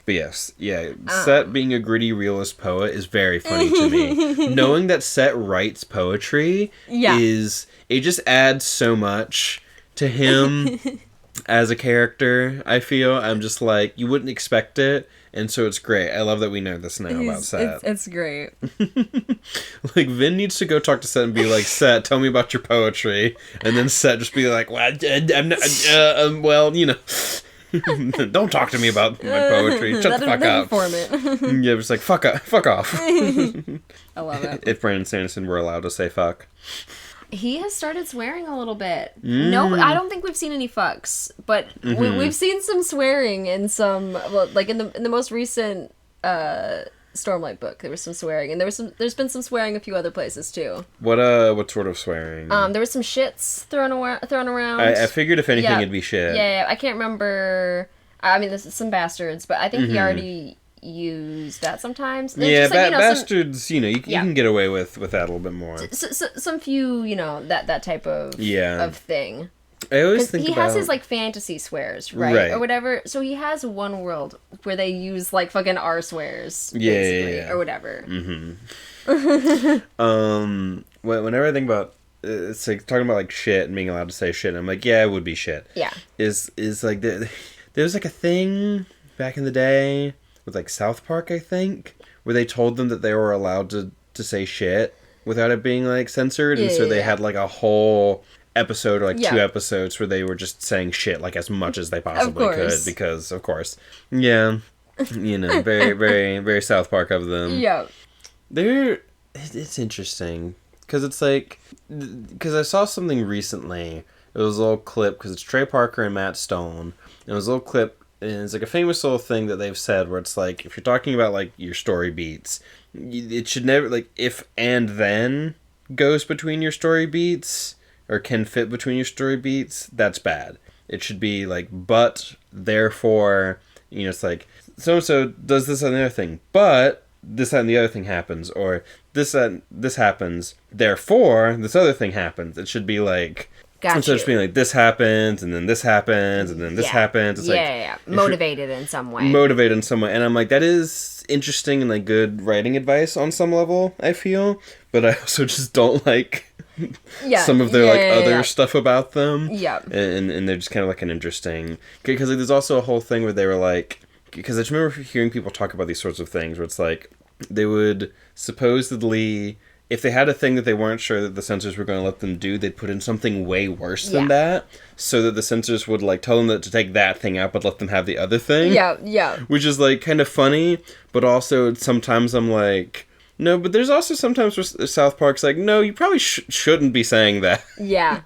But yes, Set being a gritty realist poet is very funny to me. Knowing that Set writes poetry is, it just adds so much to him as a character, I feel. I'm just like, you wouldn't expect it, and so it's great. I love that we know this now about Set.
It's great.
Like, Vin needs to go talk to Set and be like, Set, tell me about your poetry. And then Set just be like, well, I'm not, well, you know, don't talk to me about my poetry. Shut the fuck up. Yeah, just like, fuck off.
I love it.
If Brandon Sanderson were allowed to say fuck.
He has started swearing a little bit. No, I don't think we've seen any fucks, but we've seen some swearing in some, well, like in the most recent Stormlight book. There was some swearing, and there's been some swearing a few other places too.
What sort of swearing?
There was some shits thrown around.
I figured if anything it'd be shit.
Yeah, I can't remember. I mean, this is some bastards, but I think he already used that sometimes.
Just like, bastards, you can get away with that a little bit more.
Some few, that type of thing.
I always think
he has his like fantasy swears, right? Or whatever. So he has one world where they use like fucking R swears, basically, or whatever.
Whenever I think about it's like talking about like shit and being allowed to say shit, and I'm like, yeah, it would be shit.
Yeah,
is like there was like a thing back in the day with like South Park, I think, where they told them that they were allowed to say shit without it being like censored, and so they had like a whole episode or like 2 episodes where they were just saying shit like as much as they possibly could, because of course, very very very South Park of them.
Yeah,
it's interesting because it's like, because I saw something recently. It was a little clip because it's Trey Parker and Matt Stone. It was a little clip. And it's like a famous little thing that they've said where it's like, if you're talking about like your story beats, it should never, like, if and then goes between your story beats or can fit between your story beats, that's bad. It should be like, but, therefore, it's like, so-and-so does this and the other thing, but this, that, and the other thing happens, or this happens, therefore, this other thing happens. It should be like, instead of just being like, this happens, and then this happens, and then this happens. It's
motivated in some way.
And I'm like, that is interesting and like good writing advice on some level, I feel. But I also just don't like some of their other stuff about them.
Yeah.
And they're just kind of like an interesting... Because like, there's also a whole thing where they were like... Because I just remember hearing people talk about these sorts of things where it's like, they would supposedly... If they had a thing that they weren't sure that the censors were going to let them do, they'd put in something way worse than that, so that the censors would like tell them to take that thing out, but let them have the other thing.
Yeah.
Which is like kind of funny, but also sometimes I'm like, no. But there's also sometimes where South Park's like, no, you probably shouldn't be saying that.
Yeah.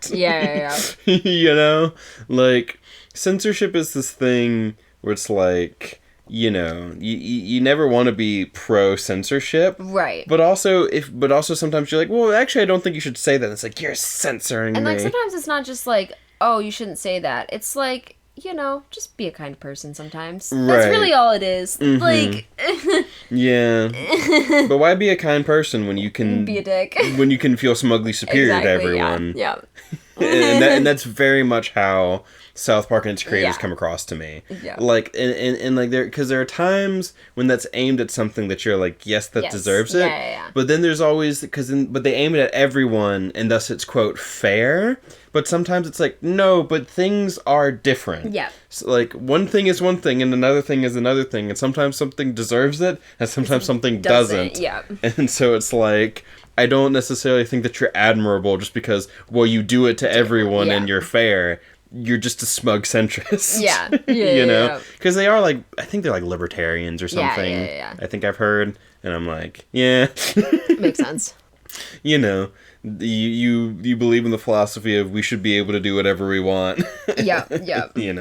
Like censorship is this thing where it's like, you never want to be pro censorship,
right?
But also sometimes you're like, well, actually, I don't think you should say that. It's like, you're censoring me.
And like sometimes it's not just like, oh, you shouldn't say that. It's like, just be a kind person sometimes. Right. That's really all it is. Like,
yeah. But why be a kind person when you can
be a dick?
When you can feel smugly superior to everyone?
Yeah.
and that's very much how South Park and its creators come across to me. Yeah. Like, and like, because there are times when that's aimed at something that you're like, yes, that deserves it.
Yeah.
But then there's always, but they aim it at everyone, and thus it's, quote, fair. But sometimes it's like, no, but things are different.
Yeah.
So, like, one thing is one thing, and another thing is another thing, and sometimes something deserves it, and sometimes something doesn't.
Yeah.
And so it's like, I don't necessarily think that you're admirable just because, well, you do it to everyone and you're fair. You're just a smug centrist.
Yeah.
Because they are like, I think they're like libertarians or something.
Yeah.
I think I've heard, and I'm like, yeah.
Makes sense.
You believe in the philosophy of we should be able to do whatever we want.
Yeah.
And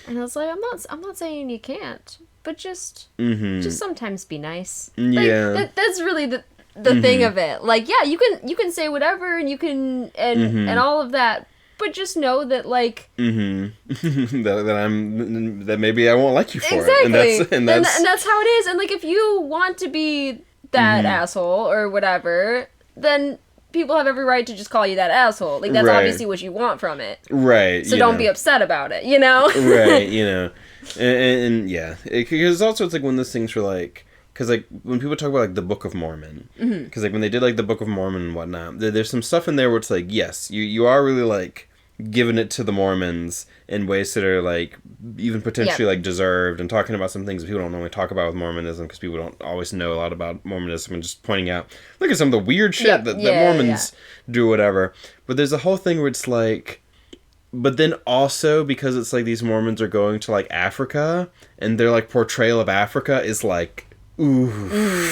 I was like, I'm not saying you can't, but just sometimes be nice.
Like,
that's really the thing of it. Like, yeah, you can say whatever, and you can and all of that. But just know that, like...
that maybe I won't like you for
it.
And that's
how it is. And, like, if you want to be that asshole or whatever, then people have every right to just call you that asshole. Like, that's obviously what you want from it.
Right.
So don't be upset about it,
Right, And yeah. Because also it's like when those things were, like... Because, like, when people talk about, like, the Book of Mormon, because, like, when they did, like, the Book of Mormon and whatnot, there's some stuff in there where it's, like, yes, you are really, like, giving it to the Mormons in ways that are, like, even potentially, like, deserved, and talking about some things that people don't normally talk about with Mormonism, because people don't always know a lot about Mormonism, and just pointing out, look at some of the weird shit that Mormons do, whatever. But there's a whole thing where it's, like... But then also, because it's, like, these Mormons are going to, like, Africa, and their, like, portrayal of Africa is, like... Ooh.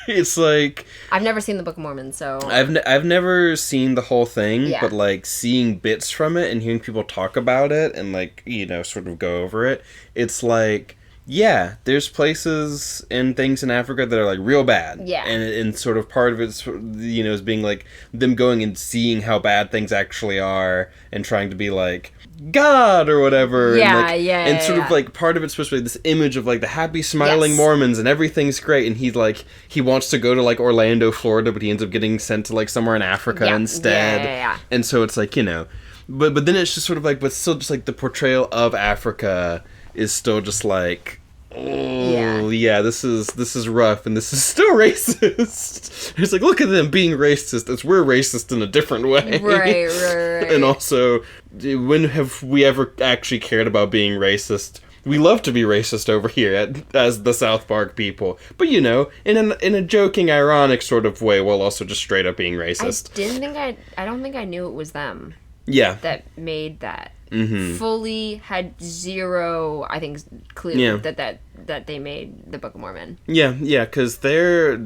It's like...
I've never seen the Book of Mormon, so...
I've never seen the whole thing,
Yeah.
but, like, seeing bits from it and hearing people talk about it and, like, you know, sort of go over it, it's like... Yeah, there's places and things in Africa that are, like, real bad.
Yeah.
And sort of part of it's, you know, is being, like, them going and seeing how bad things actually are and trying to be, like, God or whatever.
Yeah,
and, like,
yeah,
and sort
yeah.
of, like, part of it's supposed to be this image of, like, the happy, smiling
Yes.
Mormons and everything's great. And he's, like, he wants to go to, like, Orlando, Florida, but he ends up getting sent to, like, somewhere in Africa
Yeah.
instead.
Yeah.
And so it's, like, you know... But then it's just sort of, like, but still just, like, the portrayal of Africa is still just, like... Oh, yeah, this is rough, and this is still racist. It's like, look at them being racist, as we're racist in a different way.
Right.
And also, when have we ever actually cared about being racist? We love to be racist over here as the South Park people. But, you know, in a joking, ironic sort of way, while also just straight up being racist.
I don't think I knew it was them
Yeah.
that made that.
Mm-hmm.
Fully had zero, I think, clue
Yeah.
that they made the Book of Mormon.
Yeah, because because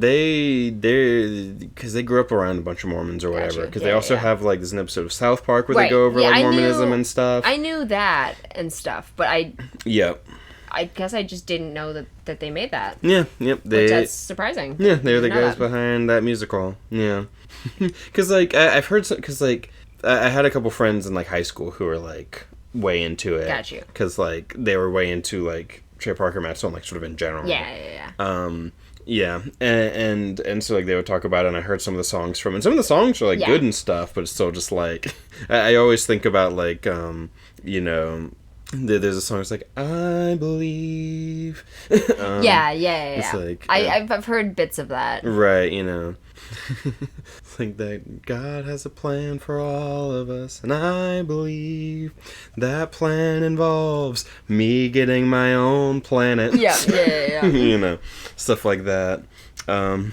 they grew up around a bunch of Mormons or whatever.
Gotcha.
Because
Yeah,
they also
yeah.
have like there's an episode of South Park where
Right.
they go over
Yeah,
like
I
Mormonism
knew-
and stuff.
I knew that and stuff, but I
Yep.
guess I just didn't know that they made that.
Yeah. Yep.
Which that's surprising.
Yeah, they're the
Didn't know
guys
that.
behind that musical. Yeah. Because like I've heard because like I had a couple friends in like high school who were like way into it.
Got you.
Because like they were way into like Trey Parker, Matt Stone, like sort of in general.
Yeah.
Yeah, and so like they would talk about it, and I heard some of the songs from it. And some of the songs are like
Yeah.
good and stuff, but it's still just like I always think about like you know there's a song that's like I believe.
Yeah.
It's like
I've heard bits of that.
right, you know. It's like that God has a plan for all of us, and I believe that plan involves me getting my own planet.
Yeah.
You know, stuff like that. That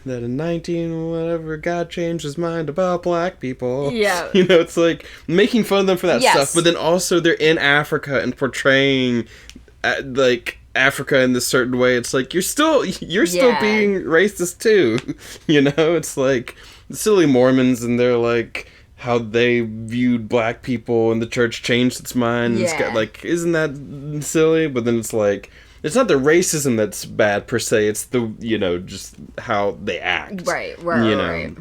in 19 whatever God changed his mind about black people.
Yeah.
You know, it's like making fun of them for that
Yes.
stuff, but then also they're in Africa and portraying like Africa in this certain way. It's like you're still
Yeah.
being racist too. You know, it's like the silly Mormons and they're like how they viewed black people and the church changed its mind. And it's got,
Yeah.
like, isn't that silly? But then it's like it's not the racism that's bad per se. It's the, you know, just how they act.
Right.
You know.
Right.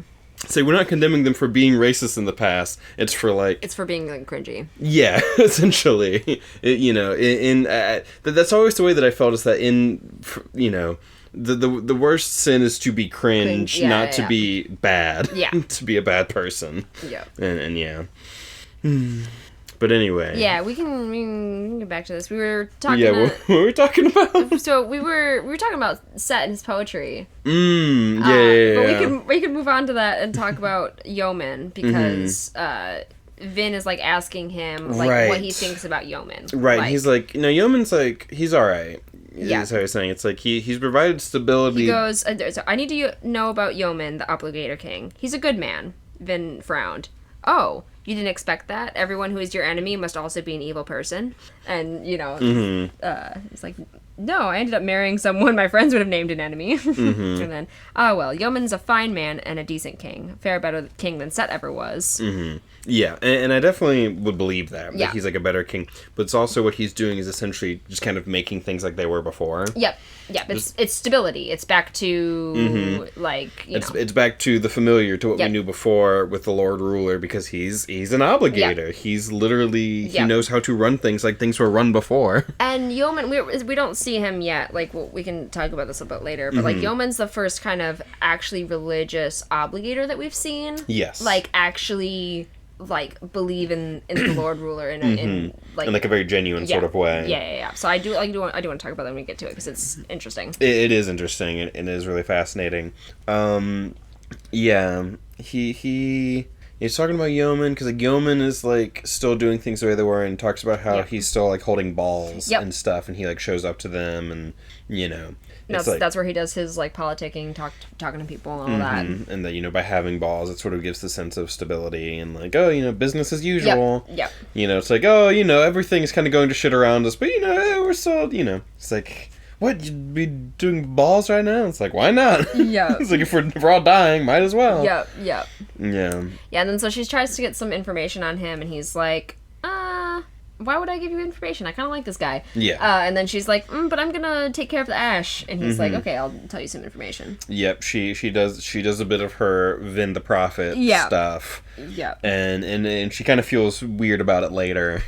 So we're not condemning them for being racist in the past. It's for like
It's for being like cringy.
yeah, essentially. You know, that's always the way that I felt is that you know, the worst sin is to be cringe,
Yeah,
not to
yeah.
be bad.
Yeah.
To be a bad person.
Yeah.
And yeah. But anyway.
Yeah, we can get back to this. We were talking.
Yeah, what were we talking about?
So we were talking about Set and his poetry.
Yeah.
But we can move on to that and talk about Yeoman because Vin is like asking him like
Right.
what he thinks about Yeoman.
Right,
Like,
he's like, you know, Yeoman's like, he's alright.
Yeah.
That's how he's saying. It's like, he's provided stability.
he goes. So I need to know about Yeoman, the Obligator King. He's a good man. Vin frowned. Oh, you didn't expect that? Everyone who is your enemy must also be an evil person. And, you know, it's like, no, I ended up marrying someone my friends would have named an enemy. And then, well, Yeoman's a fine man and a decent king. Fair better king than Set ever was.
Yeah, and I definitely would believe that.
Yeah.
That he's like a better king. But it's also what he's doing is essentially just kind of making things like they were before.
Yep. It's stability. It's back to, like, you know.
It's back to the familiar, to what
Yep.
we knew before with the Lord Ruler, because he's an obligator.
Yep.
He's literally, he
Yep.
knows how to run things like things were run before.
And Yeoman, we don't see him yet. Like, we can talk about this a bit later. But, like, Yeoman's the first kind of actually religious obligator that we've seen.
Yes.
Like, actually, like, believe in the Lord Ruler in
In like a very genuine sort of way.
Yeah. So I do want to talk about that when we get to it because it's interesting.
It is interesting. It is really fascinating. Yeah, he's talking about Yeoman because like Yeoman is like still doing things the way they were, and talks about how he's still like holding balls
Yep.
and stuff, and he like shows up to them, and you know, it's
That's where he does his like politicking, talking to people and all that.
and that, you know, by having balls, it sort of gives the sense of stability and like, oh, you know, business as usual.
Yep.
You know, it's like, oh, you know, everything's kind of going to shit around us, but you know, we're still, you know, it's like what, you'd be doing balls right now? It's like, why not?
Yeah.
It's like, if we're all dying, might as well.
Yep.
Yeah.
Yeah, and then so she tries to get some information on him, and he's like, why would I give you information? I kind of like this guy.
Yeah.
And then she's like, but I'm gonna take care of the ash. And he's like, okay, I'll tell you some information.
Yep, she does a bit of her Vin the Prophet stuff.
Yep.
And she kind of feels weird about it later.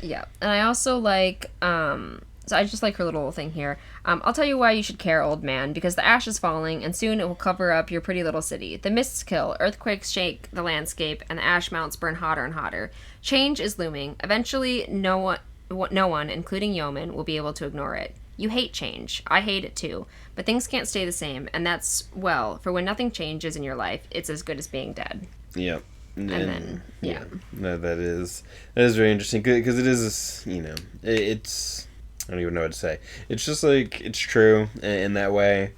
Yeah. And I also like, so I just like her little thing here. I'll tell you why you should care, old man, because the ash is falling, and soon it will cover up your pretty little city. The mists kill, earthquakes shake the landscape, and the ash mounts burn hotter and hotter. Change is looming. Eventually, no one, including Yeoman, will be able to ignore it. You hate change. I hate it too. But things can't stay the same, and that's, well, for when nothing changes in your life, it's as good as being dead.
Yep.
And then, yeah.
No, that is very interesting, because it is this, it's... I don't even know what to say. It's just like, it's true in that way.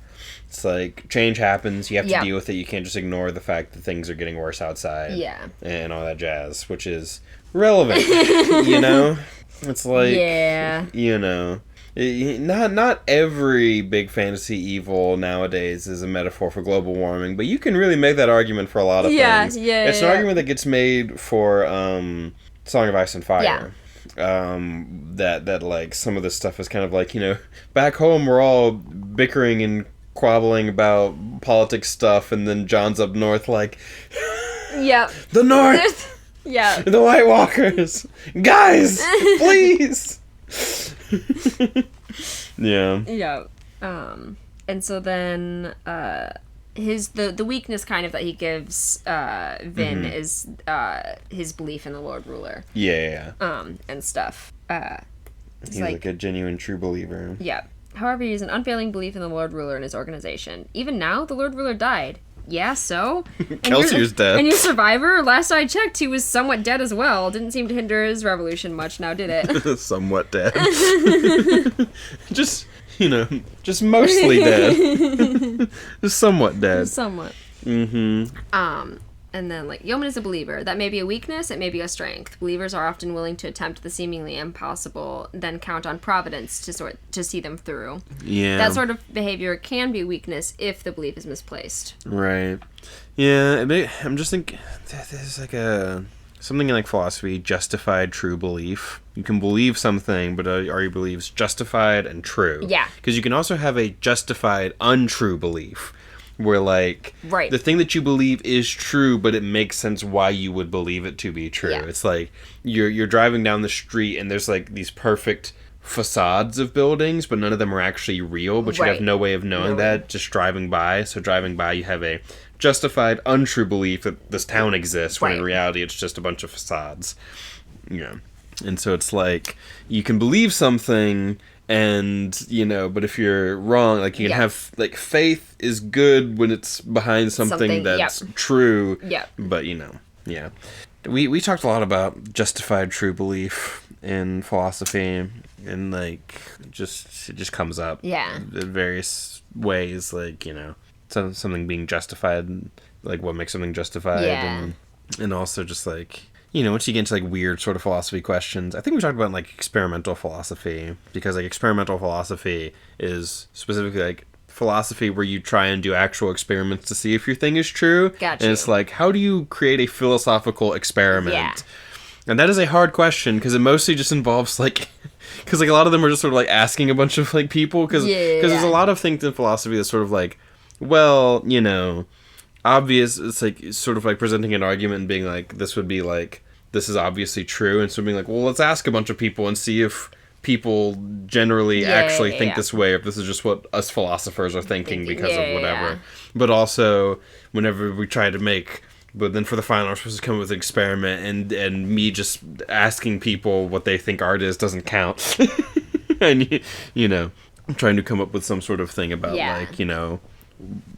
It's like, change happens, you have to deal with it, you can't just ignore the fact that things are getting worse outside.
Yeah.
And all that jazz, which is relevant, It's like, not every big fantasy evil nowadays is a metaphor for global warming, but you can really make that argument for a lot of things. It's an argument that gets made for Song of Ice and Fire.
Yeah.
That like some of this stuff is kind of like, back home we're all bickering and quabbling about politics stuff, and then John's up north like, the North, the White Walkers, guys, please.
And so then the weakness kind of that he gives Vin is his belief in the Lord Ruler. And stuff.
He's like a genuine true believer.
Yeah. However, he has an unfailing belief in the Lord Ruler and his organization. Even now, the Lord Ruler died. Yeah, so?
Kelsier's dead.
And your survivor? Last I checked, he was somewhat dead as well. Didn't seem to hinder his revolution much, now did it?
Somewhat dead. Just mostly dead. Just somewhat dead.
Somewhat. And then, Yeoman is a believer. That may be a weakness, it may be a strength. Believers are often willing to attempt the seemingly impossible, then count on Providence to see them through. Yeah. That sort of behavior can be a weakness if the belief is misplaced.
Right. Yeah, I'm just thinking, there's something in philosophy, justified true belief. You can believe something, but are your beliefs justified and true?
Yeah.
Because you can also have a justified untrue belief, where the thing that you believe is true, but it makes sense why you would believe it to be true. Yeah. It's like you're driving down the street and there's these perfect facades of buildings, but none of them are actually real, but you have no way of knowing that just driving by. So driving by, you have a justified untrue belief that this town exists, when in reality it's just a bunch of facades. Yeah. And so it's you can believe something, and but if you're wrong, you can have faith is good when it's behind something that's true. But we talked a lot about justified true belief in philosophy, and it just comes up in various ways, something being justified, what makes something justified, and also just once you get into weird sort of philosophy questions, I think we talked about experimental philosophy, because experimental philosophy is specifically philosophy where you try and do actual experiments to see if your thing is true.
Gotcha.
And it's how do you create a philosophical experiment? Yeah. And that is a hard question, because it mostly just involves because a lot of them are just sort of asking a bunch of people, because there's a lot of things in philosophy that's sort of well, obvious. It's sort of presenting an argument and being this would be this is obviously true, and so being well, let's ask a bunch of people and see if people generally actually think this way, or if this is just what us philosophers are thinking because of whatever. But also, whenever we try to but then for the final, we're supposed to come up with an experiment, and me just asking people what they think art is doesn't count. And I'm trying to come up with some sort of thing about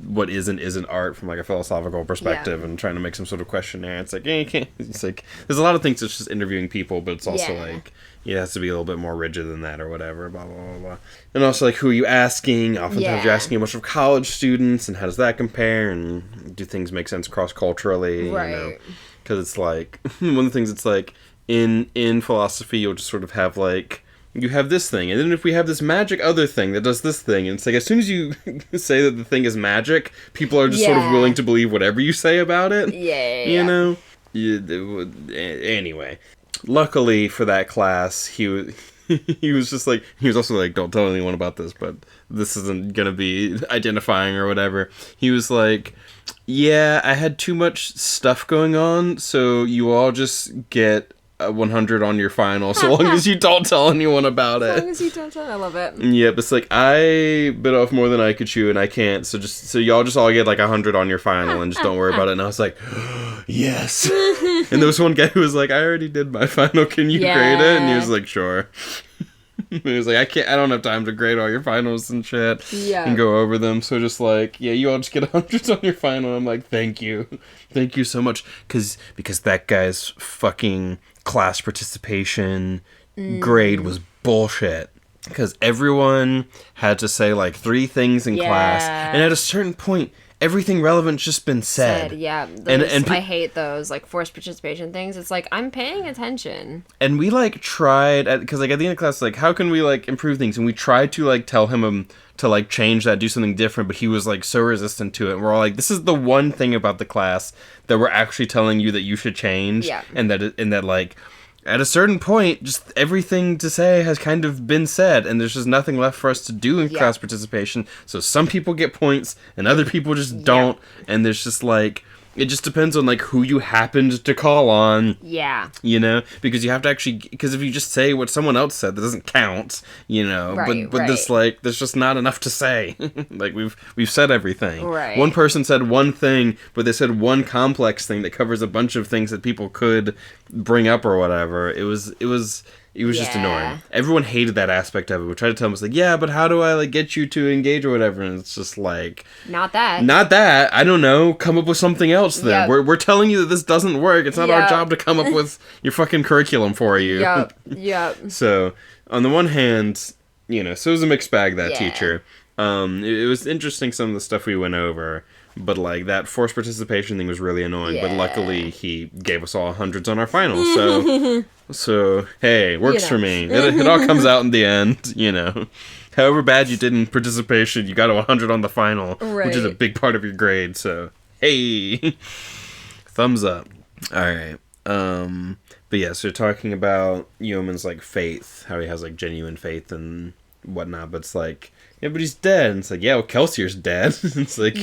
what isn't art from a philosophical perspective, and trying to make some sort of questionnaire. It's you can't. It's there's a lot of things that's just interviewing people, but it's also it has to be a little bit more rigid than that, or whatever. Blah blah blah blah. And also who are you asking? Oftentimes you're asking a bunch of college students, and how does that compare? And do things make sense cross culturally?
Right.
Because it's one of the things. It's in philosophy, you'll just sort of have you have this thing, and then if we have this magic other thing that does this thing, and it's like, as soon as you say that the thing is magic, people are just sort of willing to believe whatever you say about it. You know? Anyway. Luckily for that class, he was just like, he was also like, don't tell anyone about this, but this isn't gonna be identifying or whatever. He was like, yeah, I had too much stuff going on, so you all just get 100 on your final, so long as you don't tell anyone about it.
As long as you don't tell, I love it.
Yep, it's like, I bit off more than I could chew, and I can't, so y'all just all get like 100 on your final, and just don't worry about it. And I was like, yes. And there was one guy who was like, I already did my final, can you grade it? And he was like, sure. He was like, I don't have time to grade all your finals and shit, and go over them, so just like, yeah, you all just get 100s on your final. I'm like, thank you so much, because that guy's fucking class participation grade was bullshit, because everyone had to say like 3 things in class, and at a certain point everything relevant's just been said.
And I hate those like forced participation things. It's like, I'm paying attention.
And we like tried, because like at the end of class, like, how can we like improve things? And we tried to like tell him to like change that, do something different, but he was like so resistant to it. And we're all like, this is the one thing about the class that we're actually telling you that you should change. And that like, at a certain point, just everything to say has kind of been said, and there's just nothing left for us to do in class participation. So some people get points, and other people just don't, and there's just like, it just depends on like who you happened to call on. You know, because you have to actually, because if you just say what someone else said, that doesn't count. You know, but this like, there's just not enough to say. Like we've said everything. One person said one thing, but they said one complex thing that covers a bunch of things that people could bring up or whatever. It was just annoying. Everyone hated that aspect of it. We tried to tell them, it's like, yeah, but how do I like get you to engage or whatever? And it's just like, not that. I don't know. Come up with something else then. We're telling you that this doesn't work. It's not our job to come up with your fucking curriculum for you. So on the one hand, you know, so it was a mixed bag, that teacher. It was interesting, some of the stuff we went over. But, like, that forced participation thing was really annoying. But luckily, he gave us all 100s on our finals. So hey, works for me. It all comes out in the end, you know. However bad you did in participation, you got a 100 on the final, which is a big part of your grade. So, hey, thumbs up. All right. But yeah, so talking about Yeoman's, like, faith, how he has, like, genuine faith and whatnot. But it's like, yeah, but he's dead. And it's like, yeah, well, Kelsier's dead. It's like,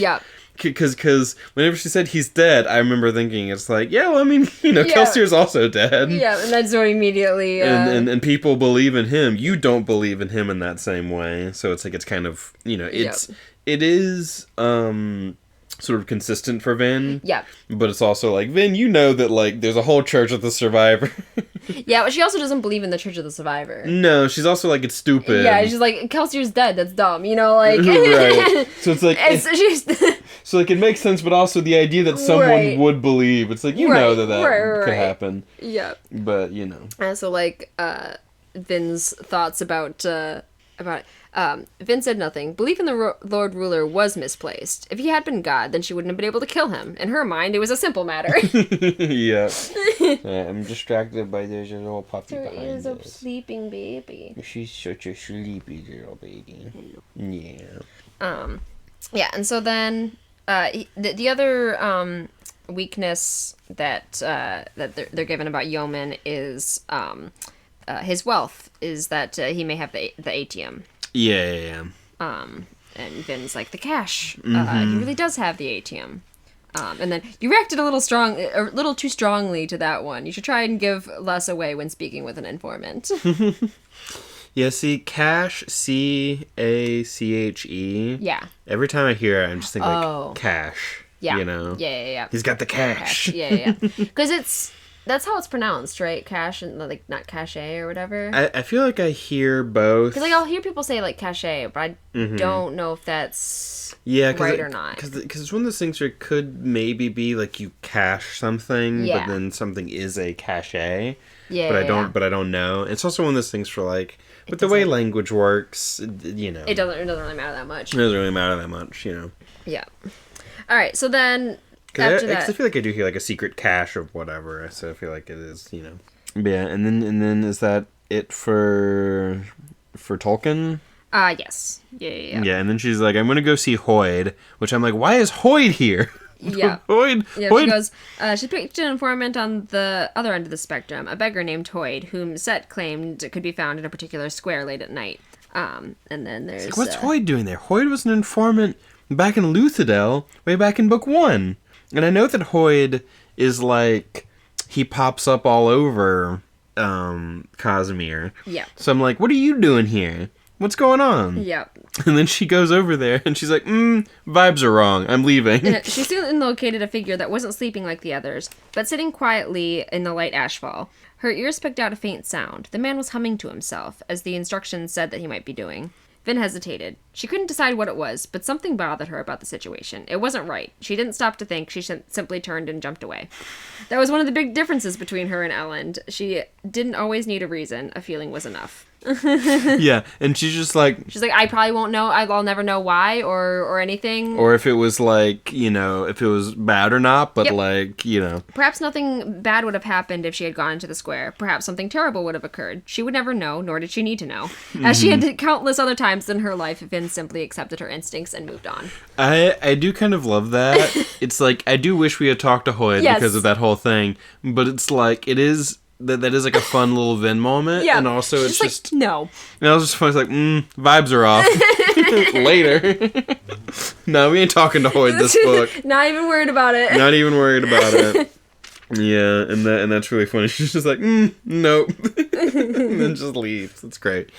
because whenever she said he's dead, I remember thinking, it's like, yeah, well, I mean, you know, Kelsier's also dead.
Yeah, and that's so immediately...
And people believe in him. You don't believe in him in that same way. So it's like, it's kind of, you know, it is sort of consistent for Vin. But it's also like, Vin, you know that, like, there's a whole Church of the Survivor.
Yeah, but she also doesn't believe in the Church of the Survivor.
No, she's also like, it's stupid.
Yeah, she's like, Kelsier's dead, that's dumb, you know, like...
Right. So it's like... So, like, it makes sense, but also the idea that someone would believe. It's like, you know that could happen. Yeah. But, you know.
And so, like, Vin's thoughts about Vin said nothing. Belief in the Lord Ruler was misplaced. If he had been God, then she wouldn't have been able to kill him. In her mind, it was a simple matter.
I'm distracted by there's a little puppy behind us.
There is a sleeping baby.
She's such a sleepy little baby.
Yeah, and so then the other weakness that they're given about Yeoman is his wealth, is that he may have the ATM.
Yeah.
And Vin's like, the cash. He really does have the ATM. And then you reacted a little too strongly to that one. You should try and give less away when speaking with an informant.
Yeah, see, cash, C-A-C-H-E.
Yeah.
Every time I hear it, I'm just thinking, like, cash.
Yeah.
You know?
Yeah.
He's got the cash.
Yeah. Because that's how it's pronounced, right? Cash and, like, not cachet or whatever.
I feel like I hear both.
Because, like, I'll hear people say, like, cachet, but I don't know if that's right or not.
Because it's one of those things where it could maybe be, like, you cash something, but then something is a cachet.
Yeah,
but I don't know. It's also one of those things for, like, with the way language works, you know.
It doesn't really matter that much.
It doesn't really matter that much, you know.
Yeah. All right, so then after that...
I feel like I do hear, like, a secret cache of whatever, so I feel like it is, you know. Yeah, and then is that it for Tolkien.
Yes. Yeah.
Yeah, and then she's like, I'm gonna go see Hoyd, which I'm like, why is Hoyd here?
Yeah.
Hoyd.
Yeah,
Hoyd.
she goes, she picked an informant on the other end of the spectrum, a beggar named Hoyd, whom Set claimed could be found in a particular square late at night. And then there's...
Like, what's Hoyd doing there? Hoyd was an informant back in Luthadel, way back in book 1. And I know that Hoyd is like, he pops up all over Cosmere.
Yeah.
So I'm like, what are you doing here? What's going on?
Yeah.
And then she goes over there and she's like, vibes are wrong. I'm leaving.
She soon located a figure that wasn't sleeping like the others, but sitting quietly in the light ashfall. Her ears picked out a faint sound. The man was humming to himself, as the instructions said that he might be doing. Vin hesitated. She couldn't decide what it was, but something bothered her about the situation. It wasn't right. She didn't stop to think. She simply turned and jumped away. That was one of the big differences between her and Elend. She didn't always need a reason. A feeling was enough.
Yeah, and she's like,
I probably won't know. I'll never know why or anything.
Or if it was like, if it was bad or not, but
Perhaps nothing bad would have happened if she had gone into the square. Perhaps something terrible would have occurred. She would never know, nor did she need to know. Mm-hmm. As she had countless other times in her life, Vin simply accepted her instincts and moved on.
I do kind of love that. It's like, I do wish we had talked to Hoyd because of that whole thing, but it's like, it is... That is like a fun little Vin moment, and also it's just
like, no.
And I was just fun. It's like, vibes are off. Later. No, we ain't talking to Hoyd this book.
Not even worried about it.
Not even worried about it. Yeah, and that's really funny. She's just like, nope, and then just leaves. It's great.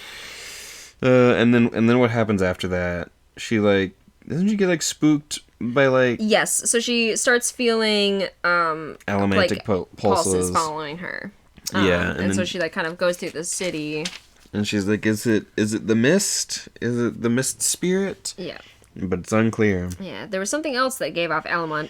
And then what happens after that? She doesn't she get spooked by
Yes. So she starts feeling
allomantic pulses
following her.
Yeah,
and so she kind of goes through the city.
And she's like, is it the mist? Is it the mist spirit?
Yeah.
But it's unclear.
Yeah, there was something else that gave off allomantic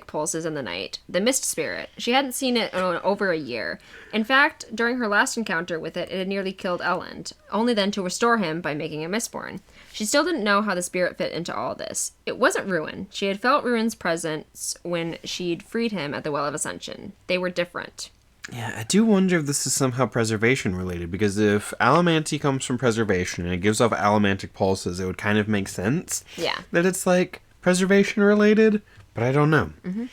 pulses in the night. The mist spirit. She hadn't seen it in over a year. In fact, during her last encounter with it, it had nearly killed Elend, only then to restore him by making him mistborn. She still didn't know how the spirit fit into all this. It wasn't Ruin. She had felt Ruin's presence when she'd freed him at the Well of Ascension. They were different.
Yeah, I do wonder if this is somehow preservation related, because if allomancy comes from preservation and it gives off allomantic pulses, it would kind of make sense.
Yeah.
That it's preservation related, but I don't know.
Mm-hmm.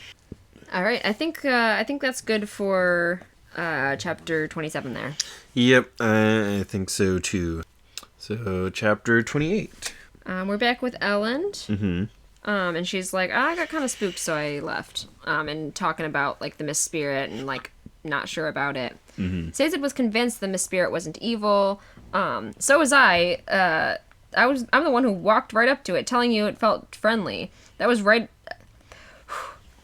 All right, I think that's good for chapter 27 there.
Yep, I think so too. So chapter 28.
We're back with Elend.
Mm-hmm.
And she's like, I got kind of spooked, so I left. And talking about the mist spirit and not sure about it.
Mm-hmm.
Sazed was convinced the mist spirit wasn't evil. So was I. I'm the one who walked right up to it, telling you it felt friendly. That was right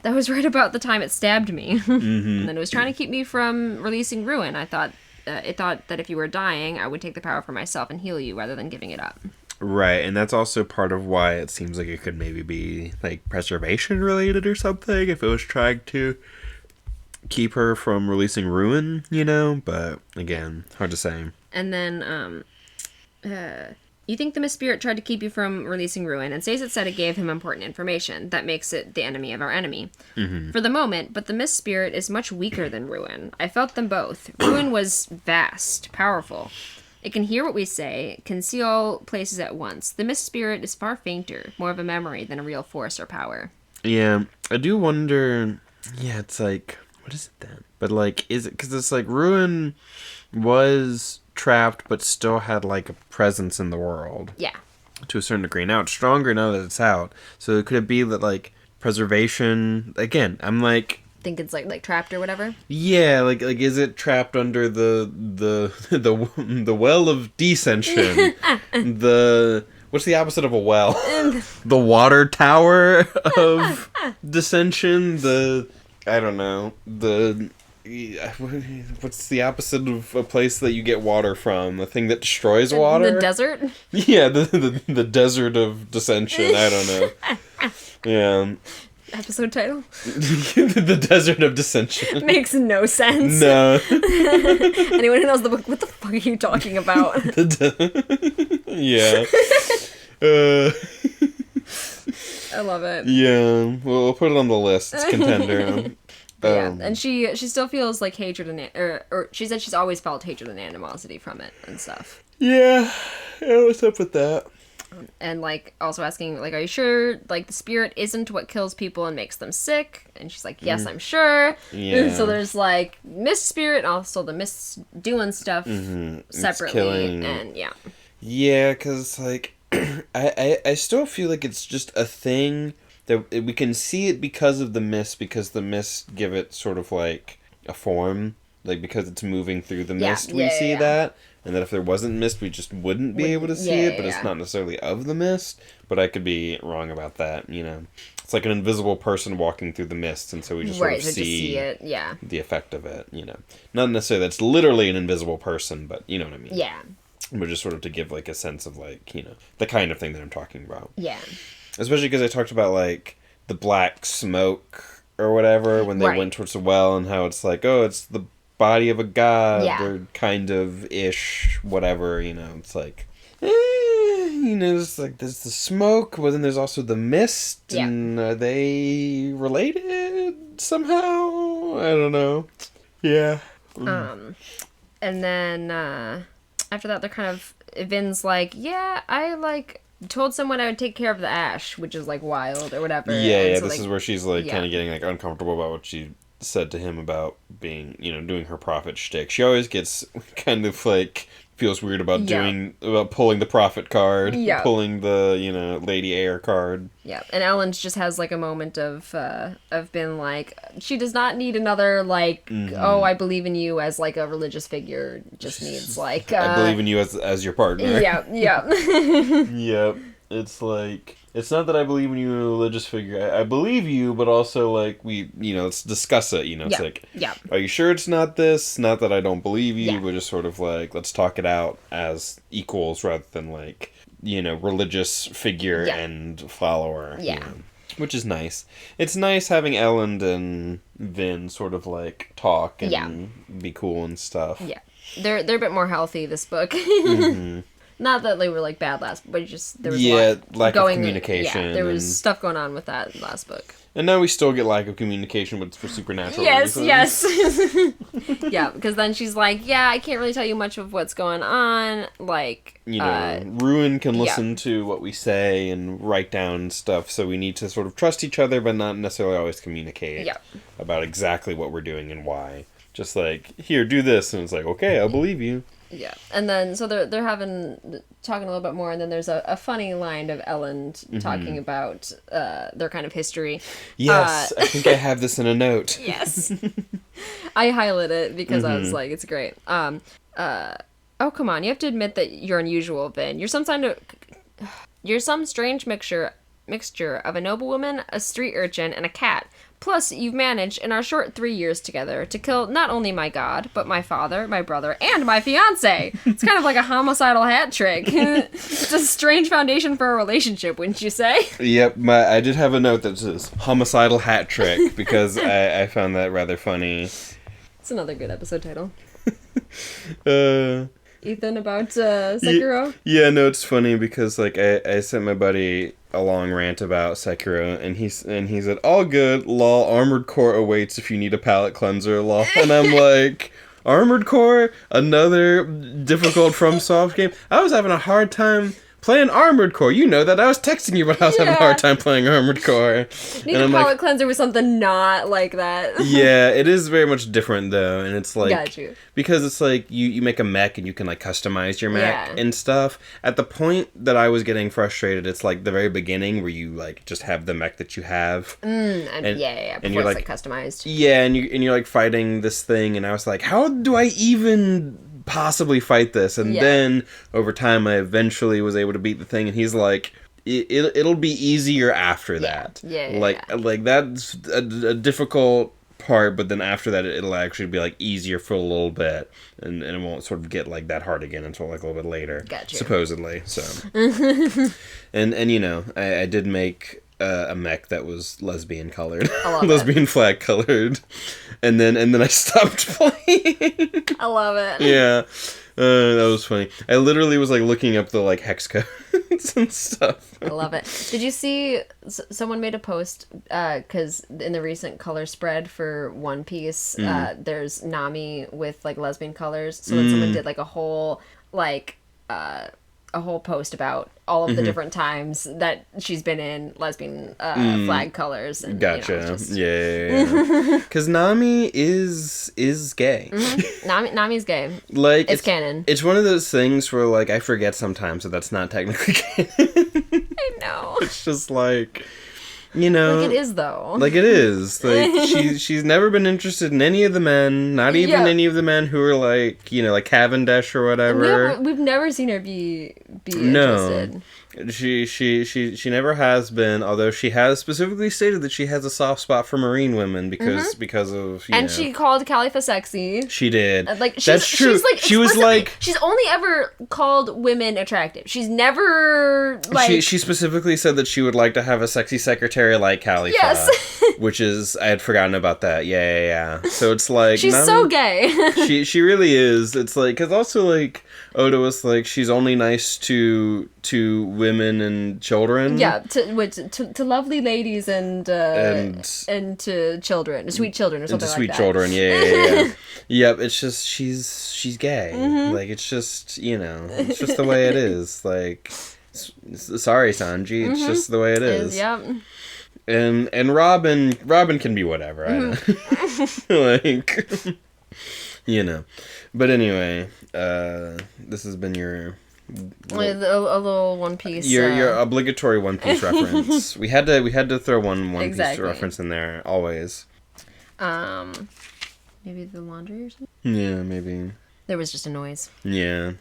about the time it stabbed me.
Mm-hmm.
And then it was trying to keep me from releasing Ruin. It thought that if you were dying, I would take the power for myself and heal you rather than giving it up.
Right, and that's also part of why it seems like it could maybe be preservation related or something, if it was trying to keep her from releasing Ruin, but again, hard to say.
And then, you think the mist spirit tried to keep you from releasing Ruin, and Sazed said it gave him important information. That makes it the enemy of our enemy.
Mm-hmm.
For the moment, but the mist spirit is much weaker than Ruin. I felt them both. Ruin was vast, powerful. It can hear what we say, can see all places at once. The mist spirit is far fainter, more of a memory than a real force or power.
Yeah, I do wonder, it's what is it then? But is it, because it's Ruin was trapped but still had a presence in the world.
Yeah.
To a certain degree. Now it's stronger now that it's out. So could it be that preservation, again, I'm
think it's trapped or whatever.
Yeah, is it trapped under the well of descension? What's the opposite of a well? The water tower of dissension. I don't know. What's the opposite of a place that you get water from? A thing that destroys water?
The desert.
Yeah, the desert of dissension. I don't know. Yeah.
Episode title?
The Desert of Dissension.
Makes no sense.
No.
Anyone who knows the book, what the fuck are you talking about?
Yeah.
I love it.
Yeah. We'll put it on the list. It's contender.
Yeah, and she still feels like hatred and or she said she's always felt hatred and animosity from it and stuff.
Yeah, what's up with that?
And like also asking like, are you sure like the spirit isn't what kills people and makes them sick? And she's like, yes, I'm sure. Yeah. So there's like mist spirit and also the mist doing stuff separately, and yeah.
Yeah, because like I still feel like it's just a thing that we can see it because of the mist, because the mist give it sort of like a form, like because it's moving through the mist, we see that. And that if there wasn't mist, we just wouldn't be able to see it, but it's not necessarily of the mist. But I could be wrong about that, you know. It's like an invisible person walking through the mist, and so we just sort of see
it,
the effect of it, you know. Not necessarily that's literally an invisible person, but you know what I mean.
Yeah.
But just sort of to give, like, a sense of, like, you know, the kind of thing that I'm talking about.
Yeah.
Especially because I talked about, like, the black smoke or whatever when they went towards the well, and how it's like, oh, it's the body of a god, or kind of ish, whatever, you know. It's like, you know, it's like there's the smoke, but then there's also the mist, and are they related somehow? I don't know. Yeah.
And then after that, they're kind of Vin's like, yeah, I like told someone I would take care of the ash, which is like wild or whatever.
Yeah, so this is where she's like kind of getting like uncomfortable about what she said to him about being, you know, doing her prophet shtick. She always gets kind of like feels weird about about pulling the prophet card, pulling the, you know, Lady Air card. Yeah,
and Ellen just has like a moment of being like, she does not need another like, oh, I believe in you as like a religious figure. Just needs like
I believe in you as your partner.
Yeah.
Yep. It's like, it's not that I believe in you as a religious figure. I believe you, but also, like, we, you know, let's discuss it, you know. It's like, are you sure it's not this? Not that I don't believe you, but just sort of, like, let's talk it out as equals rather than, like, you know, religious figure and follower.
Yeah.
You know, which is nice. It's nice having Ellen and Vin sort of, like, talk and be cool and stuff.
Yeah. They're a bit more healthy, this book. Not that they were like bad last, but just there was
lack of communication.
Yeah, there was stuff going on with that last book.
And now we still get lack of communication, but it's for supernatural reasons.
Yes. Yeah, because then she's like, yeah, I can't really tell you much of what's going on. Like,
you know, Ruin can listen to what we say and write down stuff, so we need to sort of trust each other, but not necessarily always communicate about exactly what we're doing and why. Just like, here, do this, and it's like, okay, I'll believe you.
Yeah, and then so they're talking a little bit more, and then there's a funny line of Ellen talking about their kind of history.
Yes, I think I have this in a note.
Yes, I highlighted it because I was like, it's great. Oh, come on, you have to admit that you're unusual, Vin. You're some strange mixture of a noblewoman, a street urchin, and a cat. Plus, you've managed, in our short 3 years together, to kill not only my god, but my father, my brother, and my fiancé. It's kind of like a homicidal hat trick. It's a strange foundation for a relationship, wouldn't you say?
Yep, I did have a note that says homicidal hat trick, because I found that rather funny.
It's another good episode title. Ethan, about Sekiro?
Yeah, no, it's funny because like I sent my buddy a long rant about Sekiro, and he said, all good, lol, Armored Core awaits if you need a palate cleanser, lol. And I'm like, Armored Core? Another difficult FromSoft game? I was having a hard time playing Armored Core. You know that. I was texting you, but I was having a hard time playing Armored Core.
Need a palate cleanser with something not like that.
Yeah, it is very much different, though. And it's like...
Got you.
Because it's like, you make a mech and you can, like, customize your mech and stuff. At the point that I was getting frustrated, it's like the very beginning where you, like, just have the mech that you have.
And you're, like, customized.
Yeah, and you're, like, fighting this thing, and I was like, how do I even possibly fight this? And then over time I eventually was able to beat the thing, and he's like, it'll be easier after that. Like that's a difficult part, but then after that it'll actually be like easier for a little bit, and it won't sort of get like that hard again until like a little bit later.
Gotcha.
Supposedly. So and you know, I did make a mech that was lesbian colored, lesbian flag colored, and then I stopped playing.
I love it.
Yeah, That was funny. I literally was like looking up the like hex codes and stuff.
I love it. Did you see someone made a post because in the recent color spread for One Piece, there's Nami with like lesbian colors. So then someone did like a whole post about all of the different times that she's been in lesbian flag colors. And,
gotcha.
You know, just...
Yeah. Because Nami is gay.
Nami's gay.
Like
it's canon.
It's one of those things where like I forget sometimes that that's not technically canon.
I know.
It's just like, you know,
like it is though.
Like it is. Like she's never been interested in any of the men, not even any of the men who are like, you know, like Cavendish or whatever.
We've never seen her be interested.
She never has been, although she has specifically stated that she has a soft spot for marine women because of you know.
She called Khalifa sexy.
She did.
That's
true. She was like,
she's only ever called women attractive. She's never like
she specifically said that she would like to have a sexy secretary like Khalifa.
Yes.
Which is, I had forgotten about that. Yeah. So it's like
she's so gay.
she really is. It's like, because also like Oda was like, she's only nice to women and children.
Yeah, to lovely ladies and to children, sweet children or something like that.
Sweet children, yeah. Yep, it's just she's gay. Like it's just, you know, it's just the way it is. Like, sorry, Sanji, it's just the way it is.
Yep.
And Robin can be whatever. I don't like, you know. But anyway, this has been your
a little One Piece.
Your obligatory One Piece reference. We had to throw one Piece reference in there always.
Maybe the laundry or something.
Yeah, maybe.
There was just a noise.
Yeah.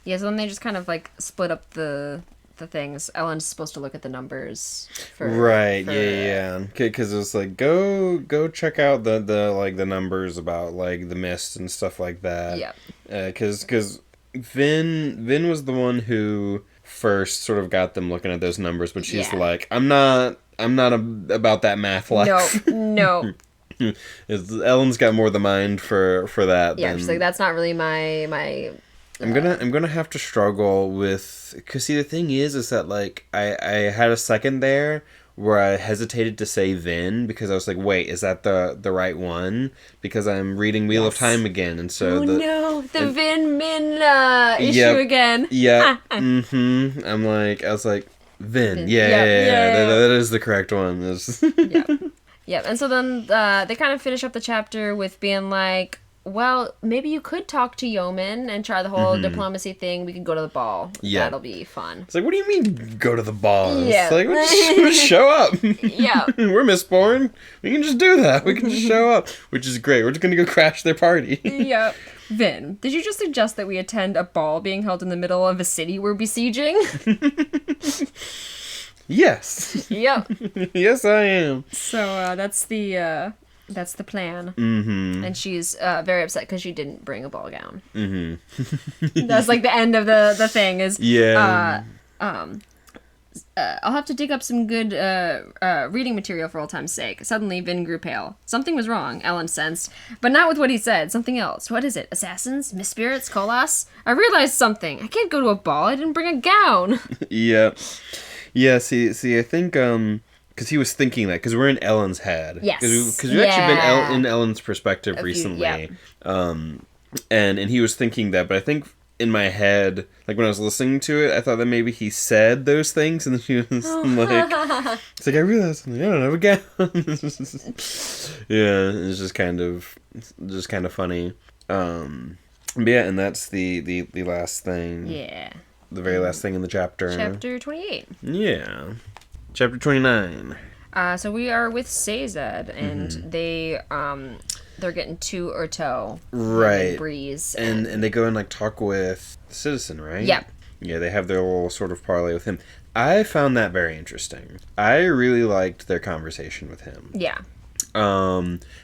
Yeah. So then they just kind of like split up the things. Ellen's supposed to look at the numbers.
Yeah. Because it was like go check out the like the numbers about like the mist and stuff like that.
Yeah.
Because Vin was the one who first sort of got them looking at those numbers, but she's like, I'm not about that math life.
No.
Ellen's got more the mind for that.
Yeah, she's like, that's not really my.
I'm gonna have to struggle with, because see the thing is that like I had a second there where I hesitated to say Vin because I was like, wait, is that the right one? Because I'm reading Wheel of Time again, and so
the Vin Min issue again.
Yeah. I was like, Vin. Yeah. That is the correct one.
Yep. And so then they kind of finish up the chapter with being like, well, maybe you could talk to Yeoman and try the whole diplomacy thing. We could go to the ball. Yeah. That'll be fun.
It's like, what do you mean go to the ball?
Yeah.
It's like, we'll just show up.
Yeah.
We're Mistborn. We can just do that. We can just show up, which is great. We're just going to go crash their party.
Yep. Vin, did you just suggest that we attend a ball being held in the middle of a city we're besieging?
Yes.
Yep.
Yes, I am.
So that's the plan. And she's very upset because she didn't bring a ball gown. That's like the end of the thing is.
Yeah.
I'll have to dig up some good reading material for old time's sake. Suddenly, Vin grew pale. Something was wrong, Ellen sensed. But not with what he said. Something else. What is it? Assassins? Misspirits? Colas? I realized something. I can't go to a ball. I didn't bring a gown.
Yeah. Yeah, see, I think, because he was thinking that, because we're in Ellen's head.
Yes.
Because we've actually been in Ellen's perspective recently. And he was thinking that, but I think in my head, like when I was listening to it, I thought that maybe he said those things, and then she was like, it's like, I realized something, I don't have a gown. Yeah, it's just kind of funny. But yeah, and that's the last thing.
Yeah.
The very last thing in the chapter.
Chapter 28.
Yeah. Chapter 29.
So we are with Sazed, and they're getting to Urto.
Right.
Breeze.
And they go and like talk with the citizen, right?
Yep.
Yeah, they have their little sort of parlay with him. I found that very interesting. I really liked their conversation with him.
Yeah.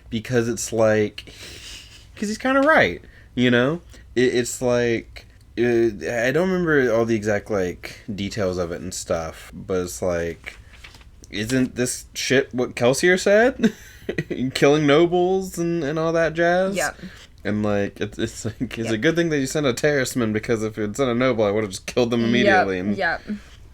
Because it's like, because he's kind of right, you know? It's like, I don't remember all the exact like details of it and stuff, but it's like, isn't this shit what Kelsier said? Killing nobles and all that jazz?
Yeah.
And, like, it's like, it's a good thing that you sent a terraceman, because if you'd sent a noble, I would have just killed them immediately and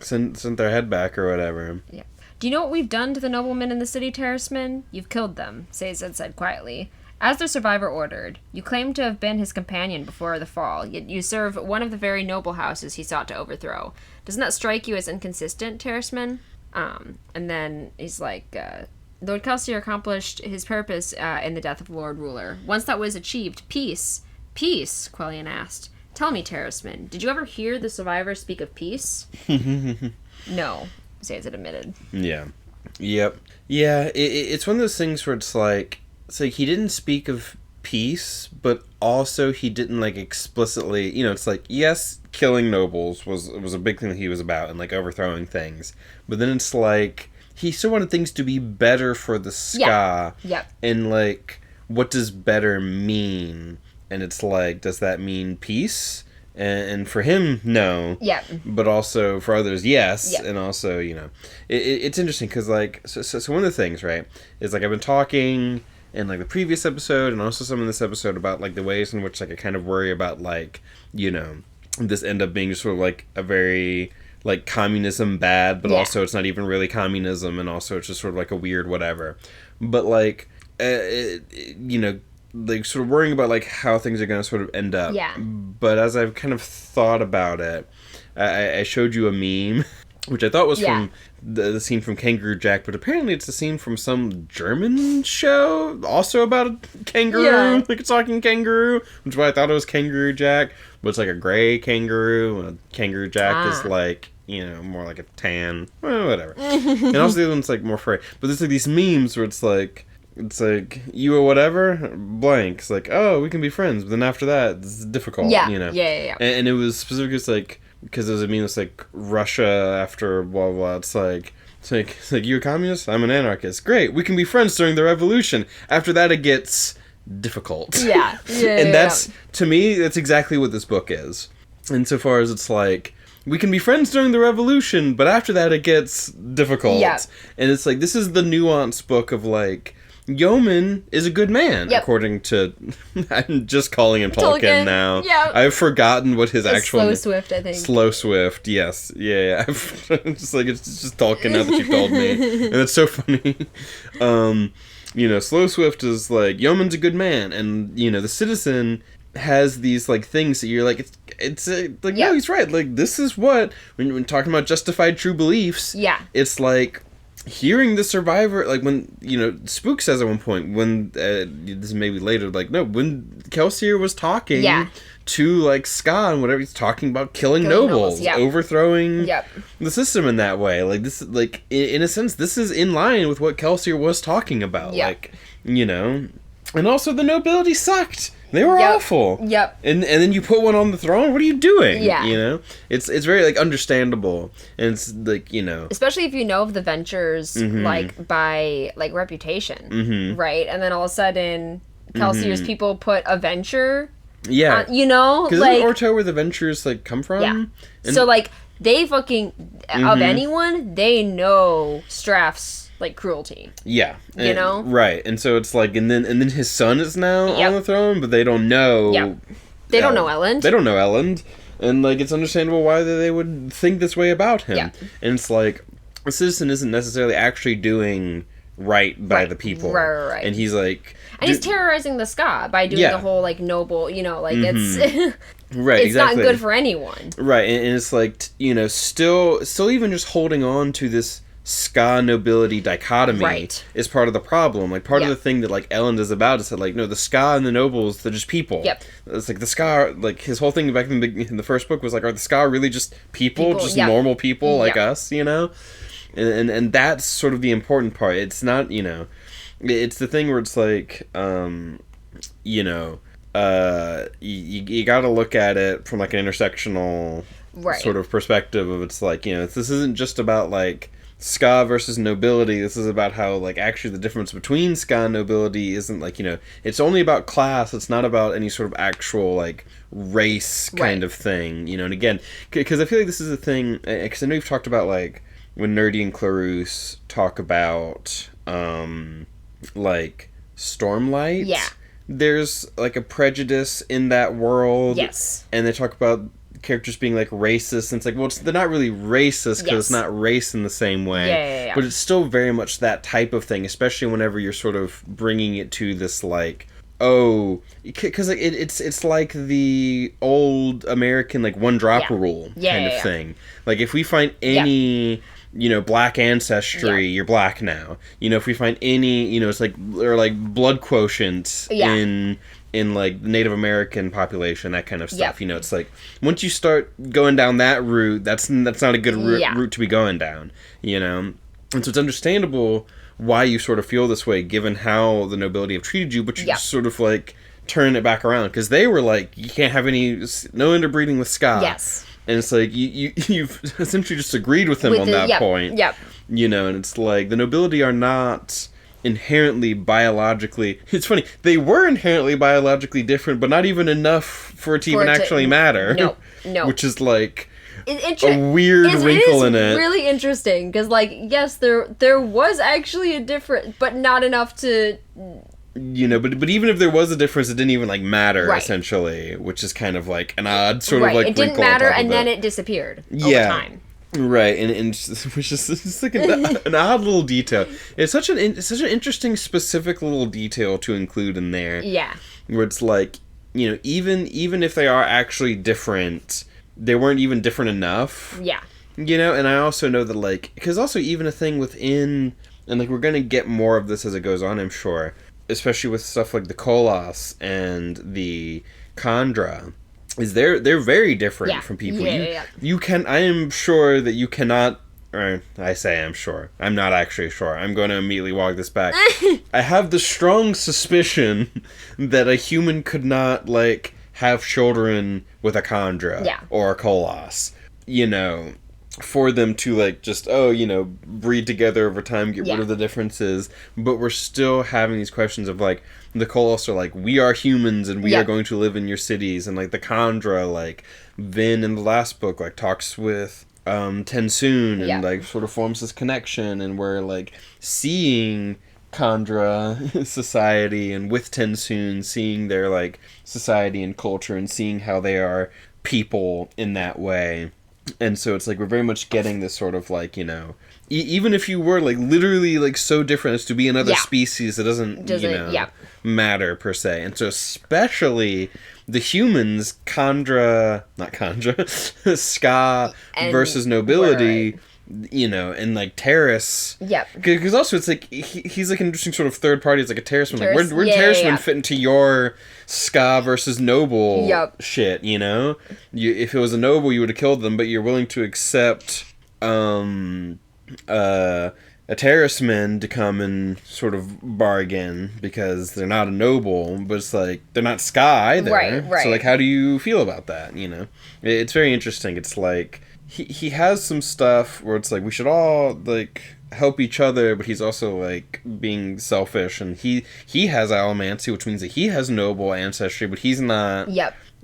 sent their head back or whatever.
Yep. Do you know what we've done to the noblemen in the city, terracemen? You've killed them, Sazed said quietly. As the survivor ordered, you claim to have been his companion before the fall, yet you serve one of the very noble houses he sought to overthrow. Doesn't that strike you as inconsistent, terraceman? And then he's like, Lord Kelsier accomplished his purpose in the death of Lord Ruler. Once that was achieved, peace. Peace, Quellion asked. Tell me, terraceman, did you ever hear the survivor speak of peace? No, Sazed admitted.
Yeah. Yep. Yeah, it's one of those things where it's like he didn't speak of peace, but also he didn't, like, explicitly, it's like, yes, killing nobles was a big thing that he was about, and, like, overthrowing things. But then it's like, he still wanted things to be better for the Ska.
Yep.
And, like, what does better mean? And it's like, does that mean peace? And for him, no.
Yep.
But also for others, yes.
Yep.
And also, it's interesting because, like, so one of the things, right, is, like, I've been talking in, like, the previous episode and also some in this episode about, like, the ways in which, like, I kind of worry about, like, this end up being just sort of, like, a very, like, communism bad, but also it's not even really communism, and also it's just sort of, like, a weird whatever. But, like, like, sort of worrying about, like, how things are going to sort of end up.
Yeah.
But as I've kind of thought about it, I showed you a meme, which I thought was from the scene from Kangaroo Jack, but apparently it's a scene from some German show, also about a kangaroo, like a talking kangaroo, which is why I thought it was Kangaroo Jack, but it's like a gray kangaroo, and a Kangaroo Jack is like, more like a tan, whatever. And also the other one's like more furry. But there's like these memes where it's like, you or whatever, blank. It's like, oh, we can be friends, but then after that, this is difficult,
Yeah.
And it was specifically, it's like, because it was a meme, it's like, Russia after blah, blah, it's like, you a communist? I'm an anarchist. Great, we can be friends during the revolution. After that, it gets difficult.
Yeah.
And that's, to me, that's exactly what this book is. Insofar as it's like, we can be friends during the revolution, but after that, it gets difficult.
Yeah.
And it's like, this is the nuanced book of, like, Yeoman is a good man, according to... I'm just calling him Tolkien now.
Yeah.
I've forgotten what his actual...
Slow Swift, I think.
Slow Swift, yes. Yeah. It's like, it's just Tolkien now that you've told me. And it's so funny. Slow Swift is like, Yeoman's a good man. And, the Citizen has these, like, things that you're like, no, he's right. Like, this is what... When talking about justified true beliefs...
Yeah.
It's like... Hearing the survivor, like, when, Spook says at one point, when, this is maybe later, like, no, when Kelsier was talking to, like, Ska and whatever, he's talking about killing nobles, overthrowing the system in that way. Like, this, like, in a sense, this is in line with what Kelsier was talking about. Like, and also the nobility sucked. They were awful. Yep. And then you put one on the throne? What are you doing? Yeah. It's very, like, understandable. And it's, like,
especially if you know of the ventures, like, by, like, reputation. Right? And then all of a sudden, Kelsier's people put a venture on,
Because
like...
Orto where the ventures, like, come from?
Yeah.
And
so, like, they fucking... Of anyone, they know Straff's, like, cruelty.
Yeah. Right. And so it's like, and then his son is now on the throne, but they don't know.
Yeah. They don't know Elend.
They don't know Elend. And, like, it's understandable why they would think this way about him. Yeah. And it's like, a citizen isn't necessarily actually doing right by the people.
Right.
And he's like...
And he's terrorizing the Ska by doing the whole, like, noble, like, it's...
Right,
it's not good for anyone.
Right, and it's like, still even just holding on to this Ska nobility dichotomy is part of the problem. Like, part of the thing that, like, Elend is about is that, like, no, the Ska and the nobles, they're just people. Yep. It's like the Ska, like, his whole thing back in the first book was like, are the Ska really just people just normal people like us, And that's sort of the important part. It's not, it's the thing where it's like, you gotta look at it from, like, an intersectional sort of perspective of, it's like, this isn't just about, like, Ska versus nobility. This is about how, like, actually the difference between Ska and nobility isn't, like, it's only about class. It's not about any sort of actual, like, race kind of thing, and again, because I feel like this is a thing, because I know you've talked about, like, when Nerdy and Clarus talk about, like, Stormlight. Yeah. there's like a prejudice in that world.
Yes.
And they talk about characters being like racist, and it's like, well, they're not really racist because it's not race in the same way.
Yeah.
But it's still very much that type of thing, especially whenever you're sort of bringing it to this like, oh, because like it's like the old American like one drop rule kind of thing. Like if we find any black ancestry, you're black now. If we find any, it's like, or like blood quotient in like the Native American population, that kind of stuff. It's like once you start going down that route, that's not a good route to be going down. And so it's understandable why you sort of feel this way, given how the nobility have treated you, but you just sort of like turn it back around, because they were like, you can't have no interbreeding with Ska.
Yes.
And it's like, you've essentially just agreed with them on that point.
Yep.
And it's like, the nobility are not inherently biologically... It's funny, they were inherently biologically different, but not even enough for it to even actually matter.
No.
Which is like... a weird wrinkle in it.
It's really interesting, because, like, yes, there was actually a difference, but not enough to...
but even if there was a difference, it didn't even, like, matter, essentially, which is kind of, like, an odd sort of, like,
it didn't matter, and then it disappeared over time.
Right, and which is it's like an odd little detail. It's such an interesting, specific little detail to include in there.
Yeah.
Where it's like, even if they are actually different, they weren't even different enough.
Yeah.
And I also know that, like, because also even a thing within, and, like, we're going to get more of this as it goes on, I'm sure, especially with stuff like the Kolos and the Khandra, is they're very different from people. You can, I am sure that you cannot, or I say I'm sure, I'm not actually sure, I'm going to immediately walk this back. I have the strong suspicion that a human could not, like, have children with a Khandra or a Kolos, for them to, like, just, breed together over time, get rid of the differences. But we're still having these questions of, like, the Kolos are like, we are humans and we are going to live in your cities. And, like, the Khandra, like, Vin in the last book, like, talks with Tensoon and, like, sort of forms this connection. And we're, like, seeing Khandra society and with Tensoon, seeing their, like, society and culture and seeing how they are people in that way. And so it's like we're very much getting this sort of like, even if you were like literally like so different as to be another species, it doesn't matter per se. And so especially the humans, Ska versus nobility, and like Terrace.
Yep.
Because also it's like he's like an interesting sort of third party. It's like a Terraceman. Like, where did Terraceman fit into your Ska versus noble shit? If it was a noble, you would have killed them, but you're willing to accept a Terraceman to come and sort of bargain because they're not a noble, but it's like they're not Ska either. Right. So like, how do you feel about that? It's very interesting. It's like. He has some stuff where it's like we should all like help each other, but he's also like being selfish, and he has allomancy, which means that he has noble ancestry, but he's not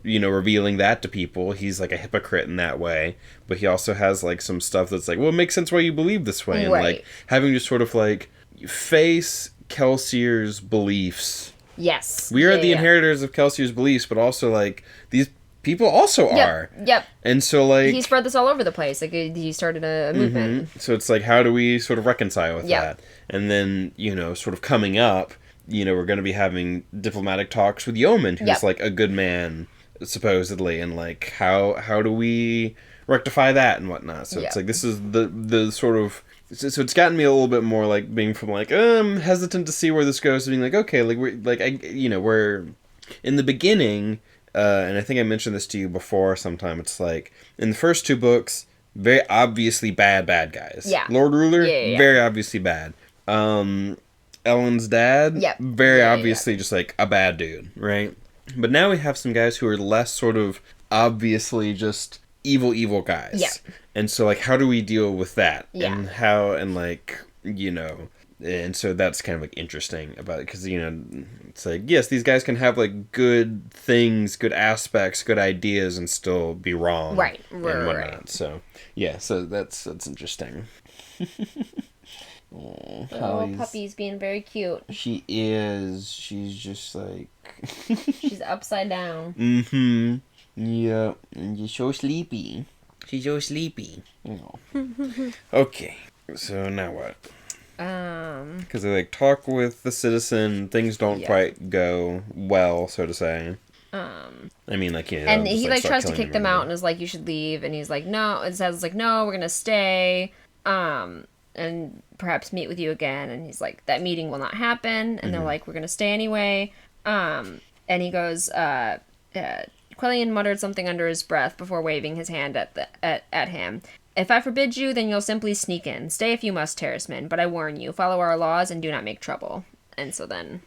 revealing that to people. He's like a hypocrite in that way, but he also has like some stuff that's like, well, it makes sense why you believe this way, and like having to sort of like face Kelsier's beliefs.
Yes,
we are the inheritors of Kelsier's beliefs, but also like these people also are.
Yep.
And so, like...
he spread this all over the place. Like, he started a movement.
So it's like, how do we sort of reconcile with that? And then, sort of coming up, we're going to be having diplomatic talks with Yeoman, who's, like, a good man, supposedly. And, like, how do we rectify that and whatnot? So it's like, this is the sort of... So it's gotten me a little bit more, like, being from, like, I'm hesitant to see where this goes, to being like, okay, like, we're... In the beginning... and I think I mentioned this to you before sometime, it's like, in the first two books, very obviously bad guys. Yeah. Lord Ruler, very obviously bad. Ellen's dad, very obviously just like a bad dude, right? But now we have some guys who are less sort of obviously just evil guys. Yeah. And so, like, how do we deal with that? Yeah. And how, and like, and so that's kind of like interesting about it, because it's like, yes, these guys can have like good things, good aspects, good ideas, and still be wrong, and whatnot. So yeah, so that's interesting. Oh,
the little puppy's being very cute.
She is. She's just like...
She's upside down.
Mm-hmm. Yeah, and you're so sleepy. She's so sleepy. Oh. Okay, so now what? Because they like talk with the citizen, things don't quite go well, so to say. I mean, like, yeah.
And he like tries to kick them out and is like, you should leave, and he's like, no. And Zed's like, no, we're gonna stay. And perhaps meet with you again. And he's like, that meeting will not happen. And they're like, we're gonna stay anyway. And he goes, Quellion muttered something under his breath before waving his hand at him. If I forbid you, then you'll simply sneak in. Stay if you must, Terraceman, but I warn you, follow our laws and do not make trouble. And so then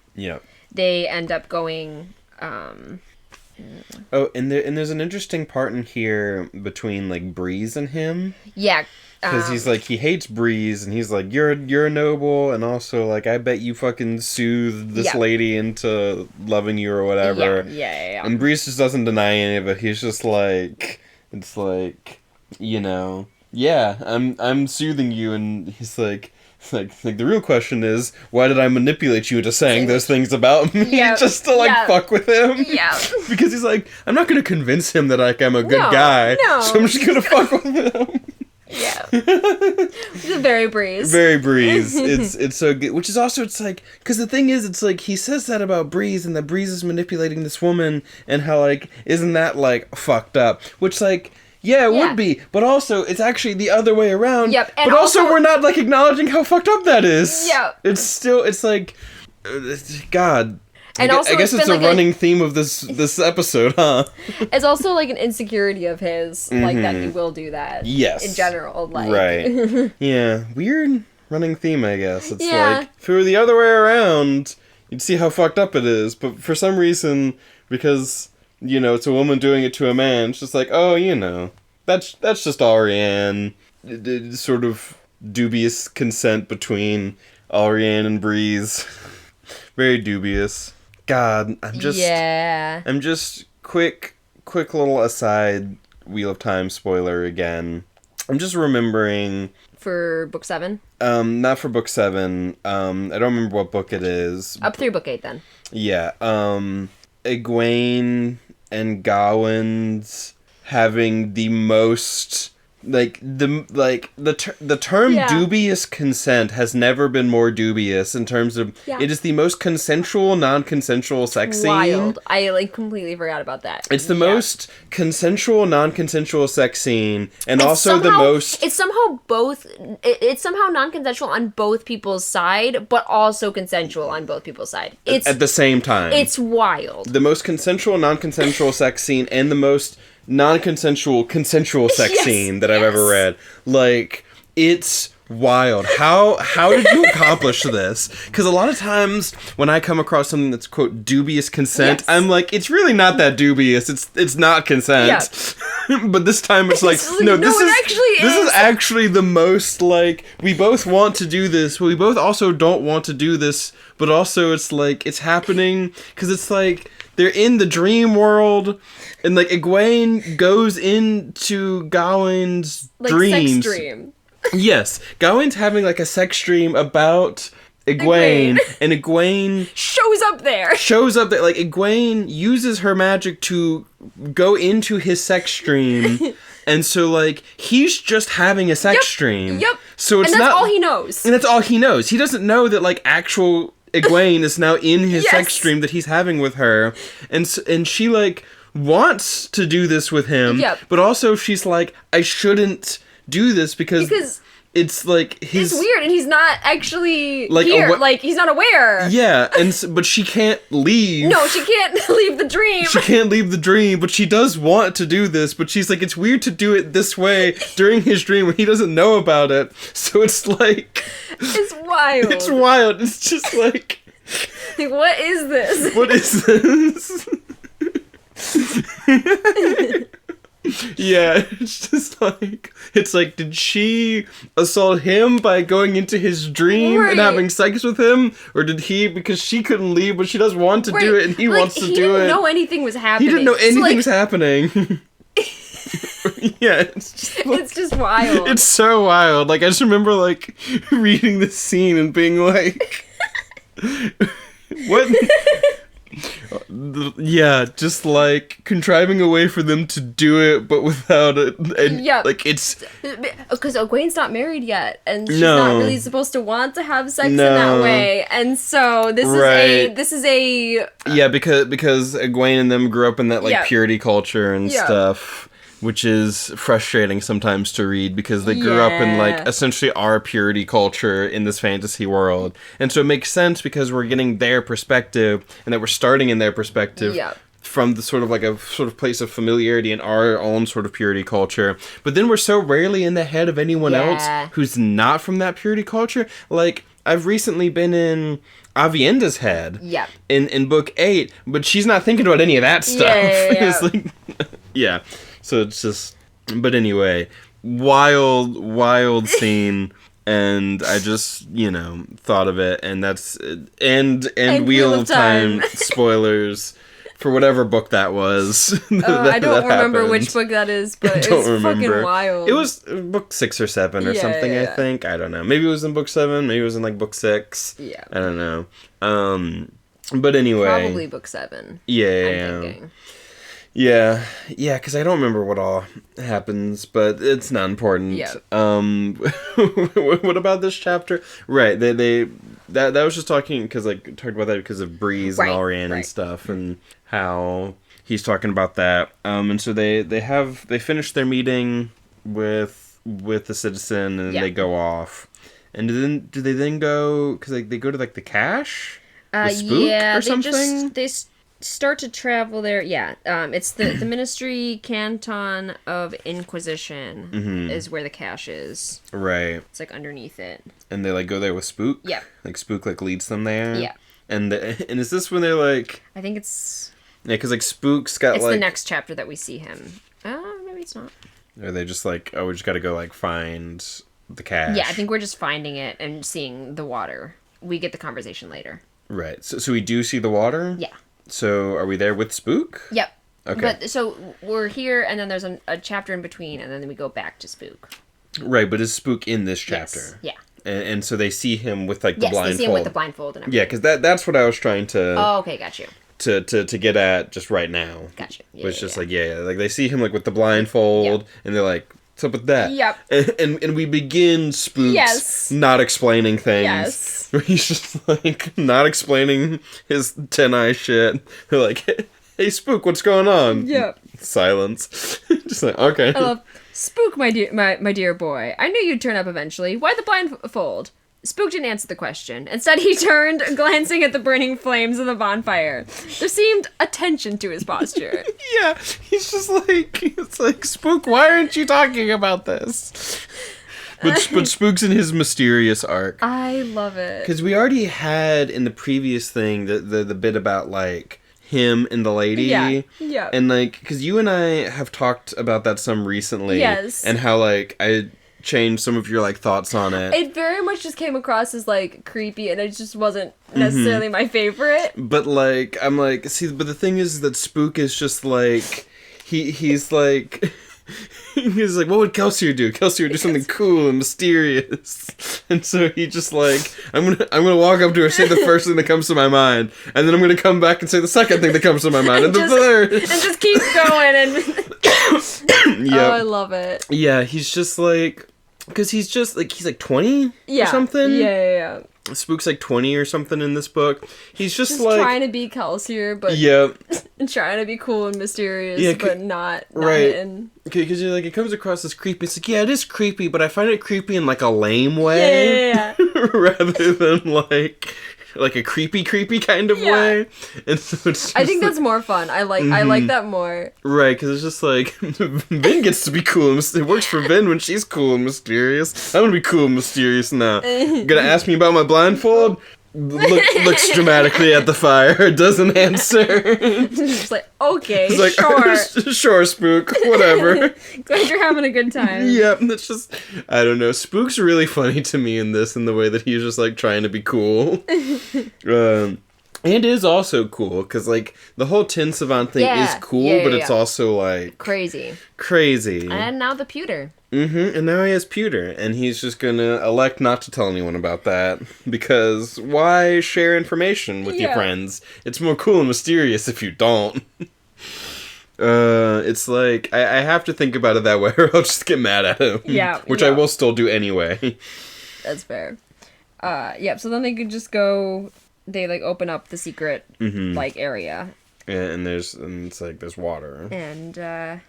they end up going...
Oh, and there's an interesting part in here between, like, Breeze and him.
Yeah.
Because he's like, he hates Breeze, and he's like, you're a noble, and also, like, I bet you fucking soothed this lady into loving you or whatever. Yeah. And Breeze just doesn't deny any of it. He's just like, it's like, you know, yeah, I'm soothing you, and he's like the real question is, why did I manipulate you into saying those things about me just to fuck with him? Yeah. Because he's like, I'm not gonna convince him that like I'm a good guy, so I'm just gonna fuck with him.
Yeah. It's a very Breeze.
Very Breeze. It's so good. Which is also, it's like, because the thing is, it's like, he says that about Breeze, and that Breeze is manipulating this woman, and how, like, isn't that, like, fucked up? Which, like, yeah, it would be, but also, it's actually the other way around. Yep. And but also, we're not, like, acknowledging how fucked up that is. Yeah. It's still, it's like, God. And I guess it's a running theme of this episode, huh?
It's also like an insecurity of his, like that he will do that. Yes. In general, like.
Right. Yeah. Weird running theme, I guess. It's like, if it were the other way around, you'd see how fucked up it is. But for some reason, because, you know, it's a woman doing it to a man, it's just like, oh, you know, that's just Ariane. Sort of dubious consent between Ariane and Breeze. Very dubious. God, I'm just quick little aside, Wheel of Time spoiler again. I'm just remembering
for book 7.
Not for book 7. I don't remember what book it is.
Up through book 8 then.
Yeah. Egwene and Gawyn's having the most the term dubious consent has never been more dubious in terms of it is the most consensual non-consensual sex scene.
Wild. I like completely forgot about that.
It's the most consensual non-consensual sex scene, and also the most
it's somehow non-consensual on both people's side, but also consensual on both people's side. It's
at the same time.
It's wild.
The most consensual non-consensual sex scene and the most non-consensual consensual sex scene that I've ever read. Like, it's wild. How did you accomplish this? Because a lot of times when I come across something that's, quote, dubious consent, I'm like, it's really not that dubious. It's not consent. But this time it's like, this is actually the most, like, we both want to do this, but we both also don't want to do this, but also it's like, it's happening, because it's like, they're in the dream world, and, like, Egwene goes into Gawyn's dreams. Sex dream. Yes. Gawyn's having, like, a sex dream about Egwene, and Egwene
shows up there.
Like, Egwene uses her magic to go into his sex dream, and so, like, he's just having a sex dream. Yep. So it's
that's all he knows.
And that's all he knows. He doesn't know that, like, actual Egwene is now in his sex dream that he's having with her, and she, like, wants to do this with him, but also she's like, I shouldn't do this because it's like it's
weird, and he's not actually like here, like he's not aware.
Yeah, but she can't leave.
No, she can't leave the dream.
She can't leave the dream, but she does want to do this. But she's like, it's weird to do it this way during his dream when he doesn't know about it. So it's like,
it's wild.
It's wild. It's just like
what is this?
What is this? Yeah, it's like, did she assault him by going into his dream and having sex with him? Or did he, because she couldn't leave, but she does want to do it, and he wants to do it.
He didn't know anything was happening.
He didn't know anything was happening. Yeah, it's
just wild.
It's so wild. Like, I just remember, like, reading this scene and being like, what? Yeah, just like contriving a way for them to do it, but without it. And, like, it's
because Egwene's not married yet, and she's not really supposed to want to have sex in that way, and so this is a
because Egwene and them grew up in that like purity culture and stuff. Which is frustrating sometimes to read because they grew up in, like, essentially our purity culture in this fantasy world. And so it makes sense because we're getting their perspective and that we're starting in their perspective from the sort of, like, a sort of place of familiarity in our own sort of purity culture. But then we're so rarely in the head of anyone else who's not from that purity culture. Like, I've recently been in Avienda's head in book 8, but she's not thinking about any of that stuff. It's like, So it's just, but anyway, wild scene, and I just, thought of it, and that's, and Wheel of Time spoilers for whatever book that was.
I don't remember which book that is, but it's fucking wild.
It was book 6 or 7 or something, I think. I don't know. Maybe it was in book 7, maybe it was in, like, book 6.
Yeah.
I don't know. But anyway.
Probably book 7. I'm thinking.
Yeah, because I don't remember what all happens, but it's not important.
Yeah.
What about this chapter? Right, that was just talking, because, like, talked about that because of Breeze and Alrian and stuff, and how he's talking about that. And so they finish their meeting with the citizen, and they go off. And do they then go, because they go to, like, the cache? The Spook or something?
They start to travel there. It's the Ministry Canton of Inquisition is where the cache is.
Right.
It's like underneath it.
And they like go there with Spook?
Yeah.
Like Spook like leads them there?
Yeah.
And is this when they're like...
I think it's...
Yeah, because like Spook's got
it's
like...
the next chapter that we see him. Maybe it's not.
Are they just like, we just gotta go like find the cache?
Yeah, I think we're just finding it and seeing the water. We get the conversation later.
Right. So we do see the water?
Yeah.
So, are we there with Spook?
Yep.
Okay.
But, so, we're here, and then there's a chapter in between, and then we go back to Spook.
Right, but is Spook in this chapter?
Yes. Yeah.
And so they see him with, like, the blindfold.
Yes, they see him with the blindfold and everything.
Yeah, because that's what I was trying to...
Oh, okay, got you.
To get at just right now.
Got you. Yeah,
but it's just like, like, they see him, like, with the blindfold, and they're like... What's up with that?
Yep.
And we begin Spook's not explaining things.
Yes.
Where he's just like not explaining his 10-eye shit. They're like, hey Spook, what's going on?
Yep.
Silence. Just like, okay.
I love Spook, my dear boy. I knew you'd turn up eventually. Why the blindfold? Spook didn't answer the question. Instead, he turned, glancing at the burning flames of the bonfire. There seemed a tension to his posture.
Yeah, he's just like, it's like, Spook, why aren't you talking about this? But Spook's in his mysterious arc.
I love it.
Because we already had in the previous thing the bit about, like, him and the lady.
Yeah.
And, like, because you and I have talked about that some recently.
Yes.
And how, like, I... change some of your like thoughts on it.
It very much just came across as like creepy, and it just wasn't necessarily my favorite.
But like, I'm like, see, but the thing is that Spook is just like, he's like, he's like, what would Kelsier do? Kelsier would do something cool and mysterious, and so he just like, I'm gonna walk up to her, say the first thing that comes to my mind, and then I'm gonna come back and say the second thing that comes to my mind, and the third,
and just keep going and.
Yep.
Oh, I love it.
Yeah, he's just like, because he's like 20 or something.
Yeah.
Spook's like 20 or something in this book. He's just like
trying to be Kelsier, but trying to be cool and mysterious, but not
right.
Hitting.
Because like it comes across as creepy. It's like, yeah, it is creepy, but I find it creepy in like a lame way, rather than like a creepy kind of way. And so it's just
I think that's more fun. I like that more.
Right, because it's just like Vin gets to be cool and it works for Vin when she's cool and mysterious. I'm gonna be cool and mysterious now. Gonna ask me about my blindfold? Looks dramatically at the fire, doesn't answer.
Just like, okay,
like,
sure.
Sure, Spook, whatever.
Glad you're having a good time.
Yep, that's just, I don't know. Spook's really funny to me in this, in the way that he's just like trying to be cool. And is also cool, because, like, the whole Tin Savant thing is cool, but it's also, like... Crazy.
And now the pewter.
And now he has pewter, and he's just gonna elect not to tell anyone about that, because why share information with your friends? It's more cool and mysterious if you don't. It's like, I have to think about it that way, or I'll just get mad at him.
Yeah.
Which I will still do anyway.
That's fair. So then they could just go... They, like, open up the secret, like, area.
And it's like, there's water.
And,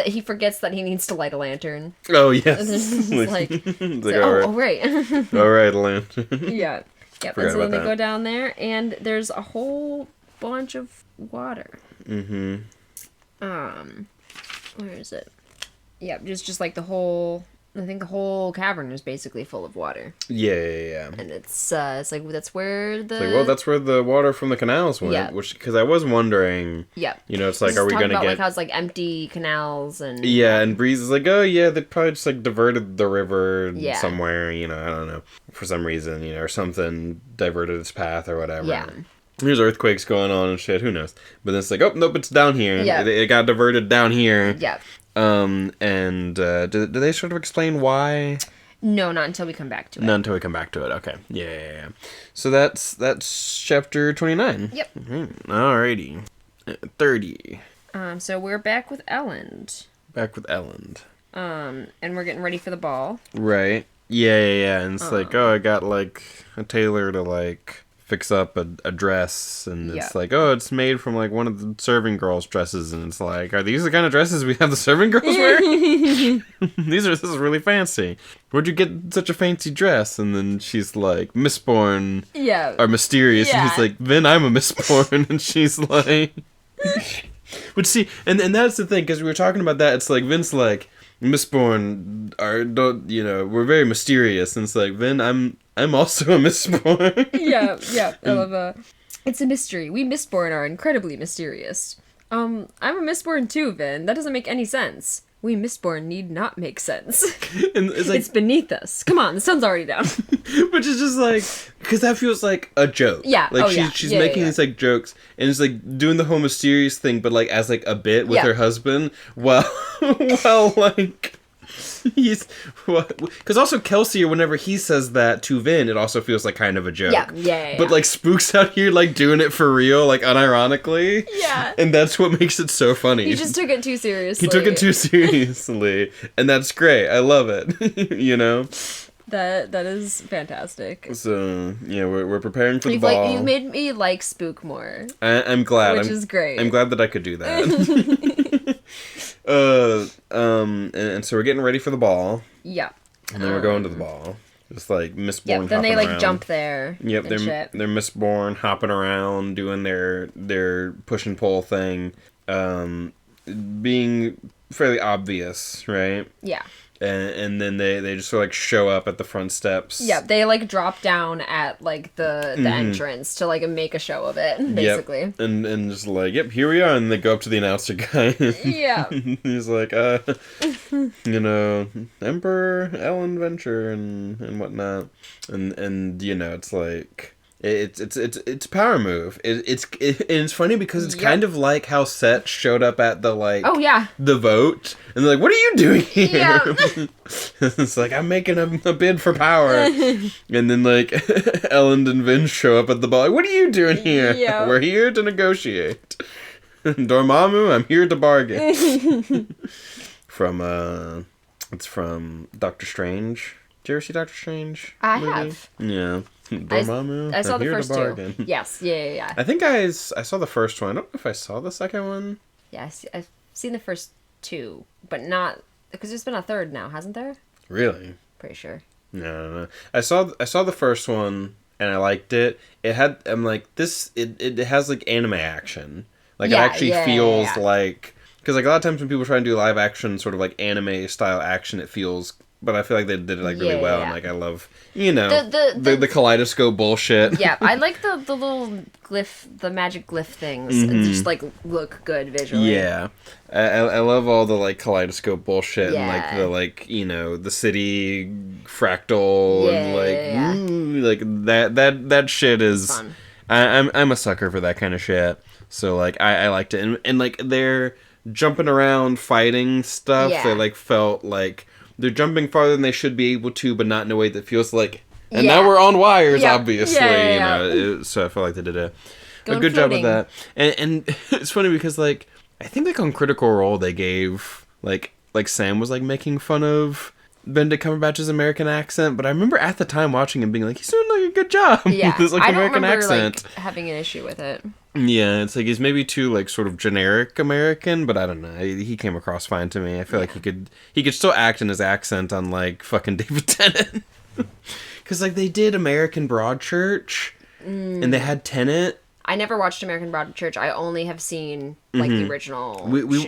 he forgets that he needs to light a lantern.
Oh, yes.
Oh, right.
All right, lantern.
Yeah. Yep, and so then they go down there, and there's a whole bunch of water. Where is it? Yep, just like the whole... I think the whole cavern is basically full of water.
Yeah.
And it's like, that's where the...
It's like, well, that's where the water from the canals went.
Yeah.
Which, because I was wondering...
Yeah.
You know, it's like, are we going to get...
like, how it's, like, empty canals and...
Yeah, and Breeze is like, oh, yeah, they probably just, like, diverted the river somewhere, you know, I don't know. For some reason, you know, or something diverted its path or whatever.
Yeah.
There's earthquakes going on and shit, who knows. But then it's like, oh, nope, it's down here.
Yeah.
It got diverted down here.
Yeah.
Do they sort of explain why?
No, not until we come back to it.
Not until we come back to it. Okay. Yeah. So that's chapter 29.
Yep.
Alrighty. 30.
So we're back with Elend. And we're getting ready for the ball.
Right. Yeah. And it's like, oh, I got like a tailor to like fix up a dress, and it's like, oh, it's made from like one of the serving girls' dresses, and it's like, are these the kind of dresses we have the serving girls wear? This is really fancy. Where'd you get such a fancy dress? And then she's like, Mistborn are mysterious, and he's like, then I'm a Mistborn, and she's like, but see, and that's the thing, because we were talking about that. It's like Vince like, Mistborn we're very mysterious, and it's like, then I'm also a Mistborn.
yeah. I love it's a mystery. We Mistborn are incredibly mysterious. I'm a Mistborn too, Vin. That doesn't make any sense. We Mistborn need not make sense.
And it's like,
it's beneath us. Come on, the sun's already down.
Which is just like, because that feels like a joke.
Yeah.
Like she's making these like jokes, and it's like doing the whole mysterious thing, but like as like a bit with her husband. Well, like. He's because also Kelsey, or whenever he says that to Vin, it also feels like kind of a joke.
Yeah.
But like Spook's out here like doing it for real, like unironically.
Yeah.
And that's what makes it so funny.
He just took it too seriously.
And that's great. I love it. You know.
That is fantastic.
So yeah, we're preparing for the ball.
You made me like Spook more.
I'm glad.
Which is great.
I'm glad that I could do that. And so we're getting ready for the ball.
Yeah.
And then we're going to the ball. Just like Mistborn.
Yep. Then they like
around.
jump there.
Yep. They're Mistborn hopping around, doing their push and pull thing, being fairly obvious, right?
Yeah.
And then they just sort of like show up at the front steps.
Yeah, they like drop down at like the entrance to like make a show of it, basically.
Yep. And just like, yep, here we are, and they go up to the announcer guy.
Yeah.
He's like, Emperor Ellen Venture and whatnot. And it's like it's a power move. And it's funny because it's kind of like how Set showed up at the like the vote, and they're like, "What are you doing here?" Yeah. It's like, I'm making a bid for power, and then like Ellen and Vin show up at the ball. Like, what are you doing here? Yeah. We're here to negotiate. Dormammu, I'm here to bargain. It's from Doctor Strange. Did you ever see Doctor Strange?
I have.
Yeah. Dormammu,
I saw the first two. Yes, yeah.
I think I saw the first one. I don't know if I saw the second one.
Yeah, I've seen the first two, but not because there's been a third now, hasn't there?
Really?
Pretty sure.
No. I saw the first one and I liked it. It had it has like anime action. Like it actually feels like, because like a lot of times when people try and do live action sort of like anime style action, it feels. But I feel like they did it like really well, and like I love the kaleidoscope bullshit. Yeah,
I like the little glyph, the magic glyph things. It just like look good visually.
Yeah, I love all the like kaleidoscope bullshit and like the the city fractal and like that shit is. Fun. I'm a sucker for that kind of shit. So like I liked it, and like they're jumping around fighting stuff.
Yeah.
They like felt like they're jumping farther than they should be able to, but not in a way that feels like. And now we're on wires, obviously. You know, so I felt like they did a good job with that. And it's funny because like I think like on Critical Role they gave like Sam was like making fun of Benedict Cumberbatch's American accent, but I remember at the time watching him being like, he's doing like a good job with his like American accent.
Like having an issue with it.
Yeah, it's like he's maybe too like sort of generic American, but I don't know. He came across fine to me. I feel like he could still act in his accent on like fucking David Tennant. Because like they did American Broadchurch, and they had Tennant.
I never watched American Broadchurch. I only have seen like the original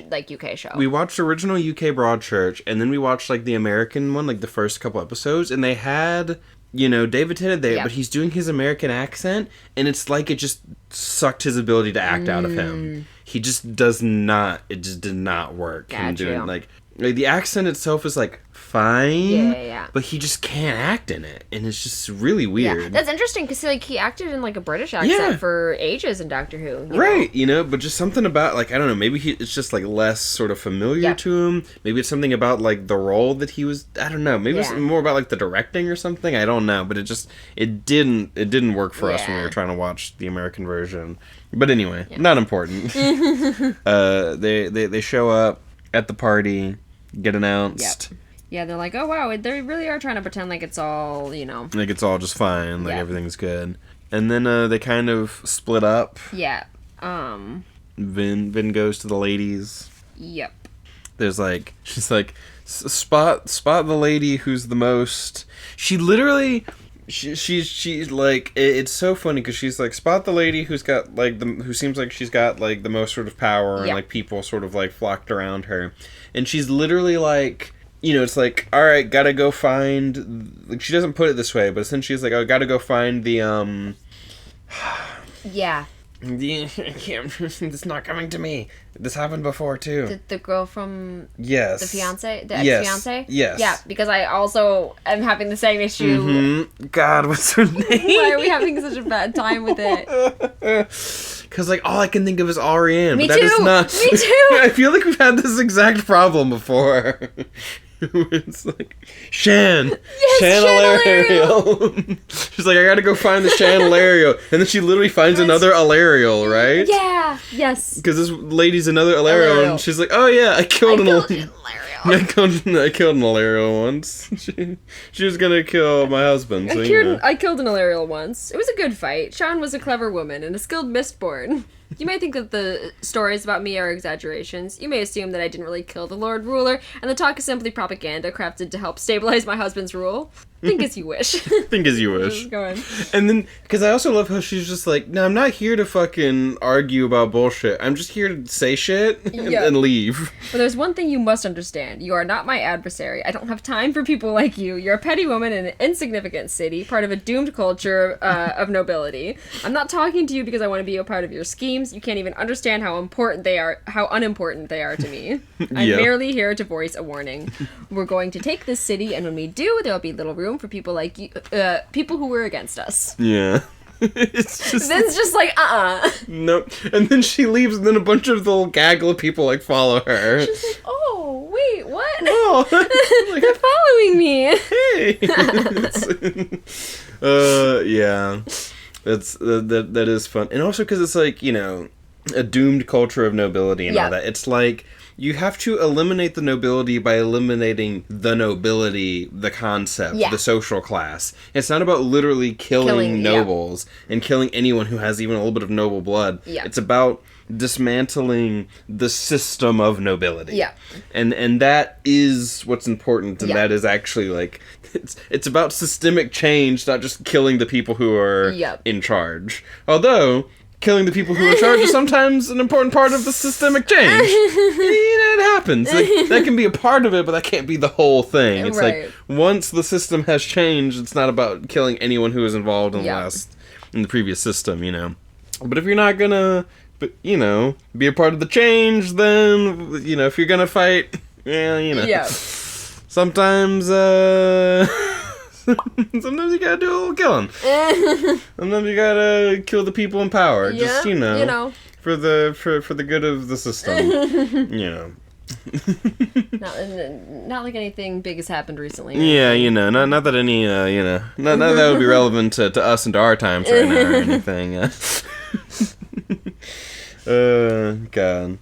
like UK show.
We watched original UK Broadchurch, and then we watched like the American one, like the first couple episodes, and they had, you know, David Tennant there, but he's doing his American accent, and it's like it just sucked his ability to act out of him. He just does not. It just did not work. Him doing like the accent itself is like fine, but he just can't act in it, and it's just really weird.
Yeah. That's interesting because like he acted in like a British accent for ages in Doctor Who,
you know, but just something about like I don't know, maybe it's just like less sort of familiar to him. Maybe it's something about like the role that he was. I don't know. Maybe it's more about like the directing or something. I don't know, but it didn't work for us when we were trying to watch the American version. But anyway, not important. They show up at the party, get announced.
Yeah, they're like, oh wow, they really are trying to pretend like it's all, you know.
Like it's all just fine, like everything's good. And then they kind of split up.
Yeah.
Vin goes to the ladies.
Yep.
There's like, she's like, spot the lady who's the most. She literally, she's like, it's so funny because she's like, spot the lady who's got like who seems like she's got like the most sort of power and like people sort of like flocked around her. And she's literally like, you know, it's like, all right, gotta go find. Like, she doesn't put it this way, but essentially, it's like, oh, gotta go find the
Yeah.
It's not coming to me. This happened before too.
The girl from
the
fiance, the ex-fiance.
Yes.
Yeah, because I also am having the same issue.
Mm-hmm. God, what's her name?
Why are we having such a bad time with it?
Because like all I can think of is Ariane.
Me
but that
too.
Is not.
Me too.
I feel like we've had this exact problem before. It's like Shan Alarial. She's like, I gotta go find the Shan Alarial, and then she literally finds another Alarial, right?
Yeah. Yes.
Because this lady's another Alarial, and she's like, oh yeah, I killed an Alarial. I killed an Alarial once. She was gonna kill my husband. So,
I killed an Alarial once. It was a good fight. Sean was a clever woman and a skilled mistborn. You may think that the stories about me are exaggerations. You may assume that I didn't really kill the Lord Ruler, and the talk is simply propaganda crafted to help stabilize my husband's rule. Think as you wish.
Think as you wish.
Go on.
And then, because I also love how she's just like, no, I'm not here to fucking argue about bullshit. I'm just here to say shit and leave.
But there's one thing you must understand. You are not my adversary. I don't have time for people like you. You're a petty woman in an insignificant city, part of a doomed culture of nobility. I'm not talking to you because I want to be a part of your schemes. You can't even understand how unimportant they are to me. I'm merely here to voice a warning. We're going to take this city, and when we do, there'll be little room for people like you, people who were against us.
Yeah. It's just
Vin's just like,
Nope. And then she leaves, and then a bunch of the little gaggle of people like follow her.
She's like, oh, wait, what?
Oh, like,
they're following me.
Yeah. That is fun. And also because it's like, you know, a doomed culture of nobility and all that. It's like, you have to eliminate the nobility by eliminating the nobility, the concept, the social class. It's not about literally killing nobles and killing anyone who has even a little bit of noble blood. Yeah. It's about dismantling the system of nobility. Yeah. And that is what's important, and that is actually like it's about systemic change, not just killing the people who are in charge. Although killing the people who are in charge is sometimes an important part of the systemic change. It happens. Like, that can be a part of it, but that can't be the whole thing. It's like, once the system has changed, it's not about killing anyone who was involved in the previous system, you know. But if you're not gonna, you know, be a part of the change, then, you know, if you're gonna fight, you know. Yeah. Sometimes Sometimes you gotta do a little killing. Sometimes you gotta kill the people in power.
Yeah,
Just, for the good of the system.
Not like anything big has happened recently.
Yeah, not that any, not that would be relevant to us and to our times right now or anything. God.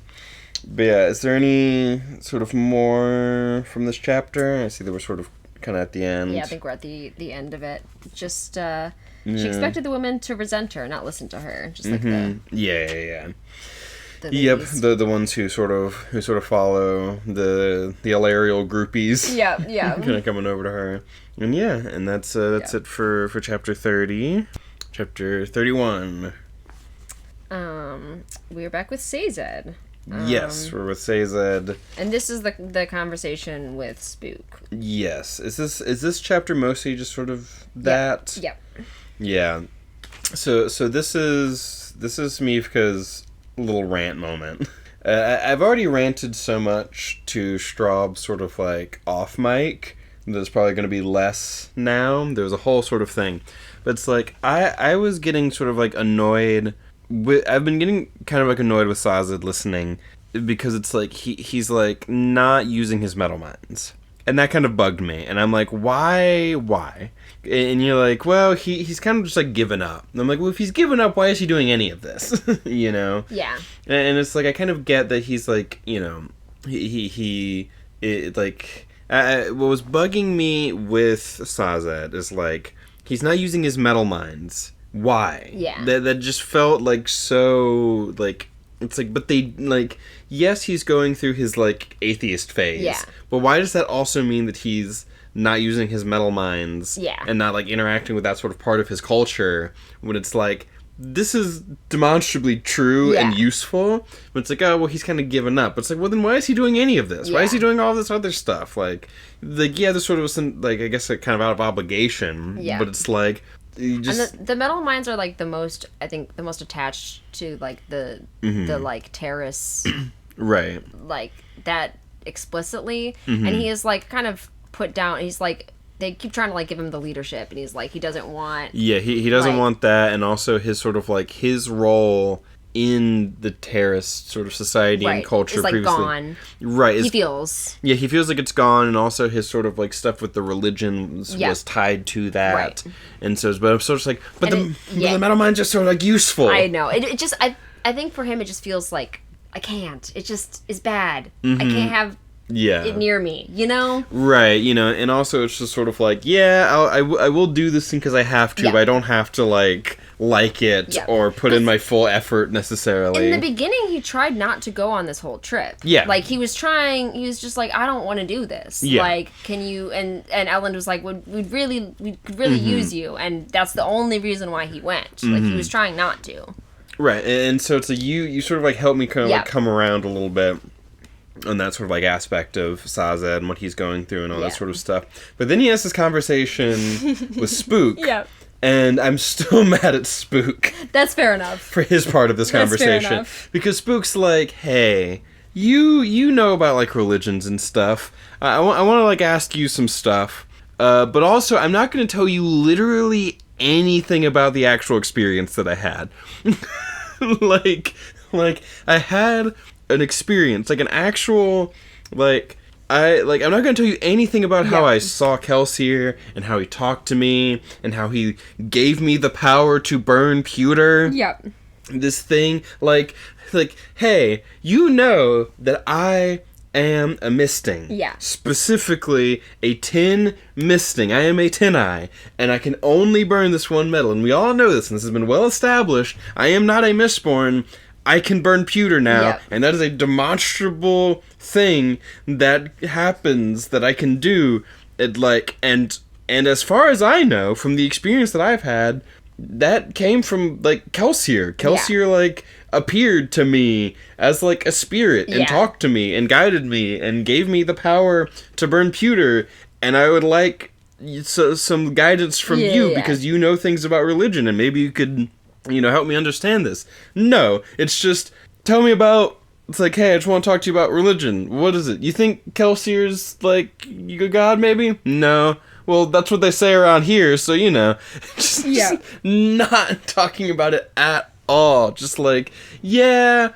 But yeah, is there any sort of more from this chapter? I see that we're sort of kind of at the end.
Yeah, I think we're at the end of it. Just, she expected the women to resent her, not listen to her. Just like the...
Yeah.
Yep,
the ones who sort of follow the Ilarial groupies.
Yeah.
Kind of coming over to her, and that's it for chapter 30. Chapter 31.
We're back with Sazed.
Yes, we're with Sazed.
And this is the conversation with Spook.
Yes, is this chapter mostly just sort of that?
Yep.
Yeah. So this is Smeevca's little rant moment. I've already ranted so much to Straub sort of like off mic. There's probably going to be less now. There was a whole sort of thing. But it's like, I was getting sort of like annoyed. I've been getting kind of like annoyed with Sazed listening because it's like he's like not using his metal minds. And that kind of bugged me. And I'm like, why? And you're like, well, he's kind of just like given up. And I'm like, well, if he's given up, why is he doing any of this?
Yeah.
And it's like, I kind of get that he's like, what was bugging me with Sazed is like, he's not using his metal minds. Why?
Yeah.
That just felt like so, like, it's like, but they, like, yes, he's going through his, like, atheist phase.
Yeah.
But why does that also mean that he's not using his metal minds?
Yeah.
And not, like, interacting with that sort of part of his culture when it's like, this is demonstrably true and useful. But it's like, oh, well, he's kind of given up. It's like, well, then why is he doing any of this? Yeah. Why is he doing all this other stuff? Like, yeah, there's sort of some, like, I guess, like, kind of out of obligation.
Yeah.
But it's like, just...
And the metal minds are like the most attached to like the like terrorists,
right?
Like that explicitly, and he is like kind of put down. He's like, they keep trying to like give him the leadership, and he's like, he doesn't want.
Yeah, he doesn't want that, and also his sort of like his role in the terrorist sort of society and culture
is like
previously
gone.
Right,
he feels.
Yeah, he feels like it's gone, and also his sort of like stuff with the religion was tied to that,
right.
And so, but I'm sort of like, but the metal mind's just sort of like useful.
I know. It just I think for him it just feels like I can't. It just is bad. I can't have. It near me, Right,
and also it's just sort of like, I will do this thing because I have to, but I don't have to, like it or put in my full effort necessarily.
In the beginning, he tried not to go on this whole trip.
Yeah.
Like, he was just like, I don't want to do this.
Yeah.
Like, can you, and Ellen was like, we could really use you, and that's the only reason why he went. Like, he was trying not to.
Right, and so it's like, you sort of, like, help me kind of, like, come around a little bit on that sort of, like, aspect of Sazed and what he's going through and all that sort of stuff. But then he has this conversation with Spook.
Yeah.
And I'm still mad at Spook.
That's fair enough.
For his part of this conversation.
Fair enough.
Because Spook's like, hey, you know about, like, religions and stuff. I want to, like, ask you some stuff. But also, I'm not going to tell you literally anything about the actual experience that I had. like, I had an experience, like, an actual, like... I'm not going to tell you anything about how I saw Kelsier and how he talked to me and how he gave me the power to burn pewter.
Yep.
This thing, like, hey, you know that I am a misting.
Yeah.
Specifically, a tin misting. I am a tin eye, and I can only burn this one metal, and we all know this, and this has been well established. I am not a mistborn. I can burn pewter now, and that is a demonstrable thing that happens that I can do. And as far as I know, from the experience that I've had, that came from, like, Kelsier. Kelsier, like, appeared to me as, like, a spirit and talked to me and guided me and gave me the power to burn pewter, and I would like some guidance from you because you know things about religion, and maybe you could... help me understand this. No, it's just, tell me about, it's like, hey, I just want to talk to you about religion. What is it? You think Kelsier's, like, God, maybe? No. well, that's what they say around here, so, you know. Just not talking about it at all. Just like, yeah,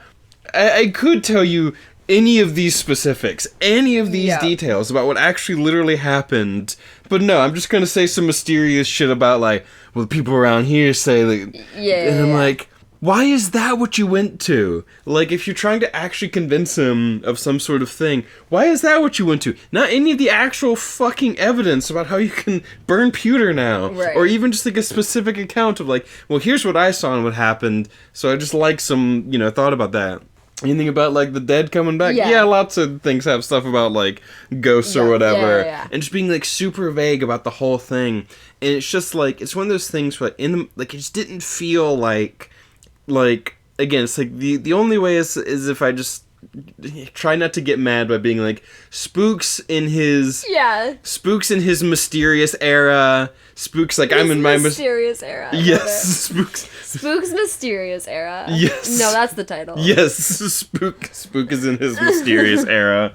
I could tell you any of these specifics, any of these details about what actually literally happened, but no, I'm just gonna say some mysterious shit about, like, well, the people around here say, like, and I'm like, why is that what you went to? Like, if you're trying to actually convince him of some sort of thing, why is that what you went to? Not any of the actual fucking evidence about how you can burn pewter now.
Right.
Or even just, like, a specific account of, like, well, here's what I saw and what happened, so I just, like, some, you know, thought about that. Anything about, like, the dead coming back? Yeah, lots of things have stuff about, like, ghosts or whatever. And just being, like, super vague about the whole thing. And it's just, like, it's one of those things where, like, it just didn't feel like, again, it's, like, the only way is if I just try not to get mad by being, like, Spook's in his mysterious era. Spook's like, I'm in my
mysterious era.
Yes, Spook's
mysterious era.
Yes.
No, that's the title.
Yes, Spook is in his mysterious era.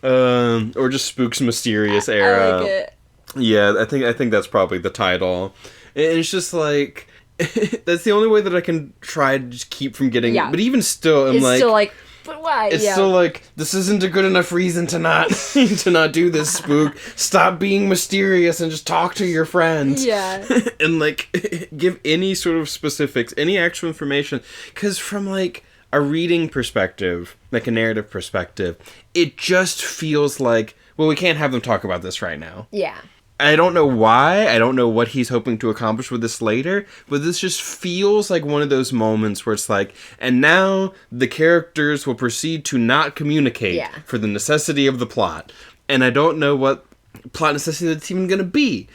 Or just Spook's mysterious era.
I like it.
Yeah, I think that's probably the title. And it's just like, that's the only way that I can try to just keep from getting it. But even still, I'm like, still like,
but why?
It's still like, this isn't a good enough reason to not to not do this, Spook. Stop being mysterious and just talk to your friends.
Yeah.
And, like, give any sort of specifics, any actual information. Because from, like, a reading perspective, like a narrative perspective, it just feels like, well, we can't have them talk about this right now.
Yeah.
I don't know why. I don't know what he's hoping to accomplish with this later, but this just feels like one of those moments where it's like, and now the characters will proceed to not communicate for the necessity of the plot. And I don't know what plot necessity that's even going to be,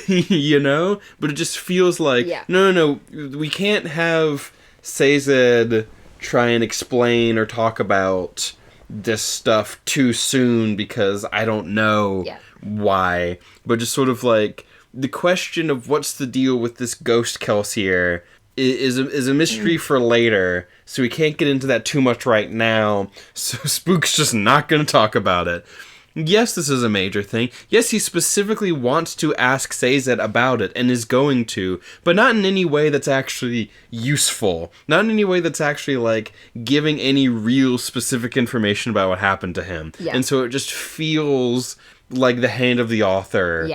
you know? But it just feels like, no, we can't have Sazed try and explain or talk about this stuff too soon because I don't know why, but just sort of like the question of what's the deal with this ghost Kelsier is a mystery for later, so we can't get into that too much right now, so Spook's just not going to talk about it. Yes, this is a major thing. Yes, he specifically wants to ask Sazed about it, and is going to, but not in any way that's actually useful. Not in any way that's actually, like, giving any real specific information about what happened to him. And so it just feels like the hand of the author.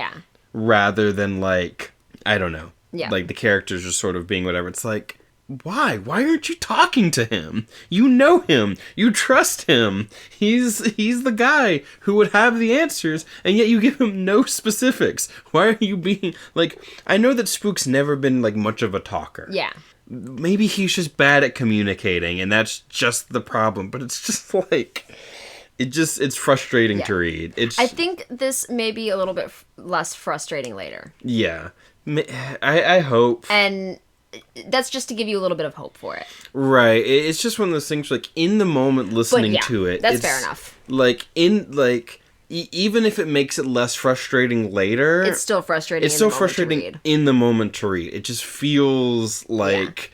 Rather than, like, I don't know. Like, the characters just sort of being whatever. It's like, why? Why aren't you talking to him? You know him. You trust him. He's the guy who would have the answers, and yet you give him no specifics. Why are you being, like, I know that Spook's never been, like, much of a talker. Maybe he's just bad at communicating, and that's just the problem, but it's just, like, it's frustrating to read. I
think this may be a little bit less frustrating later.
I hope.
And that's just to give you a little bit of hope for it.
Right. It's just one of those things, like, in the moment listening to it.
That's fair enough.
Like, even if it makes it less frustrating later,
it's still frustrating.
It's still frustrating in the moment to read. It just feels like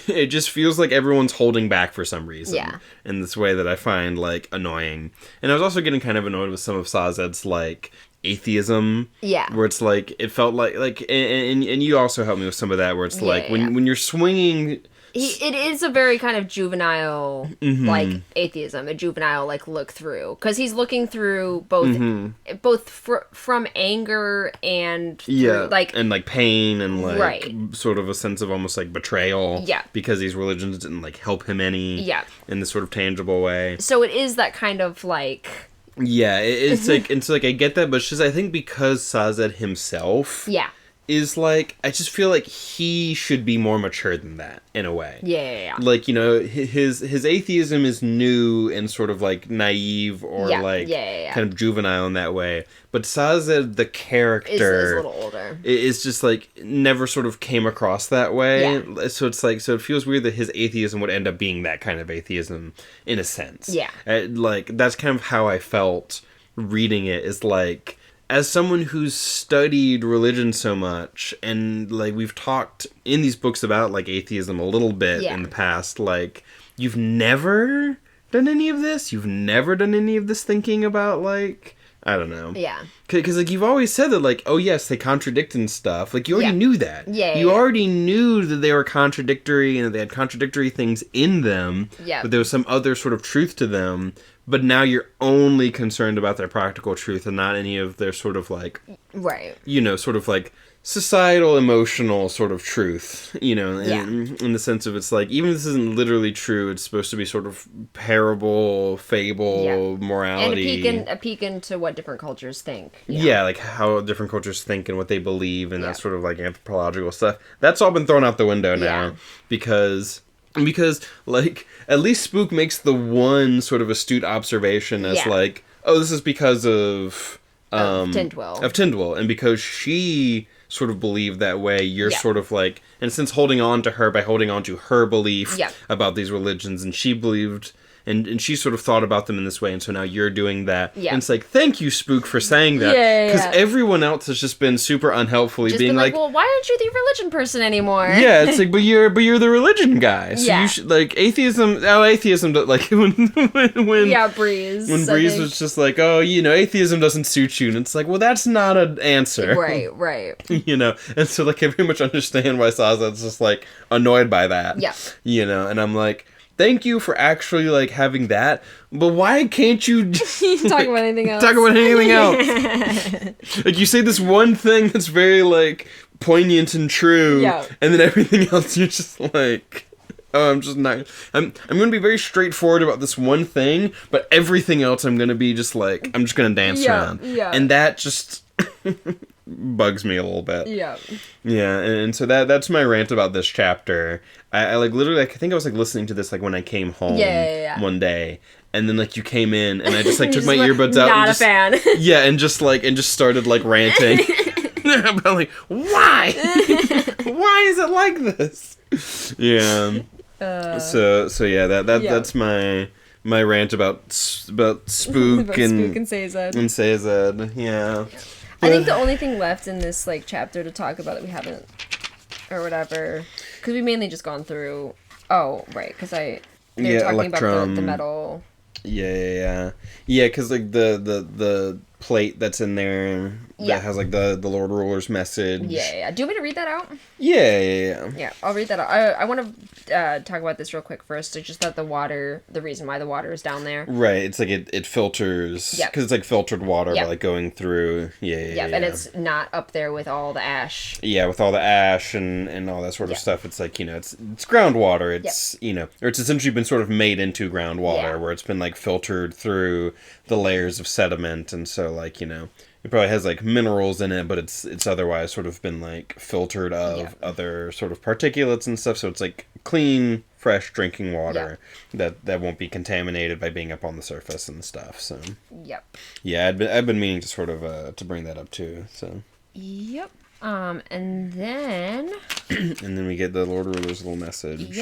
it just feels like everyone's holding back for some reason. In this way that I find, like, annoying. And I was also getting kind of annoyed with some of Sazed's, like, atheism. Where it's like, it felt like and you also helped me with some of that, where it's like, when you're swinging,
it is a very kind of juvenile like atheism, a juvenile, like, look through, because he's looking through both from anger and through, like,
and, like, pain and, like, sort of a sense of almost, like, betrayal, because these religions didn't, like, help him any in this sort of tangible way.
So it is that kind of, like,
it's like I get that, but it's just, I think because Sazed himself is, like, I just feel like he should be more mature than that, in a way. Like, you know, his atheism is new and sort of, like, naive or, like, kind of juvenile in that way. But Sazed, the character, is
a little older.
Is just, like, never sort of came across that way. So it's like, so it feels weird that his atheism would end up being that kind of atheism, in a sense. Like, that's kind of how I felt reading it, is like, as someone who's studied religion so much, and, like, we've talked in these books about, like, atheism a little bit in the past, like, you've never done any of this? You've never done any of this thinking about, like, I don't know.
Yeah.
Because, like, you've always said that, like, oh, yes, they contradict and stuff. Like, you already knew that. You already knew that they were contradictory and that they had contradictory things in them.
Yeah.
But there was some other sort of truth to them. But now you're only concerned about their practical truth and not any of their sort of, like...
Right.
You know, sort of, like... societal, emotional sort of truth, you know, in the sense of it's like, even if this isn't literally true, it's supposed to be sort of parable, fable, morality.
And a peek into what different cultures think.
Yeah, like how different cultures think and what they believe and that sort of like anthropological stuff. That's all been thrown out the window now because like, at least Spook makes the one sort of astute observation as like, oh, this is because of
Tyndall.
Of Tyndall, and because she sort of believed that way, you're sort of like, in a sense, holding on to her by holding on to her belief about these religions, and she believed, and she sort of thought about them in this way, and so now you're doing that. And it's like, thank you, Spook, for saying that. Because everyone else has just been super unhelpfully just being like,
well, why aren't you the religion person anymore?
Yeah, it's like, but you're the religion guy. So you should, like, atheism, like, when
Breeze.
When Breeze was just like, oh, you know, atheism doesn't suit you, and it's like, well, that's not an answer.
Right.
You know, and so, like, I very much understand why Sazad's just, like, annoyed by that.
Yeah.
You know, and I'm like, thank you for actually, like, having that, but why can't you
talk about anything else?
Talk about anything else. Like, you say this one thing that's very, like, poignant and true, and then everything else you're just like, oh, I'm just not, I'm going to be very straightforward about this one thing, but everything else I'm going to be just like, I'm just going to dance around. And that just bugs me a little bit. Yeah, and so that's my rant about this chapter. I like, literally, like, I think I was, like, listening to this, like, when I came home one day, and then, like, you came in, and I just, like, took my earbuds out.
Not
and
a fan.
Yeah, and just started, like, ranting. About, like, why? Why is it like this? Yeah. So yeah, that's my rant about Spook and
Spook and Sazad.
And Sazad, yeah.
I think the only thing left in this, like, chapter to talk about that we haven't, or whatever, because we mainly just gone through. Oh, right, because they're talking
Electrum,
about the metal.
Yeah. Because, like, the plate that's in there that has, like, the Lord Ruler's message.
Yeah. Do you want me to read that out?
Yeah.
Yeah, I'll read that out. I want to talk about this real quick first. It's just that the reason why the water is down there.
Right, it's like it filters. Because it's, like, filtered water by, like, going through. Yeah.
And it's not up there with all the ash.
Yeah, with all the ash and all that sort of stuff. It's like, you know, it's groundwater. It's, you know, or it's essentially been sort of made into groundwater where it's been, like, filtered through the layers of sediment, and so, like, you know, it probably has, like, minerals in it, but it's otherwise sort of been, like, filtered of other sort of particulates and stuff, so it's, like, clean, fresh drinking water that won't be contaminated by being up on the surface and stuff, so. Yeah, I've been meaning to sort of, to bring that up, too, so.
And then...
and then we get the Lord Ruler's little message.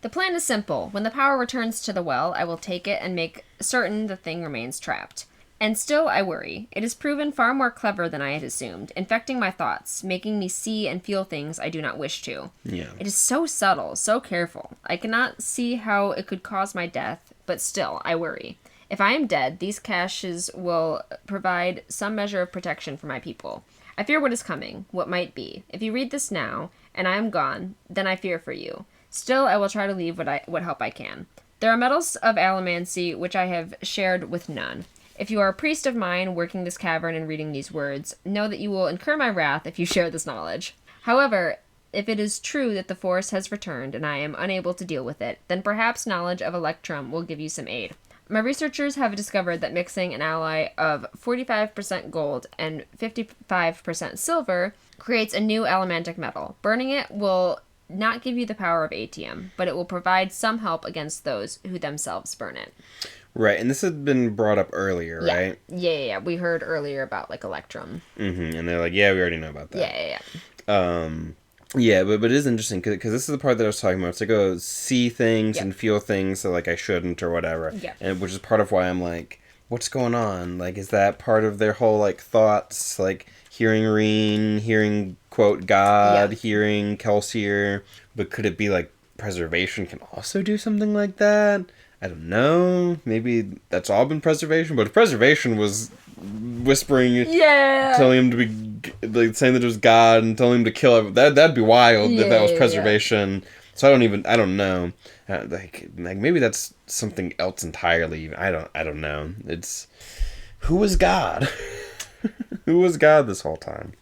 The plan is simple. When the power returns to the well, I will take it and make certain the thing remains trapped. And still I worry. It is proven far more clever than I had assumed, infecting my thoughts, making me see and feel things I do not wish to.
Yeah.
It is so subtle, so careful. I cannot see how it could cause my death, but still I worry. If I am dead, these caches will provide some measure of protection for my people. I fear what is coming, what might be. If you read this now, and I am gone, then I fear for you. Still, I will try to leave what help I can. There are metals of allomancy which I have shared with none. If you are a priest of mine working this cavern and reading these words, know that you will incur my wrath if you share this knowledge. However, if it is true that the force has returned and I am unable to deal with it, then perhaps knowledge of Electrum will give you some aid. My researchers have discovered that mixing an alloy of 45% gold and 55% silver creates a new allomantic metal. Burning it will not give you the power of atium, but it will provide some help against those who themselves burn it.
Right, and this had been brought up earlier, right?
Yeah. We heard earlier about, like, Electrum.
And they're like, yeah, we already know about that.
Yeah.
Yeah, but it is interesting, because this is the part that I was talking about. It's like, oh, see things and feel things that, like, I shouldn't or whatever.
Yeah.
And which is part of why I'm like, what's going on? Like, is that part of their whole, like, thoughts? Like, hearing Reen, hearing, quote, God, hearing Kelsier. But could it be, like, preservation can also do something like that. I don't know. Maybe that's all been preservation, but if preservation was whispering, telling him to be, like, saying that it was God and telling him to kill him, that'd be wild if that was preservation. So I don't know. Like maybe that's something else entirely. I don't know. It's, who was God? Who was God this whole time?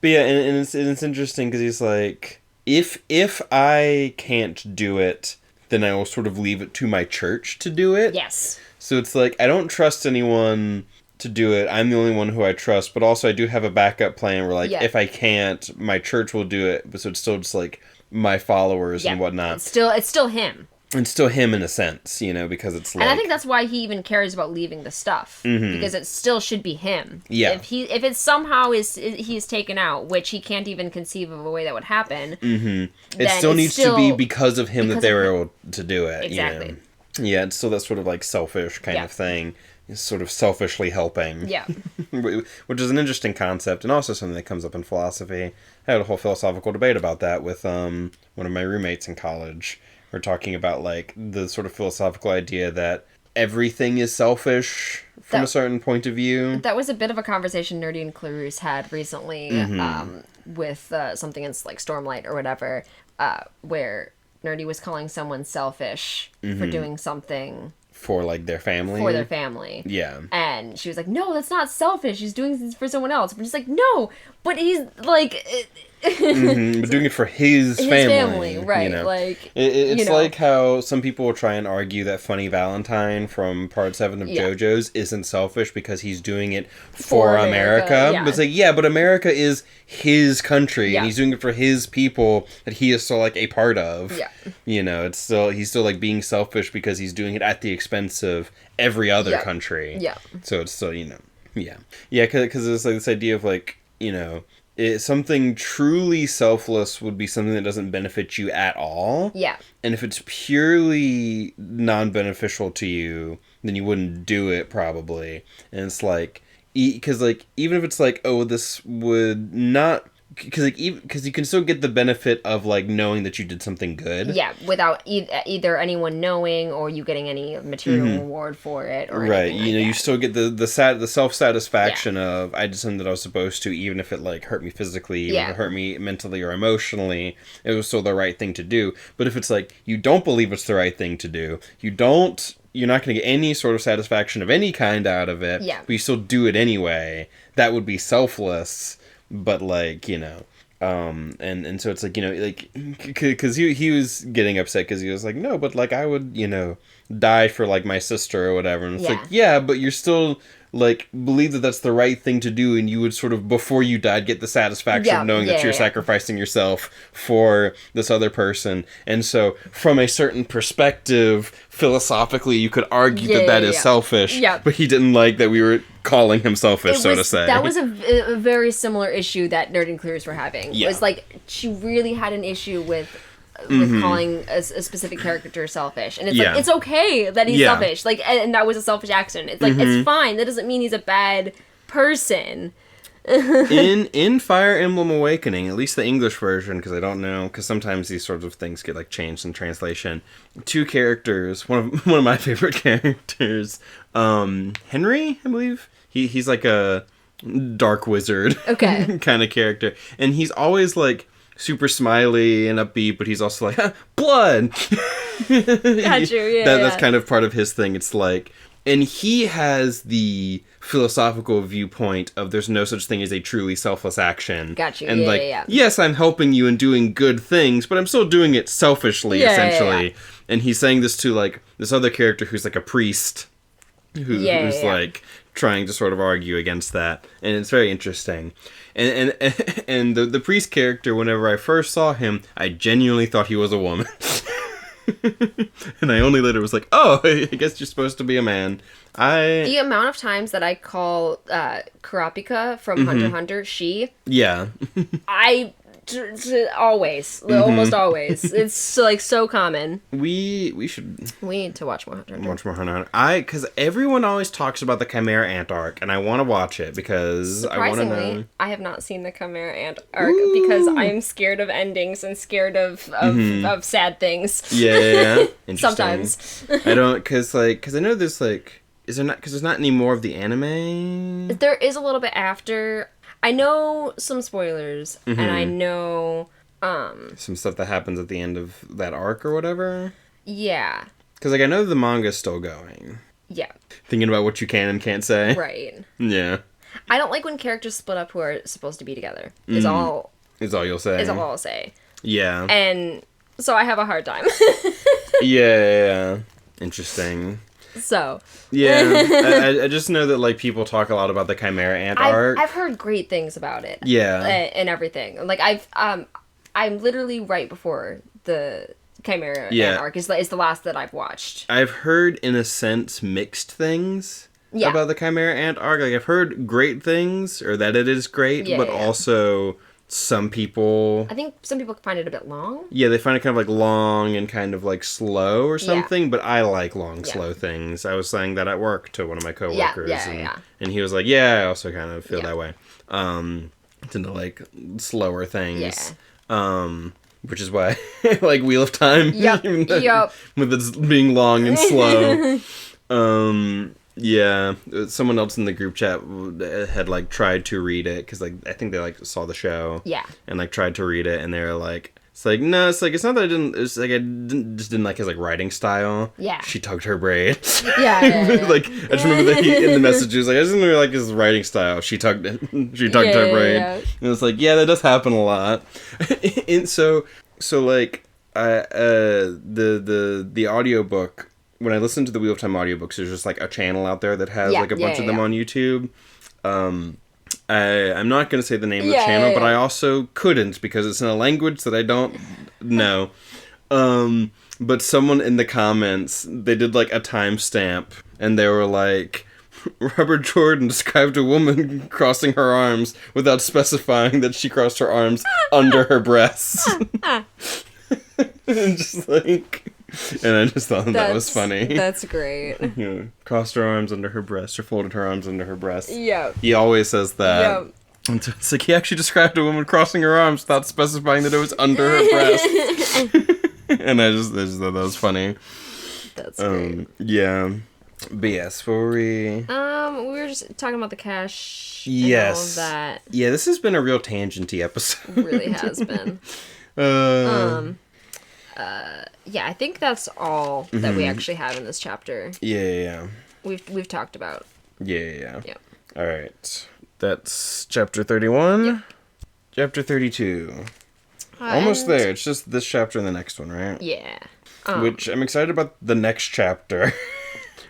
But yeah, and it's interesting because he's like, if I can't do it, then I will sort of leave it to my church to do it.
Yes.
So it's like, I don't trust anyone to do it. I'm the only one who I trust, but also I do have a backup plan where, like, if I can't, my church will do it. But so it's still just like my followers and whatnot.
It's still him.
It's still him in a sense, you know, because it's like...
And I think that's why he even cares about leaving the stuff. Because it still should be him.
Yeah.
If it somehow he's taken out, which he can't even conceive of a way that would happen...
It still needs to be because of him that they were able to do it.
Exactly.
You know? Yeah, it's still that sort of, like, selfish kind of thing. It's sort of selfishly helping.
Yeah.
Which is an interesting concept, and also something that comes up in philosophy. I had a whole philosophical debate about that with one of my roommates in college. We're talking about, like, the sort of philosophical idea that everything is selfish from a certain point of view.
That was a bit of a conversation Nerdy and Clarus had recently with something in, like, Stormlight or whatever, where Nerdy was calling someone selfish for doing something...
For, like, their family?
For their family.
Yeah.
And she was like, no, that's not selfish. He's doing this for someone else. But he's like, no, but he's, like...
But doing it for his family.
Right.
You know?
Like,
it's like how some people will try and argue that Funny Valentine from Part 7 of JoJo's isn't selfish because he's doing it for America. But it's like, but America is his country, and he's doing it for his people that he is still, like, a part of.
Yeah.
You know, he's still, like, being selfish because he's doing it at the expense of every other country.
Yeah.
So it's still, you know, yeah, because it's, like, this idea of, like, you know... something truly selfless would be something that doesn't benefit you at all.
Yeah.
And if it's purely non-beneficial to you, then you wouldn't do it, probably. And it's like, because, like, even if it's like, oh, this would not... Because you can still get the benefit of, like, knowing that you did something good.
Yeah, without either anyone knowing or you getting any material reward for it. Or
right,
you
know, you still get the self-satisfaction of, I did something that I was supposed to, even if it, like, hurt me physically, even if it hurt me mentally or emotionally, it was still the right thing to do. But if it's like, you don't believe it's the right thing to do, you're not going to get any sort of satisfaction of any kind out of it, but you still do it anyway, that would be selfless. But, like, you know, and so it's like, you know, like, because he was getting upset because he was like, no, but, like, I would, you know, die for, like, my sister or whatever. And it's like, yeah, but you're still, like, believe that that's the right thing to do, and you would sort of, before you died, get the satisfaction of knowing that you're sacrificing yourself for this other person. And so, from a certain perspective, philosophically, you could argue that is selfish, but he didn't like that we were calling him selfish, so to say.
That was a very similar issue that Nerd and Clears were having. It was like, she really had an issue with calling a specific character selfish, and it's like, it's okay that he's selfish, like, and that was a selfish accident. It's like, it's fine, that doesn't mean he's a bad person.
in Fire Emblem Awakening, at least the English version, because I don't know, because sometimes these sorts of things get, like, changed in translation, two characters, one of my favorite characters, Henry, I believe, he's like a dark wizard kind of character, and he's always, like, super smiley and upbeat, but he's also like, blood!
Got you,
that's kind of part of his thing. It's like, and he has the philosophical viewpoint of there's no such thing as a truly selfless action.
Got you,
and yes, I'm helping you and doing good things, but I'm still doing it selfishly, essentially. And he's saying this to, like, this other character who's, like, a priest, who's like, trying to sort of argue against that. And it's very interesting. And the priest character, whenever I first saw him, I genuinely thought he was a woman. And I only later was like, oh, I guess you're supposed to be a man.
The amount of times that I call Kurapika from Hunter x Hunter she,
yeah,
I Always. Almost always. It's so common.
We
need to watch more Hunter x Hunter.
Watch more Hunter x Hunter. Because everyone always talks about the Chimera Ant arc, and I want to watch it because I want to know.
I have not seen the Chimera Ant arc because I'm scared of endings and scared of sad things.
Yeah.
Sometimes.
I don't, because I know there's is there not, because there's not any more of the anime?
There is a little bit after. I know some spoilers, and I know
some stuff that happens at the end of that arc or whatever.
Yeah.
Because I know the manga's still going.
Yeah.
Thinking about what you can and can't say.
Right.
Yeah.
I don't like when characters split up who are supposed to be together. Is all
you'll say.
Is all I'll say.
Yeah.
And so I have a hard time.
Yeah. Interesting.
So.
Yeah. I just know that, people talk a lot about the Chimera Ant arc.
I've heard great things about it.
Yeah.
And everything. I'm literally right before the Chimera Ant arc is the last that I've watched.
I've heard, in a sense, mixed things about the Chimera Ant arc. I've heard great things, or that it is great, but also some people...
I think some people find it a bit long.
Yeah, they find it kind of, long and kind of, slow or something, but I like long, slow things. I was saying that at work to one of my coworkers, and he was like, I also kind of feel that way. Into, slower things. Yeah. Which is why I like Wheel of Time.
Yep.
With its being long and slow. Yeah. Someone else in the group chat had, tried to read it, because, I think they, saw the show. Yeah. And, tried to read it, and they were like... no, it's not that I didn't... It's I didn't like his, writing style. Yeah. She tugged her braid. Yeah. I just remember that in the messages, I just didn't really like his writing style. She tugged her braid. Yeah. And it's that does happen a lot. And so the audiobook, when I listen to the Wheel of Time audiobooks, there's just, a channel out there that has, a bunch of them on YouTube. I'm not going to say the name of the channel, but I also couldn't because it's in a language that I don't know. But someone in the comments, they did, a timestamp, and they were like, Robert Jordan described a woman crossing her arms without specifying that she crossed her arms under her breasts. And just and I just thought that was funny.
That's great.
Crossed her arms under her breast, or folded her arms under her breast.
Yeah.
He always says that. Yeah. And so it's he actually described a woman crossing her arms without specifying that it was under her breast. And I just thought that was funny.
That's great.
Yeah. But yes, what were we...
we were just talking about the cash and all of that.
Yeah, this has been a real tangenty episode.
It really has been. I think that's all that we actually have in this chapter.
Yeah.
We've talked about.
Yeah. All right. That's chapter 31. Yep. Chapter 32. Almost there. It's just this chapter and the next one, right?
Yeah.
Which I'm excited about the next chapter.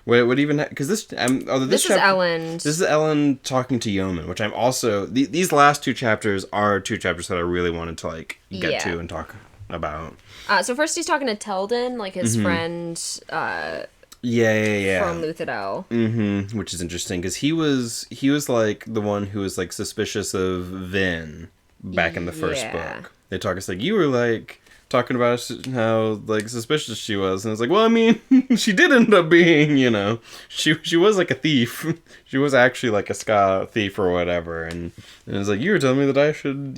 What even... Because this
is Ellen.
This is Ellen talking to Yeoman, which I'm also... These last two chapters are two chapters that I really wanted to, get to and talk about.
So first he's talking to Teldon, his friend... From Luthadel.
Mm-hmm. Which is interesting, because he was the one who was, suspicious of Vin back in the first book. They talk, it's you were, talking about how suspicious she was, and it's well, I mean, she did end up being, she was a thief. She was actually a ska thief or whatever, and it's you were telling me that I should,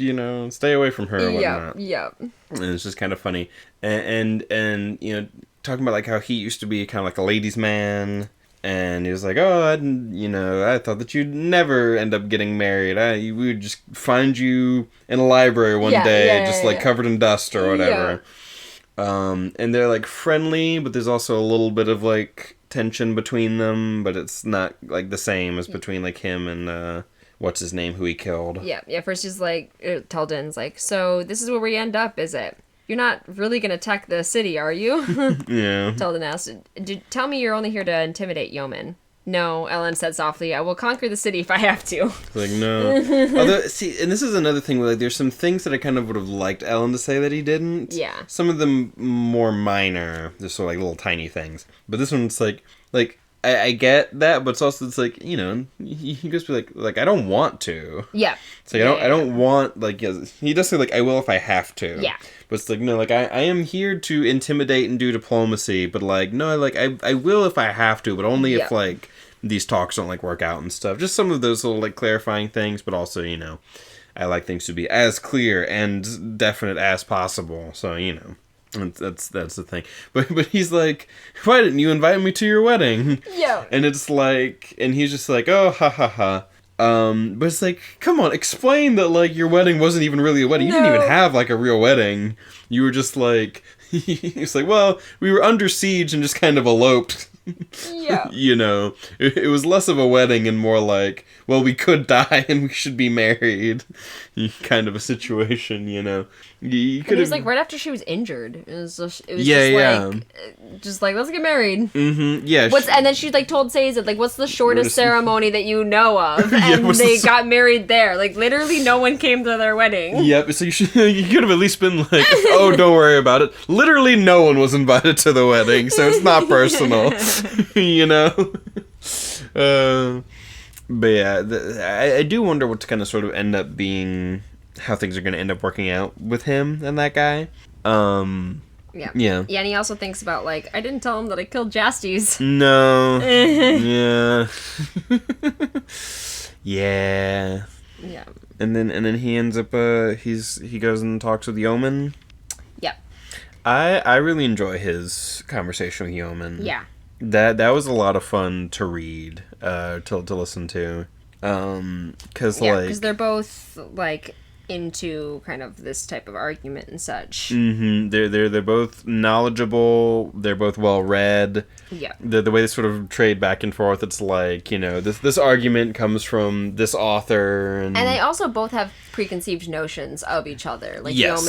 stay away from her or whatnot. Yeah. And it's just kind of funny, and talking about how he used to be kind of a ladies' man. And he was I thought that you'd never end up getting married. We would just find you in a library one day, covered in dust or whatever. Yeah. And they're friendly, but there's also a little bit of tension between them, but it's not the same as between him and what's his name, who he killed.
Yeah. First he's Teldon's so this is where we end up, is it? You're not really going to attack the city, are you?
Yeah.
Teldon asked, tell me you're only here to intimidate Yeoman. No, Ellen said softly, I will conquer the city if I have to.
No. Although, see, and this is another thing where there's some things that I kind of would have liked Ellen to say that he didn't.
Yeah.
Some of them more minor, just little tiny things. But this one's I get that, but it's also, it's like, you know, he goes to like I don't want to.
Yeah.
It's like, I don't want, like, he does say, like, I will if I have to.
Yeah.
But it's like, no, like, I am here to intimidate and do diplomacy, but, like, no, like, I will if I have to, but only if, like, these talks don't, like, work out and stuff. Just some of those little, like, clarifying things, but also, you know, I like things to be as clear and definite as possible, so, you know. That's the thing. But he's like, why didn't you invite me to your wedding?
Yeah.
And it's like, and he's just like, oh, ha ha ha. But it's like, come on, explain that, like, your wedding wasn't even really a wedding. You didn't even have, like, a real wedding. You were just like, he's like, well, we were under siege and just kind of eloped.
Yeah.
You know, it was less of a wedding and more like, well, we could die and we should be married. Kind of a situation, you know. You
and it was like right after she was injured. It was just like, let's get married.
Mm-hmm. Yeah.
And then she like told Seiza, like, what's the shortest ceremony that you know of? And they got married there. Like, literally no one came to their wedding.
Yep. So you could have at least been like, oh, don't worry about it. Literally no one was invited to the wedding, so it's not personal. You know. But yeah, I do wonder what's going to sort of end up being, how things are going to end up working out with him and that guy. Yeah. Yeah,
and he also thinks about, like, I didn't tell him that I killed Jastes.
No. Yeah. Yeah.
Yeah.
And then he ends up, he goes and talks with Yeoman.
Yeah.
I really enjoy his conversation with Yeoman.
Yeah.
That was a lot of fun to read, to listen to, because
they're both like into kind of this type of argument and such.
Mm-hmm. They're both knowledgeable. They're both well read.
Yeah.
The way they sort of trade back and forth, it's like, you know, this argument comes from this author, and
they also both have preconceived notions of each other. Like,
yes.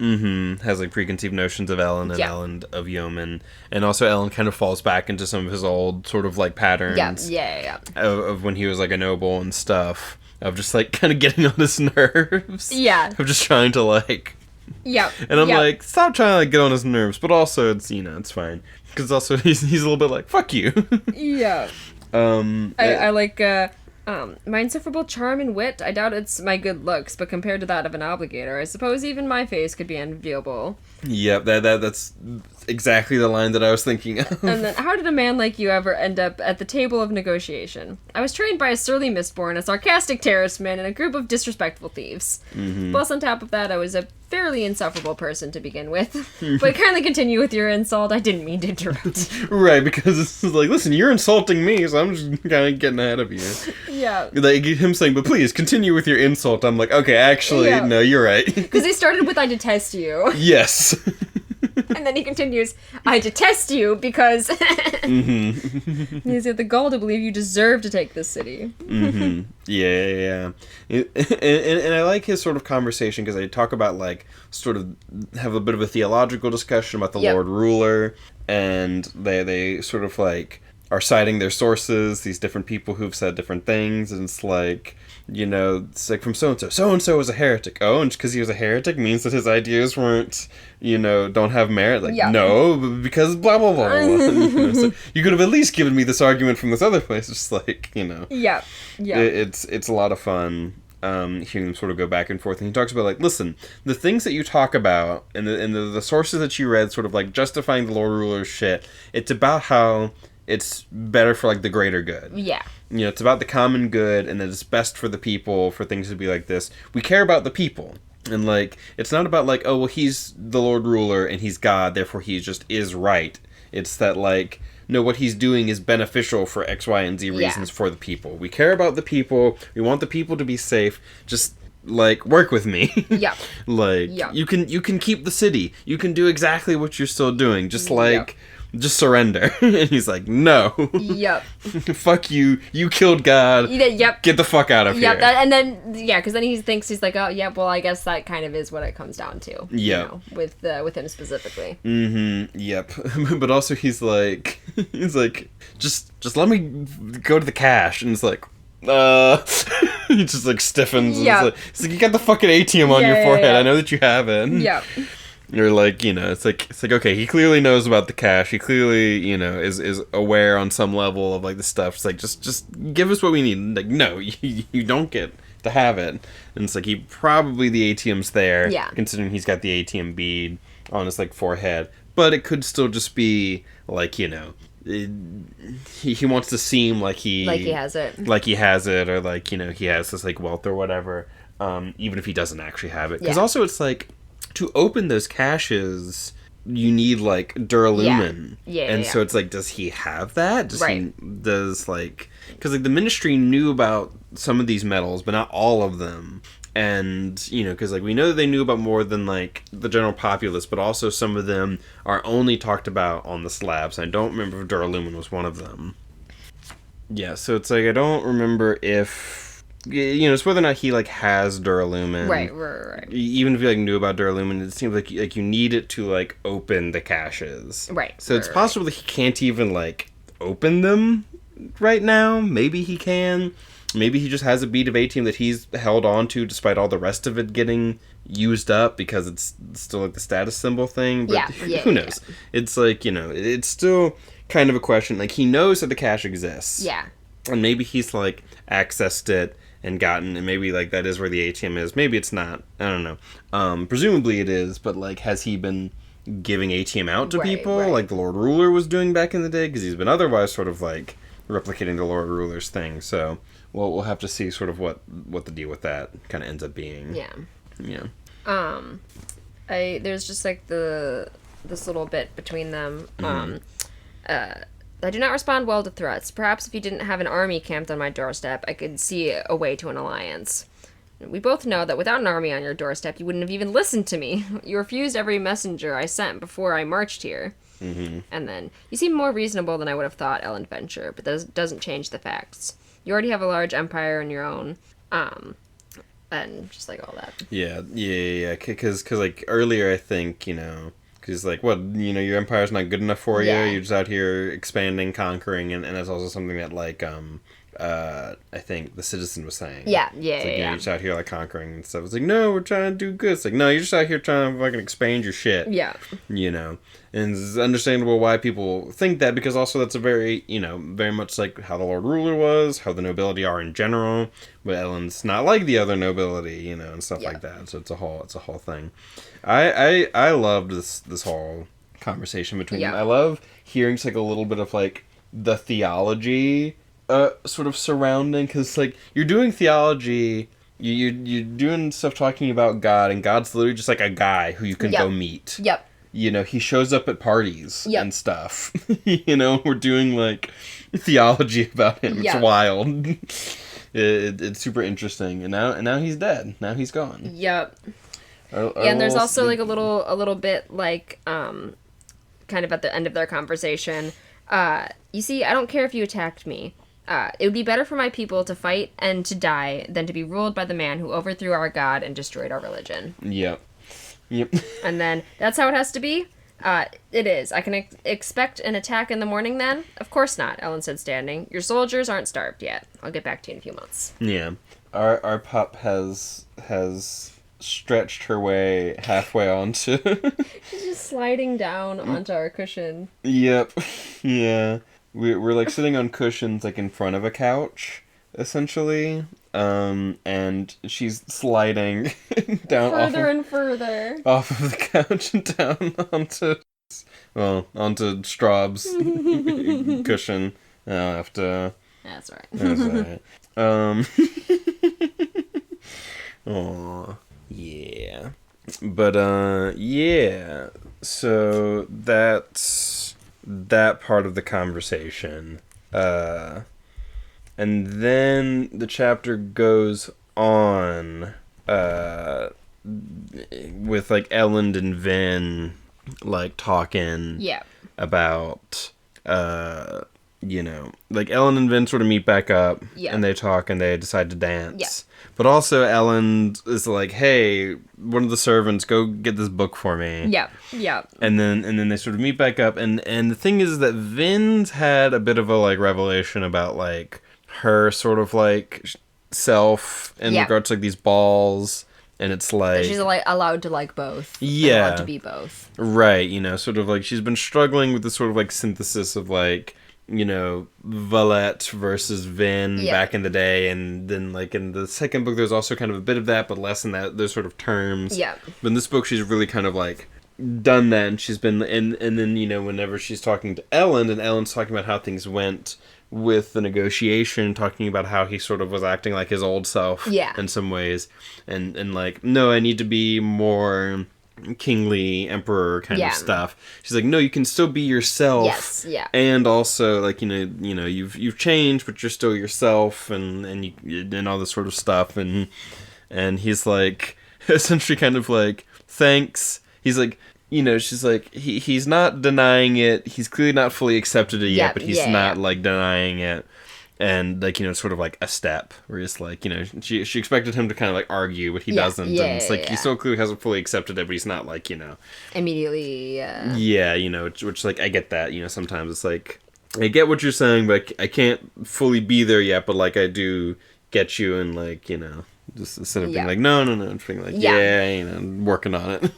Yeoman
has like preconceived notions of Ellen, and Ellen of Yeoman, and also Ellen kind of falls back into some of his old sort of like patterns.
Yeah.
Of when he was like a noble and stuff. Of just, like, kind of getting on his nerves.
Yeah.
Of just trying to, like...
Yeah.
And I'm like, stop trying to, like, get on his nerves. But also, it's, you know, it's fine. Because also, he's a little bit like, fuck you.
Yeah. I like, my insufferable charm and wit. I doubt it's my good looks, but compared to that of an obligator, I suppose even my face could be enviable.
Yep, that's exactly the line that I was thinking of.
And then, how did a man like you ever end up at the table of negotiation? I was trained by a surly mistborn, a sarcastic terroristman, and a group of disrespectful thieves. Mm-hmm. Plus, on top of that, I was a fairly insufferable person to begin with. But kindly continue with your insult. I didn't mean to interrupt.
Right, because it's like, listen, you're insulting me, so I'm just kind of getting ahead of you.
Yeah.
Like, him saying, but please, continue with your insult. I'm like, okay, actually, no, you're right.
Because he started with, I detest you.
Yes.
And then he continues, I detest you because
mm-hmm.
he's got the gall to believe you deserve to take this city.
Mm-hmm. Yeah. And I like his sort of conversation because they talk about, like, sort of have a bit of a theological discussion about the Lord Ruler, and they sort of, like, are citing their sources, these different people who've said different things, and it's like, you know, it's like from so-and-so was a heretic. Oh, and because he was a heretic means that his ideas weren't, you know, don't have merit. Like, no, because blah, blah, blah, blah. You know, so you could have at least given me this argument from this other place. It's just like, you know.
Yeah.
It's a lot of fun hearing them sort of go back and forth. And he talks about, like, listen, the things that you talk about and the sources that you read sort of, like, justifying the Lord Ruler's shit, it's about how it's better for, like, the greater good.
Yeah.
You know, it's about the common good, and that it's best for the people, for things to be like this. We care about the people. And, like, it's not about, like, oh, well, he's the Lord Ruler, and he's God, therefore he just is right. It's that, like, no, what he's doing is beneficial for X, Y, and Z reasons for the people. We care about the people. We want the people to be safe. Just, like, work with me.
Yeah.
Like, you can keep the city. You can do exactly what you're still doing. Just, like... Just surrender. And he's like, no.
Yep.
Fuck you. You killed God.
Yep.
Get the fuck out of here.
Yep. And then, because then he thinks, he's like, oh, yeah, well, I guess that kind of is what it comes down to.
Yeah.
You know, with him specifically.
Mm-hmm. Yep. But also he's like, just let me go to the cache. And it's like, he just, like, stiffens. And he's like, you got the fucking ATM on your forehead. I know that you have it.
Yep.
You're like, it's like okay, he clearly knows about the cache. He clearly, is aware on some level of like the stuff. It's like just give us what we need. Like, no, you don't get to have it. And it's like he probably the ATM's there.
Yeah.
Considering he's got the ATM bead on his like forehead, but it could still just be like he wants to seem like he
has it,
or like he has this like wealth or whatever. Even if he doesn't actually have it, because
Yeah.
also it's like, to open those caches, you need like duralumin.
Yeah.
So it's like, does he have that?
Right.
Because like the Ministry knew about some of these metals, but not all of them. And because like we know that they knew about more than like the general populace, but also some of them are only talked about on the slabs. I don't remember if duralumin was one of them. Yeah, so it's like I don't remember if. It's whether or not he, like, has duralumin.
Right.
Even if you, like, knew about duralumin, it seems like you need it to, like, open the caches.
Right.
So it's possible that he can't even, like, open them right now. Maybe he can. Maybe he just has a bead of ATM that he's held on to despite all the rest of it getting used up because it's still, like, the status symbol thing. But who knows? Yeah. It's, like, it's still kind of a question. Like, he knows that the cache exists.
Yeah.
And maybe he's, like, accessed it and gotten, and maybe like that is where the ATM is. Maybe it's not. I don't know. Presumably it is, but like, has he been giving ATM out to people like the Lord Ruler was doing back in the day? Because he's been otherwise sort of like replicating the Lord Ruler's thing. So we'll have to see sort of what the deal with that kind of ends up being. Yeah.
There's just like this little bit between them. I do not respond well to threats. Perhaps if you didn't have an army camped on my doorstep, I could see a way to an alliance. We both know that without an army on your doorstep, you wouldn't have even listened to me. You refused every messenger I sent before I marched here. Mm-hmm. And then, you seem more reasonable than I would have thought, Ellen Venture, but that doesn't change the facts. You already have a large empire on your own. And just like all that.
Yeah. Because like earlier, I think, because, like, what, your empire's not good enough for you?
Yeah.
You're just out here expanding, conquering, and that's also something that, like, I think the Citizen was saying.
Yeah.
You're just out here, like, conquering and stuff. It's like, no, we're trying to do good. It's like, no, you're just out here trying to fucking expand your shit.
Yeah.
And it's understandable why people think that, because also that's a very, very much like how the Lord Ruler was, how the nobility are in general, but Ellen's not like the other nobility, and stuff like that. So it's a whole thing. I loved this whole conversation between them. I love hearing just like a little bit of like the theology sort of surrounding, because like you're doing theology, you're doing stuff talking about God, and God's literally just like a guy who you can go meet.
Yep.
He shows up at parties and stuff. We're doing like theology about him. It's wild. It's super interesting. And now he's dead. Now he's gone.
Yep. And there's also like a little bit like kind of at the end of their conversation. You see, I don't care if you attacked me. It would be better for my people to fight and to die than to be ruled by the man who overthrew our God and destroyed our religion.
Yep.
And then that's how it has to be. It is. I can expect an attack in the morning then? Of course not, Ellen said, standing. Your soldiers aren't starved yet. I'll get back to you in a few months.
Yeah. Our pup has stretched her way halfway onto...
She's just sliding down onto our cushion.
Yep. Yeah. We're like sitting on cushions like in front of a couch, essentially. And she's sliding down
and further
off of the couch and down onto Straub's cushion. I'll have to...
That's right.
That's right. Aw. Yeah. But, yeah. So, that's that part of the conversation. And then the chapter goes on with, like, Ellen and Vin, like, talking about, like, Ellen and Vin sort of meet back up, and they talk, and they decide to dance. Yeah. But also Ellen is like, hey, one of the servants, go get this book for me. Yeah. And then they sort of meet back up, and the thing is that Vin's had a bit of a, like, revelation about, like, her sort of, like, self in regards to, like, these balls, And it's like...
She's like allowed to like both.
Yeah.
Allowed to be both.
Right, you know, sort of like she's been struggling with the sort of like synthesis of like, you know, Valette versus Vin back in the day, and then like in the second book there's also kind of a bit of that, but less in those sort of terms.
Yeah.
But in this book she's really kind of like done that, and she's been and then, you know, whenever she's talking to Ellen, and Ellen's talking about how things went with the negotiation, talking about how he sort of was acting like his old self in some ways, and like, no, I need to be more kingly emperor kind of stuff. She's like, no, you can still be yourself.
Yes, yeah.
And also, like, you know, you've changed, but you're still yourself, and you and all this sort of stuff, and he's like, essentially kind of like, thanks. He's like, you know, she's like, he's not denying it. He's clearly not fully accepted it yet, but he's not like denying it. And like, you know, sort of like a step where it's like, you know, she expected him to kind of like argue, but he doesn't. And it's like, he so clearly hasn't fully accepted it, but he's not like, you know,
immediately.
Yeah, you know, which like, I get that, you know, sometimes it's like, I get what you're saying, but I can't fully be there yet, but like, I do get you, and like, you know, just instead of being like, no, I'm being like, you know, I'm working on it.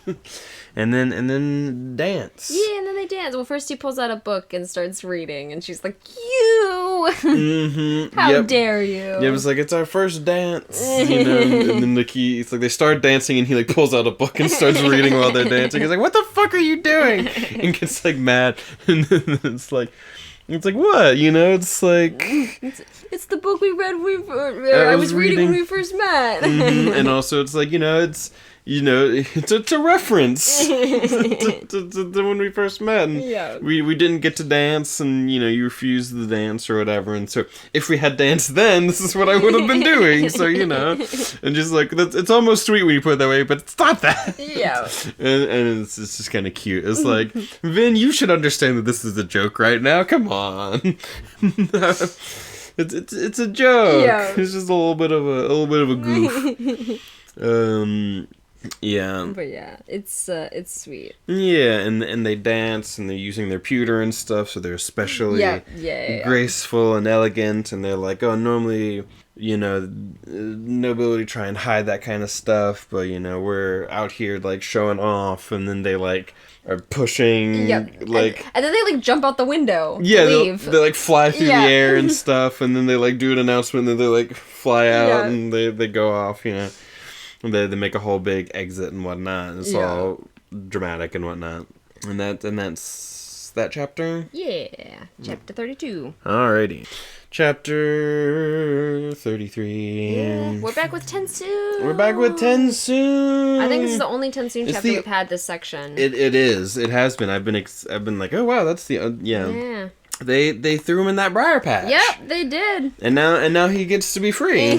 And then dance.
Yeah, and then they dance. Well, first he pulls out a book and starts reading, and she's like, you!
Mm-hmm.
How dare you?
Yeah, it was like, it's our first dance. You know, and then like it's like they start dancing, and he like pulls out a book and starts reading while they're dancing. He's like, what the fuck are you doing? And gets like mad. And then it's like, what? You know, it's like...
It's the book we read I was reading when we first met.
Mm-hmm. And also it's like, you know, it's a reference to when we first met. And we didn't get to dance, and, you know, you refused the dance or whatever. And so if we had danced then, this is what I would have been doing. So, you know, and just like, it's almost sweet when you put it that way, but it's not that.
Yeah.
And it's just kind of cute. It's like, Vin, you should understand that this is a joke right now. Come on. It's a joke. Yeah. It's just a little bit of a goof. Yeah.
But yeah, it's sweet.
Yeah, and they dance, and they're using their pewter and stuff, so they're especially graceful and elegant, and they're like, oh, normally, you know, nobility try and hide that kind of stuff, but, you know, we're out here, like, showing off, and then they, like, are pushing, like...
And then they, like, jump out the window.
Yeah, they like, fly through the air and stuff, and then they, like, do an announcement, and then they, like, fly out, and they go off, you know. They make a whole big exit and whatnot. It's all dramatic and whatnot. And that's that chapter?
Yeah. Chapter 32.
Alrighty. Chapter 33.
Yeah. We're back with Tensoon.
I
think this is the only Tensoon chapter we've had this section.
It is. It has been. I've been like, oh wow, that's the yeah. They threw him in that briar patch.
Yep, they did.
And now he gets to be free.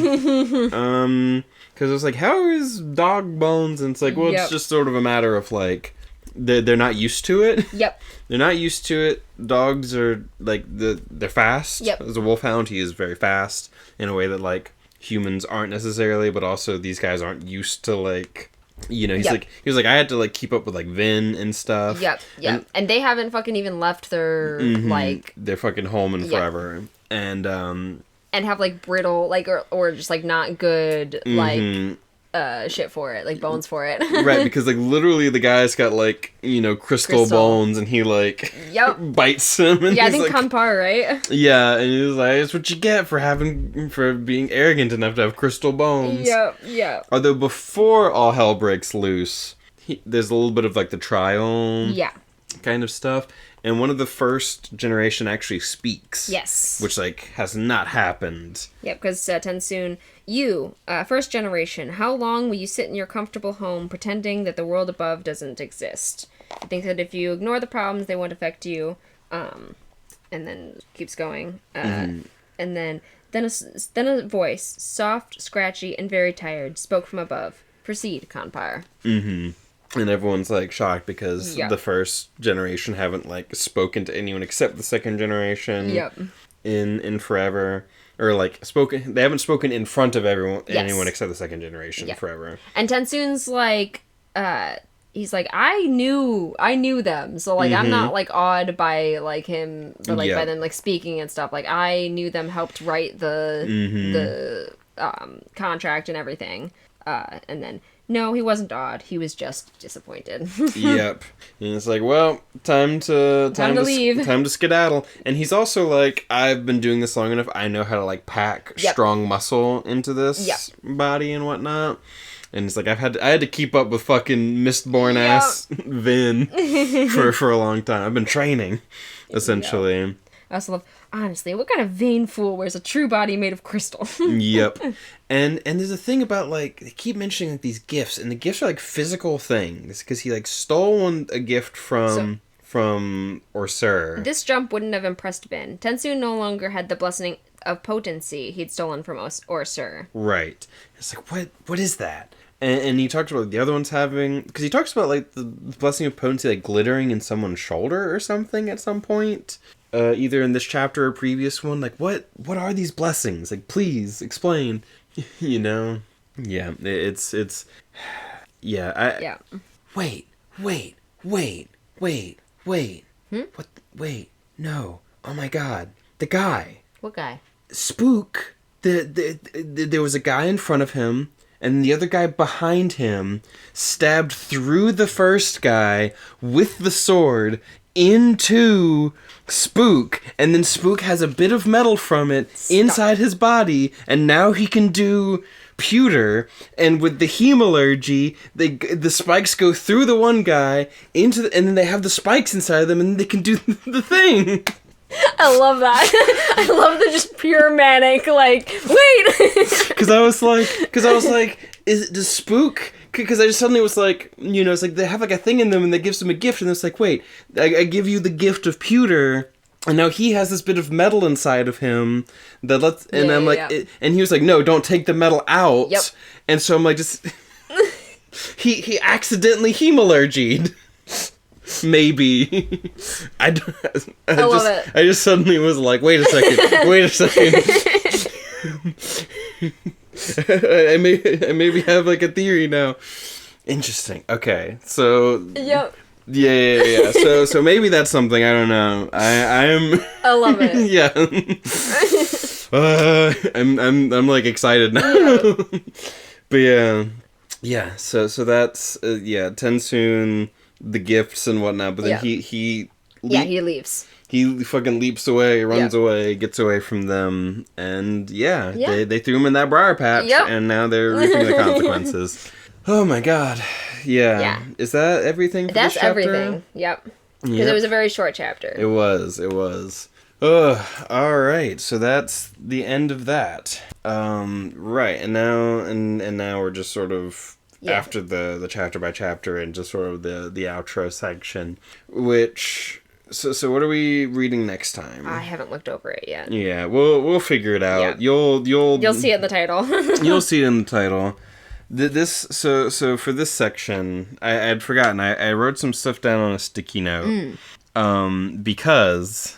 Because it's like, how is dog bones? And it's like, well, it's just sort of a matter of like, they're not used to it.
Yep.
They're not used to it. Dogs are like they're fast.
Yep.
As a wolfhound, he is very fast in a way that like humans aren't necessarily, but also these guys aren't used to like, you know, he was like, I had to like keep up with like Vin and stuff.
Yep. And they haven't fucking even left their like
their fucking home in forever.
And have like brittle like or just like not good like shit for it, like bones for it.
Right, because like literally the guy's got like, you know, crystal bones, and he like bites him. And
I think like, Kanpar, right?
Yeah, and he's like, that's what you get for being arrogant enough to have crystal bones.
Yeah.
Although before all hell breaks loose, there's a little bit of like the triome kind of stuff. And one of the first generation actually speaks.
Yes.
Which, like, has not happened.
Yep, because Tensoon, you, first generation, how long will you sit in your comfortable home pretending that the world above doesn't exist? I think that if you ignore the problems, they won't affect you. And then keeps going. And then a voice, soft, scratchy, and very tired, spoke from above. Proceed, Kanpar.
And everyone's, like, shocked because the first generation haven't, like, spoken to anyone except the second generation in forever. Or, like, they haven't spoken in front of anyone except the second generation forever.
And Tensoon's, like, he's like, I knew them. So, like, I'm not, like, awed by, like, him, but, like, by them, like, speaking and stuff. Like, I knew them, helped write the contract and everything. And then... No, he wasn't odd. He was just disappointed.
Yep. And it's like, well, time to
leave.
Time to skedaddle. And he's also like, I've been doing this long enough. I know how to like pack strong muscle into this body and whatnot. And it's like I had to keep up with fucking Mistborn ass Vin for a long time. I've been training, essentially.
Yep. I also love, honestly, what kind of vain fool wears a true body made of crystal?
Yep. And there's a thing about, like, they keep mentioning like, these gifts, and the gifts are like physical things, because he like stole a gift from Orsur.
This jump wouldn't have impressed Vin. Tensu no longer had the blessing of potency he'd stolen from Orsur.
Right. It's like, what is that? And he talked about the other ones having... Because he talks about, like, the blessing of potency, like, glittering in someone's shoulder or something at some point. Either in this chapter or previous one. Like, what are these blessings? Like, please, explain. You know? Yeah, it's... Yeah,
Yeah.
Wait. Hmm? What? Wait. No. Oh my god. The guy.
What guy?
Spook. There was a guy in front of him, and the other guy behind him stabbed through the first guy with the sword into Spook, and then Spook has a bit of metal from it inside his body, and now he can do pewter, and with the hemalurgy, the spikes go through the one guy and then they have the spikes inside them, and they can do the thing.
I love that. I love the just pure manic, like, wait!
Because I was like, does Spook... Because I just suddenly was like, you know, it's like they have like a thing in them and that gives them a gift, and it's like, wait, I give you the gift of pewter, and now he has this bit of metal inside of him that lets... And I'm like... And he was like, no, don't take the metal out.
Yep.
And so I'm like, just... he accidentally hemalurgied. Maybe. I
love it.
I just suddenly was like, wait a second. I maybe have like a theory now. Interesting. Okay. So
Yep.
Yeah. So maybe that's something, I don't know.
I love it.
Yeah. I'm like excited now.
Yeah.
But yeah. Yeah, so that's Tensoon, the gifts and whatnot, but then he
leaves.
He fucking leaps away, runs away, gets away from them, and they threw him in that briar patch, and now they're reaping the consequences. Oh my god. Yeah. Is that everything for
That's
this chapter?
everything. Yep. Because it was a very short chapter.
It was. Alright, so that's the end of that. Right, and now we're just sort of after the chapter by chapter and just sort of the outro section, which... So what are we reading next time?
I haven't looked over it yet.
Yeah, we'll figure it out.
Yeah. You'll see it in the title.
You'll see it in the title. So for this section, I'd forgotten. I wrote some stuff down on a sticky note. Because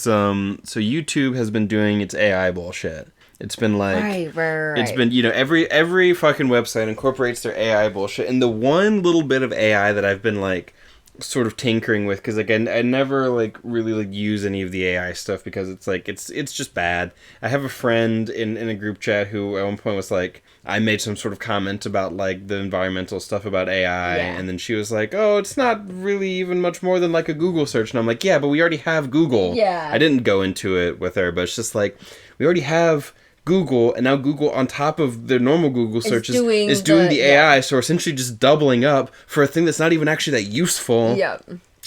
YouTube has been doing its AI bullshit. It's been like
right.
It's been, you know, every fucking website incorporates their AI bullshit, and the one little bit of AI that I've been like sort of tinkering with, because again, I never like really like use any of the AI stuff because it's like it's just bad. I have a friend in a group chat who at one point was like, I made some sort of comment about like the environmental stuff about AI, and then she was like, oh, it's not really even much more than like a Google search, and I'm like, yeah, but we already have Google. I didn't go into it with her, but it's just like, we already have Google, and now Google on top of their normal Google searches is doing the AI, so we're essentially just doubling up for a thing that's not even actually that useful.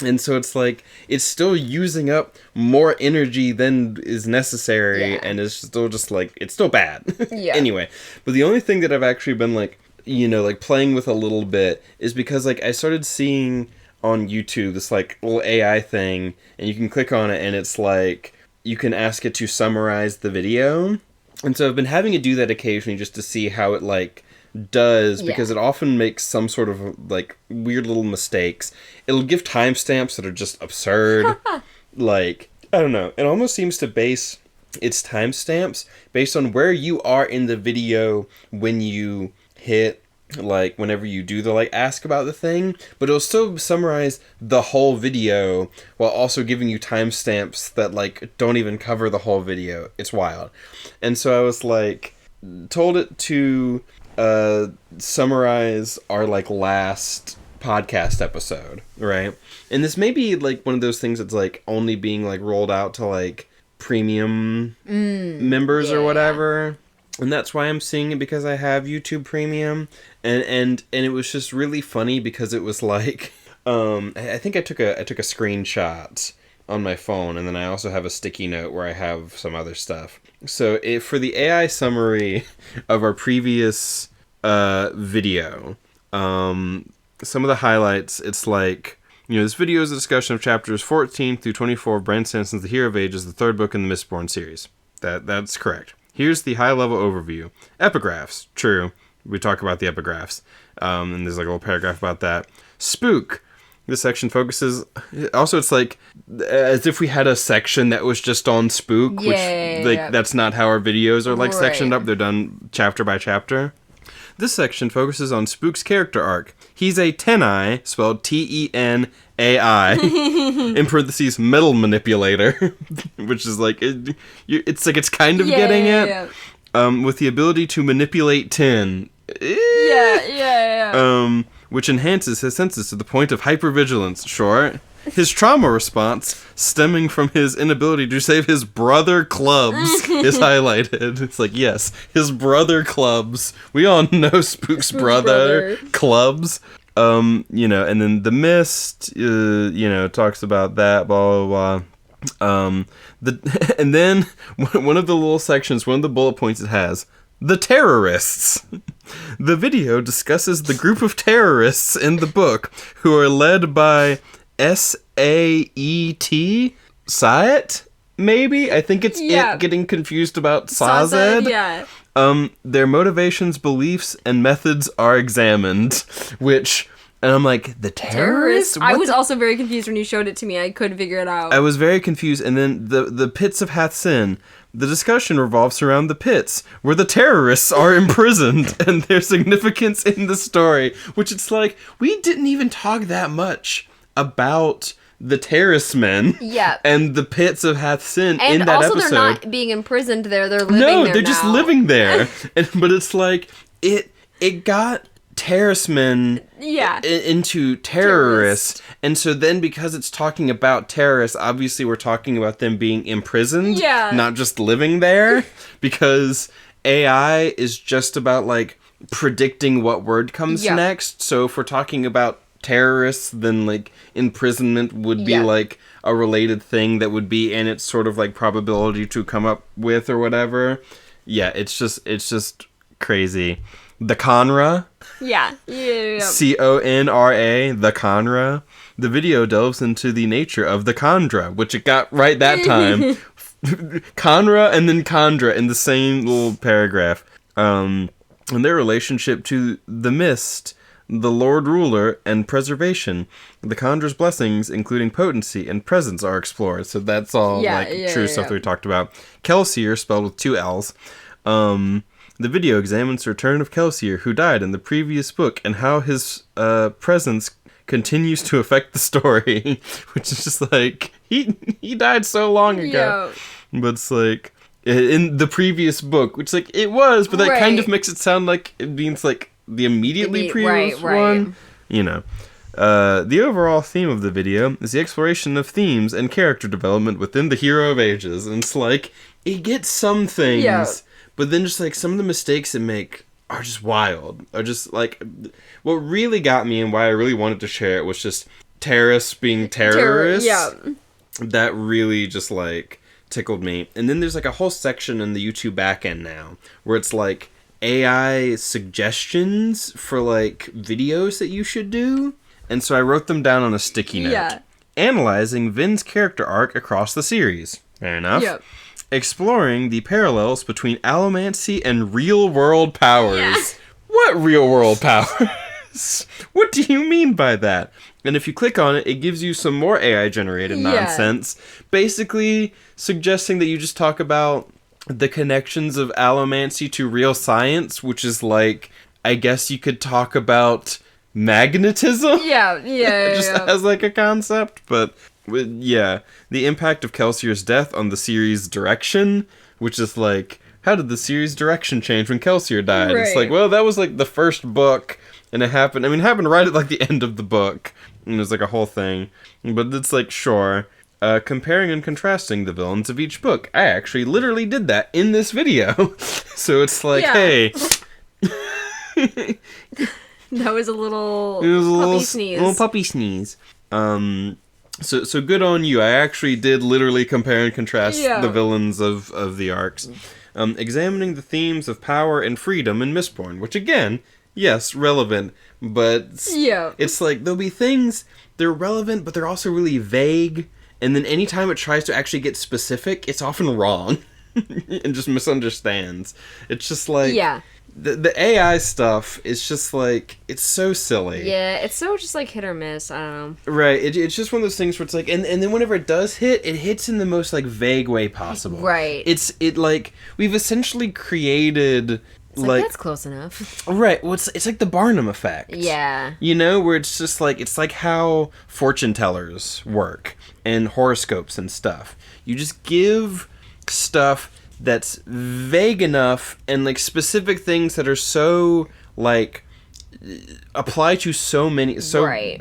And so it's like, it's still using up more energy than is necessary, and it's still just like, it's still bad. Anyway, but the only thing that I've actually been like, you know, like playing with a little bit is because like I started seeing on YouTube this like little AI thing, and you can click on it and it's like, you can ask it to summarize the video. And so I've been having to do that occasionally just to see how it, like, does, because it often makes some sort of, like, weird little mistakes. It'll give timestamps that are just absurd. Like, I don't know. It almost seems to base its timestamps based on where you are in the video when you hit, like, whenever you do the, like, ask about the thing, but it'll still summarize the whole video while also giving you timestamps that, like, don't even cover the whole video. It's wild. And so I was, like, told it to summarize our like last podcast episode, right? And this may be like one of those things that's like only being like rolled out to like premium members or whatever. And that's why I'm seeing it, because I have YouTube Premium. And it was just really funny because it was like I think I took a screenshot on my phone, and then I also have a sticky note where I have some other stuff. So for the AI summary of our previous video, some of the highlights, it's like, this video is a discussion of chapters 14 through 24 of Brandon Sanderson's The Hero of Ages, the third book in the Mistborn series. That's correct. Here's the high-level overview. Epigraphs. True. We talk about the epigraphs. And there's like a little paragraph about that. Spook. This section focuses... Also, it's like as if we had a section that was just on Spook, that's not how our videos are like sectioned up. They're done chapter by chapter. This section focuses on Spook's character arc. He's a Tenai, spelled Tenai, in parentheses, metal manipulator, which is like, it's like it's kind of getting it. With the ability to manipulate tin. Which enhances his senses to the point of hypervigilance, sure. His trauma response, stemming from his inability to save his brother clubs, is highlighted. It's like, yes, his brother clubs. We all know Spook's brother clubs. And then the mist, talks about that, blah, blah, blah. And then one of the little sections, one of the bullet points it has, the terrorists. The video discusses the group of terrorists in the book who are led by S-A-E-T? Sayet? Maybe? I think it's it getting confused about Sazed.
Yeah.
Their motivations, beliefs, and methods are examined, which... And I'm like, the terrorists?
I was also very confused when you showed it to me. I couldn't figure it out.
I was very confused. And then the pits of Hathsin. The discussion revolves around the pits, where the terrorists are imprisoned, and their significance in the story. Which it's like, we didn't even talk that much about the terrorist men and the pits of Hathsin in that episode. And also they're not
being imprisoned there, they're living there. No,
they're just living there. But it's like, it got terrorist men into terrorists. And so then because it's talking about terrorists, obviously we're talking about them being imprisoned, not just living there. Because AI is just about like predicting what word comes next. So if we're talking about terrorists, then like imprisonment would be like a related thing that would be in its sort of like probability to come up with or whatever. It's just crazy. The Conra. C-O-N-R-A, the Conra. The video delves into the nature of the Khandra, which it got right that time. Conra and then Khandra in the same little paragraph. And their relationship to the mist, the Lord Ruler, and preservation. The Khandra's blessings, including potency and presence, are explored. So that's all true stuff that we talked about. Kelsier, spelled with 2 L's. The video examines the return of Kelsier, who died in the previous book, and how his presence continues to affect the story. Which is just like, he died so long ago. But it's like, in the previous book, which like, it was, but that kind of makes it sound like it means like the immediately previous one. The overall theme of the video is the exploration of themes and character development within the Hero of Ages. And it's like, it gets some things, but then just like some of the mistakes it make are just wild. Are just like, what really got me and why I really wanted to share it was just terrorists being terrorists. That really just like tickled me. And then there's like a whole section in the YouTube backend now where it's like AI suggestions for like videos that you should do. And so I wrote them down on a sticky note. Analyzing Vin's character arc across the series. Fair enough. Exploring the parallels between allomancy and real-world powers. What real-world powers? What do you mean by that? And if you click on it, it gives you some more AI-generated nonsense. Basically suggesting that you just talk about the connections of allomancy to real science, which is like, I guess you could talk about magnetism? Just as like a concept, but... the impact of Kelsier's death on the series' direction, which is like how did the series direction change when Kelsier died?
Right.
It's like, well, that was like the first book, and it happened right at like the end of the book, and it was like a whole thing. But it's like, sure, comparing and contrasting the villains of each book. I actually literally did that in this video. So it's like, hey.
That was a little sneeze.
Little puppy sneeze. So good on you. I actually did literally compare and contrast the villains of the arcs. Examining the themes of power and freedom in Mistborn, which again, yes, relevant, but it's like there'll be things, they're relevant, but they're also really vague, and then anytime it tries to actually get specific, it's often wrong and just misunderstands. It's just like... The AI stuff is just like, it's so silly. Yeah,
it's so just like hit or miss, I don't know.
Right, it's just one of those things where it's like, and then whenever it does hit, it hits in the most like vague way possible.
Right.
It like, we've essentially created...
It's like, that's close enough.
Right, well it's like the Barnum effect.
Yeah.
You know, where it's just like, it's like how fortune tellers work, and horoscopes and stuff. You just give stuff that's vague enough and like specific things that are so like apply to so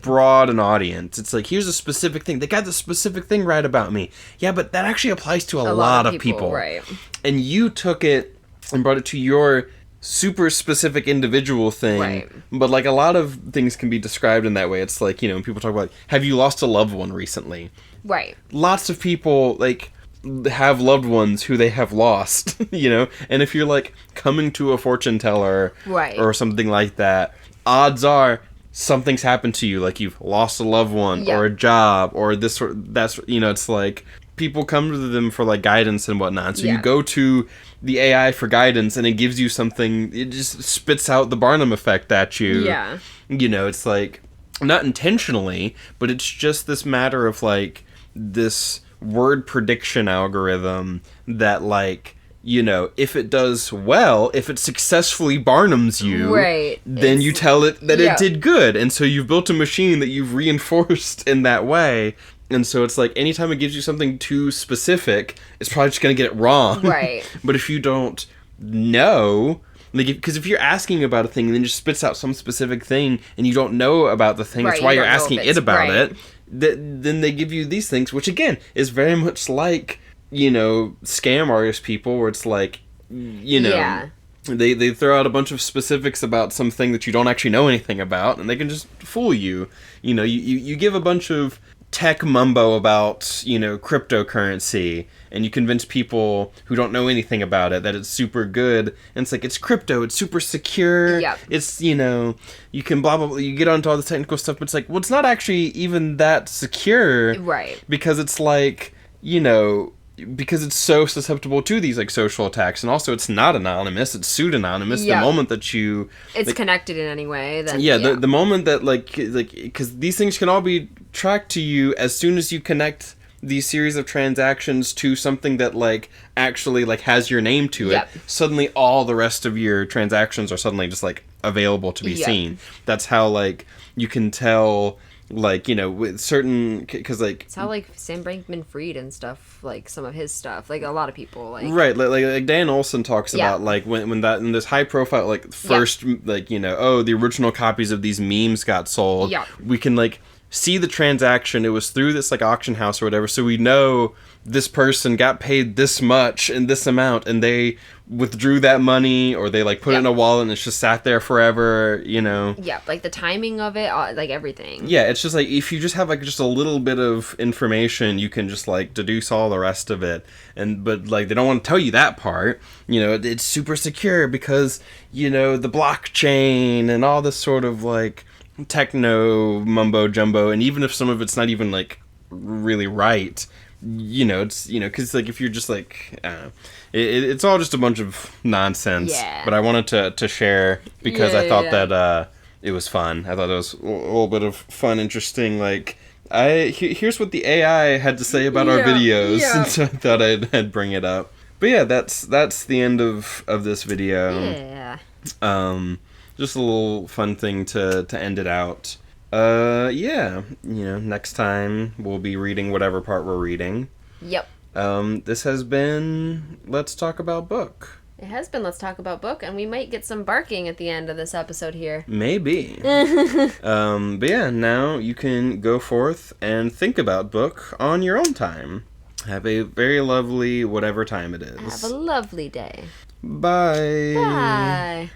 broad an audience. It's like, here's a specific thing. They got the specific thing right about me. Yeah, but that actually applies to a lot of people.
Right.
And you took it and brought it to your super specific individual thing.
Right.
But like a lot of things can be described in that way. It's like, you know, when people talk about, have you lost a loved one recently?
Right.
Lots of people like have loved ones who they have lost, you know? And if you're like coming to a fortune teller or something like that, odds are something's happened to you, like you've lost a loved one or a job or this or that's, you know, it's like people come to them for like guidance and whatnot. So you go to the AI for guidance and it gives you something, it just spits out the Barnum effect at you.
Yeah.
You know, it's like not intentionally, but it's just this matter of like this word prediction algorithm that like, you know, if it does well, if it successfully Barnums you, then you tell it that it did good. And so you've built a machine that you've reinforced in that way. And so it's like anytime it gives you something too specific, it's probably just going to get it wrong.
Right.
But if you don't know, like, because if you're asking about a thing and then just spits out some specific thing and you don't know about the thing, that's why you're asking it about it. Then they give you these things, which again is very much like, you know, scam artist people, where it's like, you know, they throw out a bunch of specifics about something that you don't actually know anything about, and they can just fool you. You know, you give a bunch of tech mumbo about, you know, cryptocurrency, and you convince people who don't know anything about it that it's super good, and it's like, it's crypto, it's super secure, it's, you know, you can blah blah blah, you get onto all the technical stuff, but it's like, well, it's not actually even that secure, because it's like, you know, because it's so susceptible to these like social attacks, and also it's not anonymous, it's pseudonymous. The moment that you
it's like, connected in any way, then
the moment that like because these things can all be tracked to you as soon as you connect these series of transactions to something that like actually like has your name to it, suddenly all the rest of your transactions are suddenly just like available to be seen. That's how like you can tell, like, you know, with certain, because like
it's how like Sam Bankman-Fried and stuff, like some of his stuff, like a lot of people like
like Dan Olson talks about like when that in this high profile like first like, you know, oh, the original copies of these memes got sold, we can like see the transaction, it was through this like auction house or whatever, so we know this person got paid this much and this amount, and they withdrew that money, or they like put it in a wallet and it's just sat there forever, you know.
Like the timing of it, like everything.
It's just like, if you just have like just a little bit of information, you can just like deduce all the rest of it. And but like they don't want to tell you that part, you know. It's super secure because, you know, the blockchain and all this sort of like techno mumbo jumbo, and even if some of it's not even like really right, you know, it's, you know, because like if you're just like it's all just a bunch of nonsense. But I wanted to share because I thought that it was fun. I thought it was a little bit of fun, interesting, like here's what the AI had to say about our videos, and so I thought I'd bring it up. But that's the end of this video. Just a little fun thing to end it out. You know, next time we'll be reading whatever part we're reading. This has been Let's Talk About Book.
It has been Let's Talk About Book, and we might get some barking at the end of this episode here.
Maybe. But yeah, now you can go forth and think about book on your own time. Have a very lovely whatever time it is.
Have a lovely day.
Bye.
Bye.